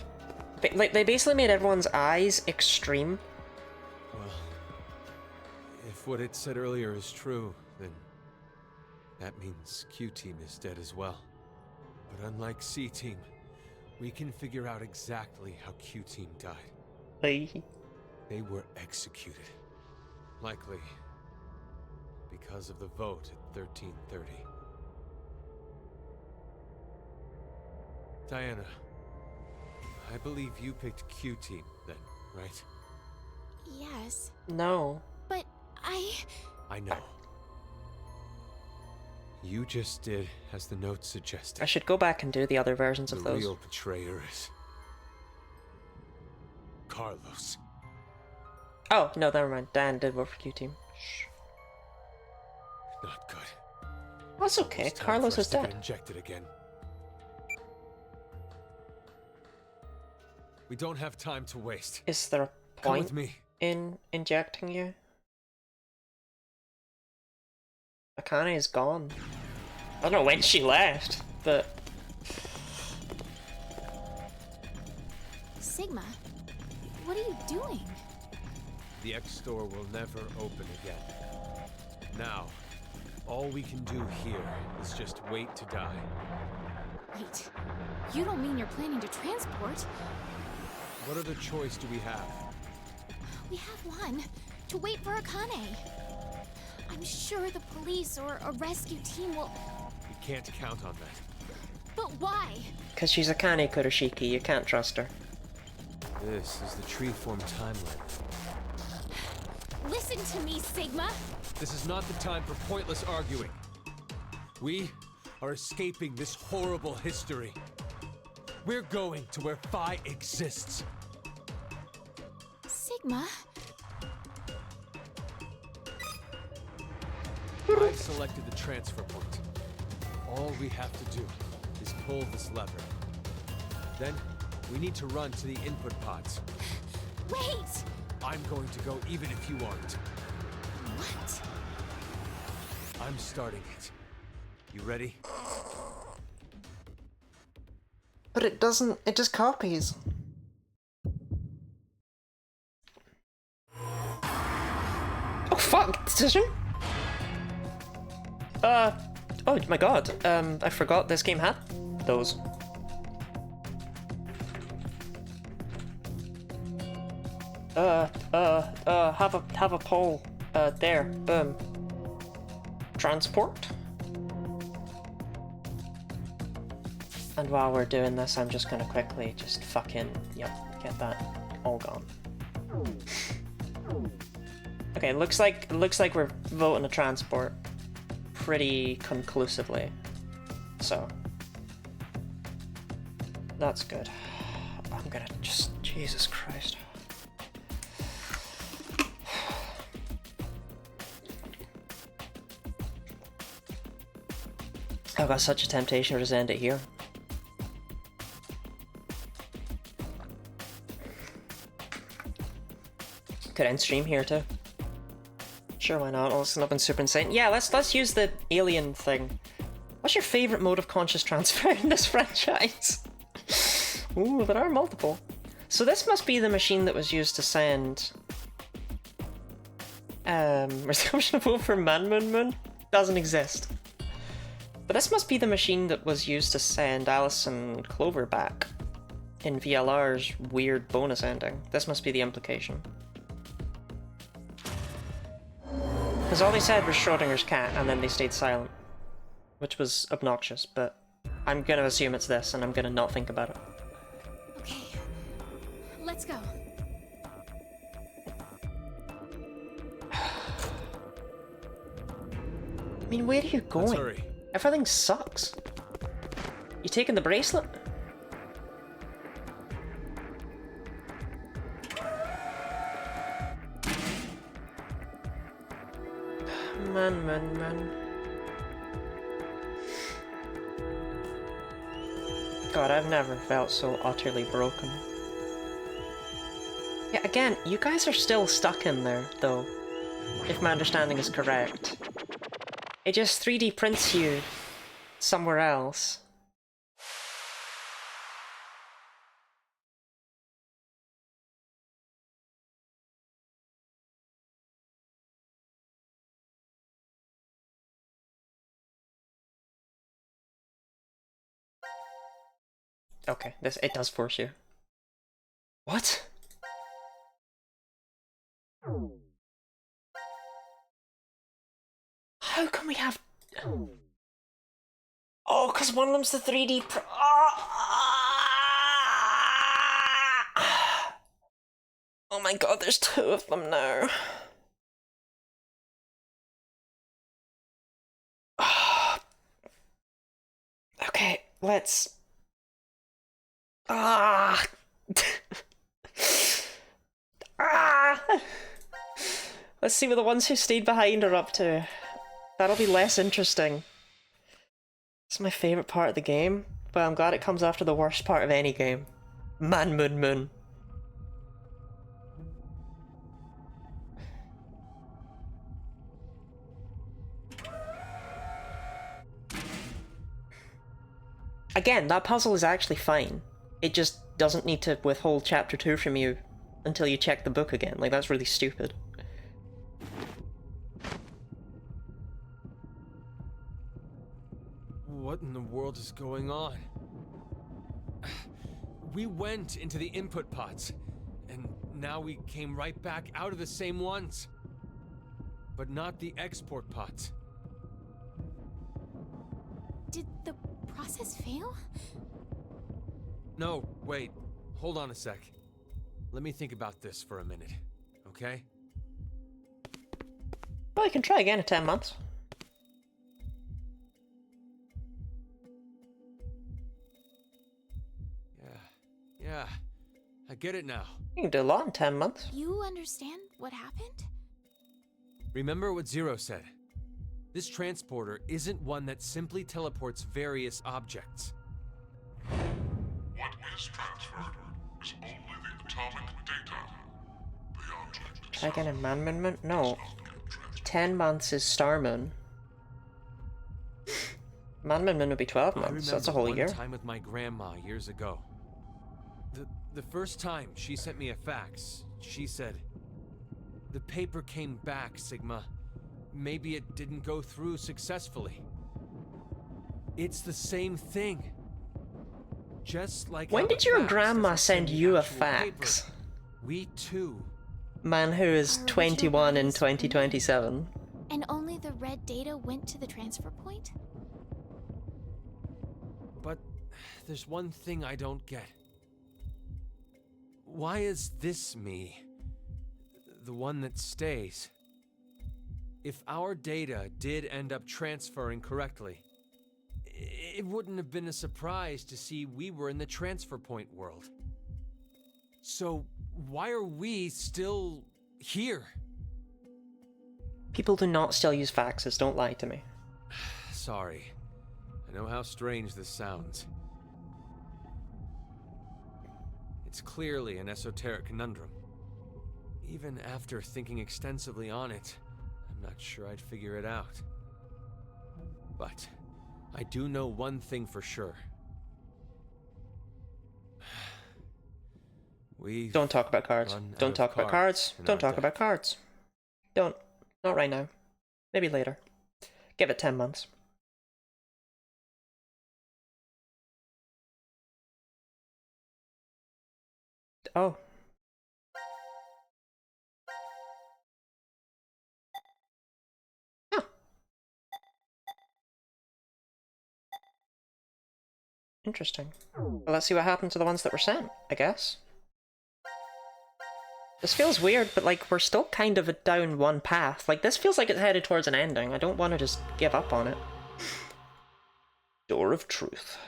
Like, they basically made everyone's eyes extreme. Well, if what it said earlier is true, then that means Q-Team is dead as well. But unlike C-Team, we can figure out exactly how Q-Team died. Hey. They were executed. Likely because of the vote at 1330. Diana, I believe you picked Q-Team then, right? Yes. No. But I know. You just did as the note suggested. I should go back and do the other versions of The those. real betrayer is Carlos. Oh, no, never mind. Dan did work for Q-Team. Not good. That's okay. It's time Carlos for us is to get dead. injected again. We don't have time to waste. Is there a Come point with me. in injecting you? Akane is gone. I don't know when she left, but... Sigma, what are you doing? The X-Store will never open again. Now, all we can do here is just wait to die. Wait, you don't mean you're planning to transport? What other choice do we have? We have one. To wait for Akane. I'm sure the police or a rescue team will... We can't count on that. But why? Because she's Akane Kuroshiki, you can't trust her. This is the tree-form timeline. Listen to me, Sigma. This is not the time for pointless arguing. We are escaping this horrible history. We're going to where Phi exists. Sigma? I've selected the transfer point. All we have to do is pull this lever. Then, we need to run to the input pods. Wait! I'm going to go even if you aren't. What? I'm starting it. You ready? But it doesn't, it just copies. Oh fuck, decision? Oh my god, I forgot this game had those. Have a poll, there, boom. Transport? And while we're doing this, I'm just gonna quickly just fucking, yep, get that all gone. Okay, looks like we're voting a transport pretty conclusively. So that's good. I'm gonna just, Jesus Christ. I've got such a temptation to just end it here. Could end stream here too. Sure, why not? I'll listen up in Super Insane. Yeah, let's use the alien thing. What's your favorite mode of conscious transfer in this franchise? Ooh, there are multiple. So this must be the machine that was used to send... Resumption of Vote for Man Moon Moon? Doesn't exist. But this must be the machine that was used to send Alice and Clover back in VLR's weird bonus ending. This must be the implication. Because all they said was Schrodinger's cat, and then they stayed silent. Which was obnoxious, but I'm gonna assume it's this, and I'm gonna not think about it. Okay, let's go. I mean, where are you going? Let's hurry. Everything sucks. You taking the bracelet? Man. God, I've never felt so utterly broken. Yeah, again, you guys are still stuck in there, though. If my understanding is correct. It just 3D prints you somewhere else. Okay, it does force you. What? How can we have... Oh, because one of them's the 3D Oh my god, there's two of them now. Okay, let's... Ah! Let's see what the ones who stayed behind are up to. That'll be less interesting. It's my favourite part of the game, but I'm glad it comes after the worst part of any game. Man Moon Moon. Again, that puzzle is actually fine. It just doesn't need to withhold chapter 2 from you until you check the book again. Like, that's really stupid. What in the world is going on? We went into the input pods, and now we came right back out of the same ones. But not the export pods. Did the process fail? No, wait. Hold on a sec. Let me think about this for a minute, okay? Well, you can try again in 10 months. Yeah, I get it now. You can do a lot in 10 months. You understand what happened? Remember what Zero said. This transporter isn't one that simply teleports various objects. What is transferred is only the atomic data. The object Try again in Man Moon Moon? No. 10 months is Star Moon. Man Moon Moon would be 12 months, so that's a whole year. I remember one time with my grandma years ago. The first time she sent me a fax, she said, "The paper came back, Sigma. Maybe it didn't go through successfully." It's the same thing. Just like when did your grandma send you a fax? Paper. We too. Man who is 21 in 2027. And only the red data went to the transfer point? But there's one thing I don't get. Why is this me the one that stays? If our data did end up transferring correctly, it wouldn't have been a surprise to see we were in the transfer point world. So why are we still here? People do not still use faxes, don't lie to me. Sorry. I know how strange this sounds. It's clearly an esoteric conundrum. Even after thinking extensively on it, I'm not sure I'd figure it out. But I do know one thing for sure. We Don't talk about cards. Don't talk about cards. Don't talk about cards. Don't. Not right now. Maybe later. Give it 10 months. Oh. Huh. Interesting. Well, let's see what happened to the ones that were sent, I guess. This feels weird, but like, we're still kind of down one path. Like, this feels like it's headed towards an ending. I don't want to just give up on it. Door of Truth.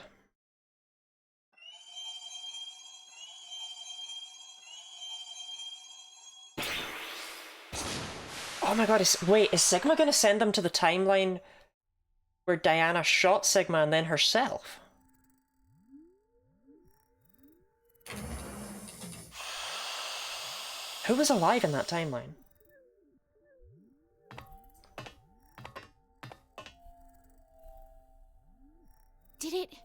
Oh my god, wait, is Sigma gonna send them to the timeline where Diana shot Sigma and then herself? Who was alive in that timeline? Did it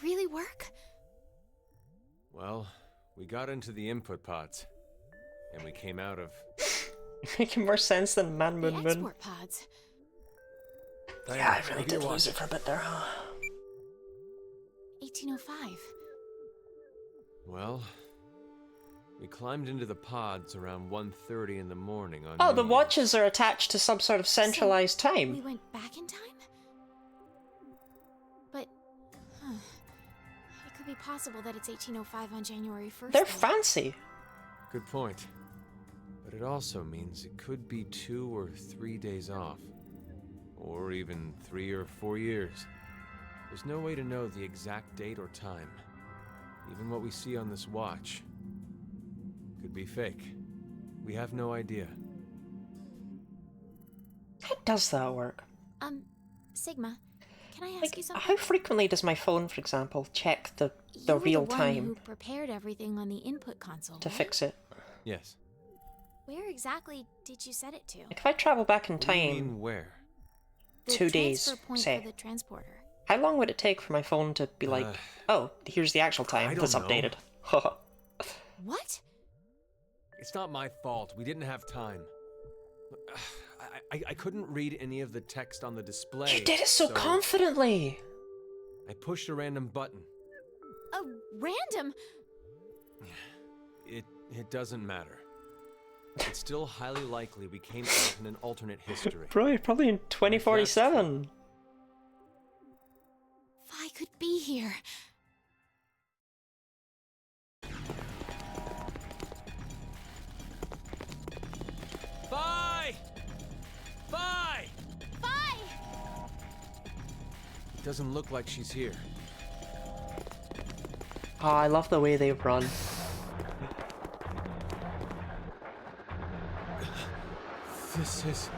really work? Well, we got into the input pods, and we came out of... Making more sense than Man The Moon Moon. export pods. Yeah, I really did lose it for a bit there, huh? 1805. Well, we climbed into the pods around 1:30 in the morning on Oh, New the Year's. watches are attached to some sort of centralized We time. went back in time? But, it could be possible that it's 1805 on January 1st. They're though. fancy. Good point. But it also means it could be 2 or 3 days off. Or even 3 or 4 years. There's no way to know the exact date or time. Even what we see on this watch could be fake. We have no idea. How does that work? Sigma, can I ask Like, you something? how frequently does my phone, for example, check the You were real the one time who prepared everything on the input console, to right? fix it? Yes. Where exactly did you set it to? Like, if I travel back in What do you time, mean where? The 2 days, transfer point say, for the transporter. how long would it take for my phone to be like, oh, here's the actual time, I that's don't know. updated? What? It's not my fault. We didn't have time. I couldn't read any of the text on the display. You did it so confidently! I pushed a random button. A random? It doesn't matter. It's still highly likely we came out in an alternate history. Probably in 2047. I could be here. Bye! Bye! Bye! It doesn't look like she's here. Oh, I love the way they run. This is...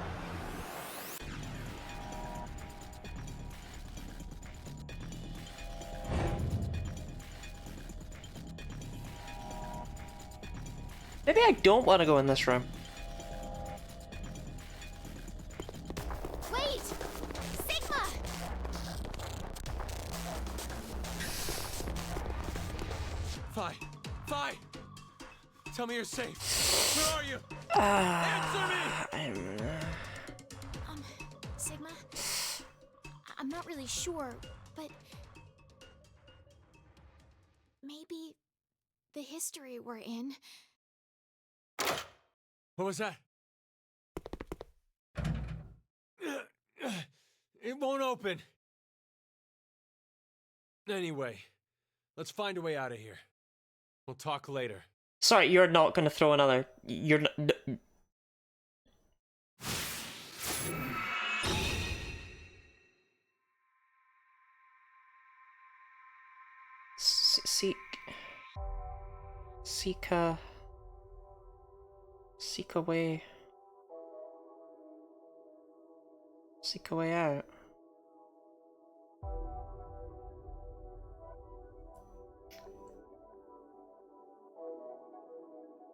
Maybe I don't want to go in this room. Wait! Sigma! Fi! Tell me you're safe. Where are you? Answer me! Sigma? I'm not really sure, but... maybe the history we're in... What was that? It won't open. Anyway, let's find a way out of here. We'll talk later. Sorry, you're not going to throw another... You're not... Seek a way... Seek a way out.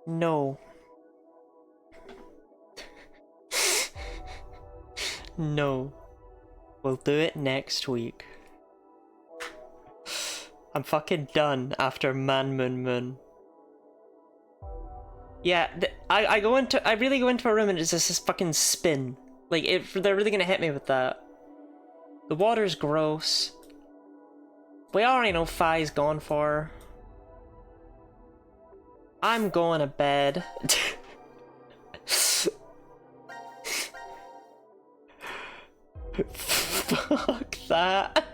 No. No. We'll do it next week. I'm fucking done after Man Moon Moon. Yeah, I really go into a room and it's just this fucking spin. Like, they're really gonna hit me with that. The water's gross. We already know Phi's gone for her. I'm going to bed. Fuck that.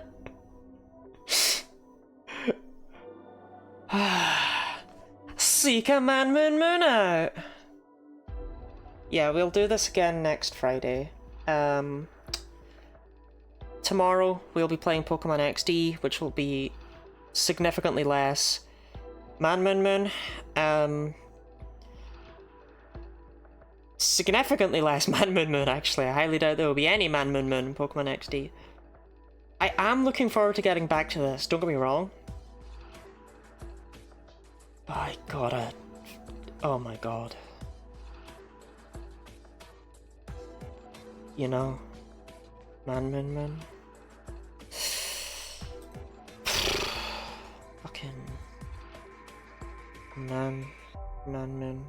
Seek a Man Moon Moon out. Yeah, we'll do this again next Friday. Tomorrow we'll be playing Pokemon XD, which will be significantly less Man Moon Moon. Significantly less Man Moon Moon, actually. I highly doubt there will be any Man Moon Moon in Pokemon XD. I am looking forward to getting back to this, don't get me wrong. I gotta... Oh my god. You know? Man Moon Moon. Fucking... Man Moon.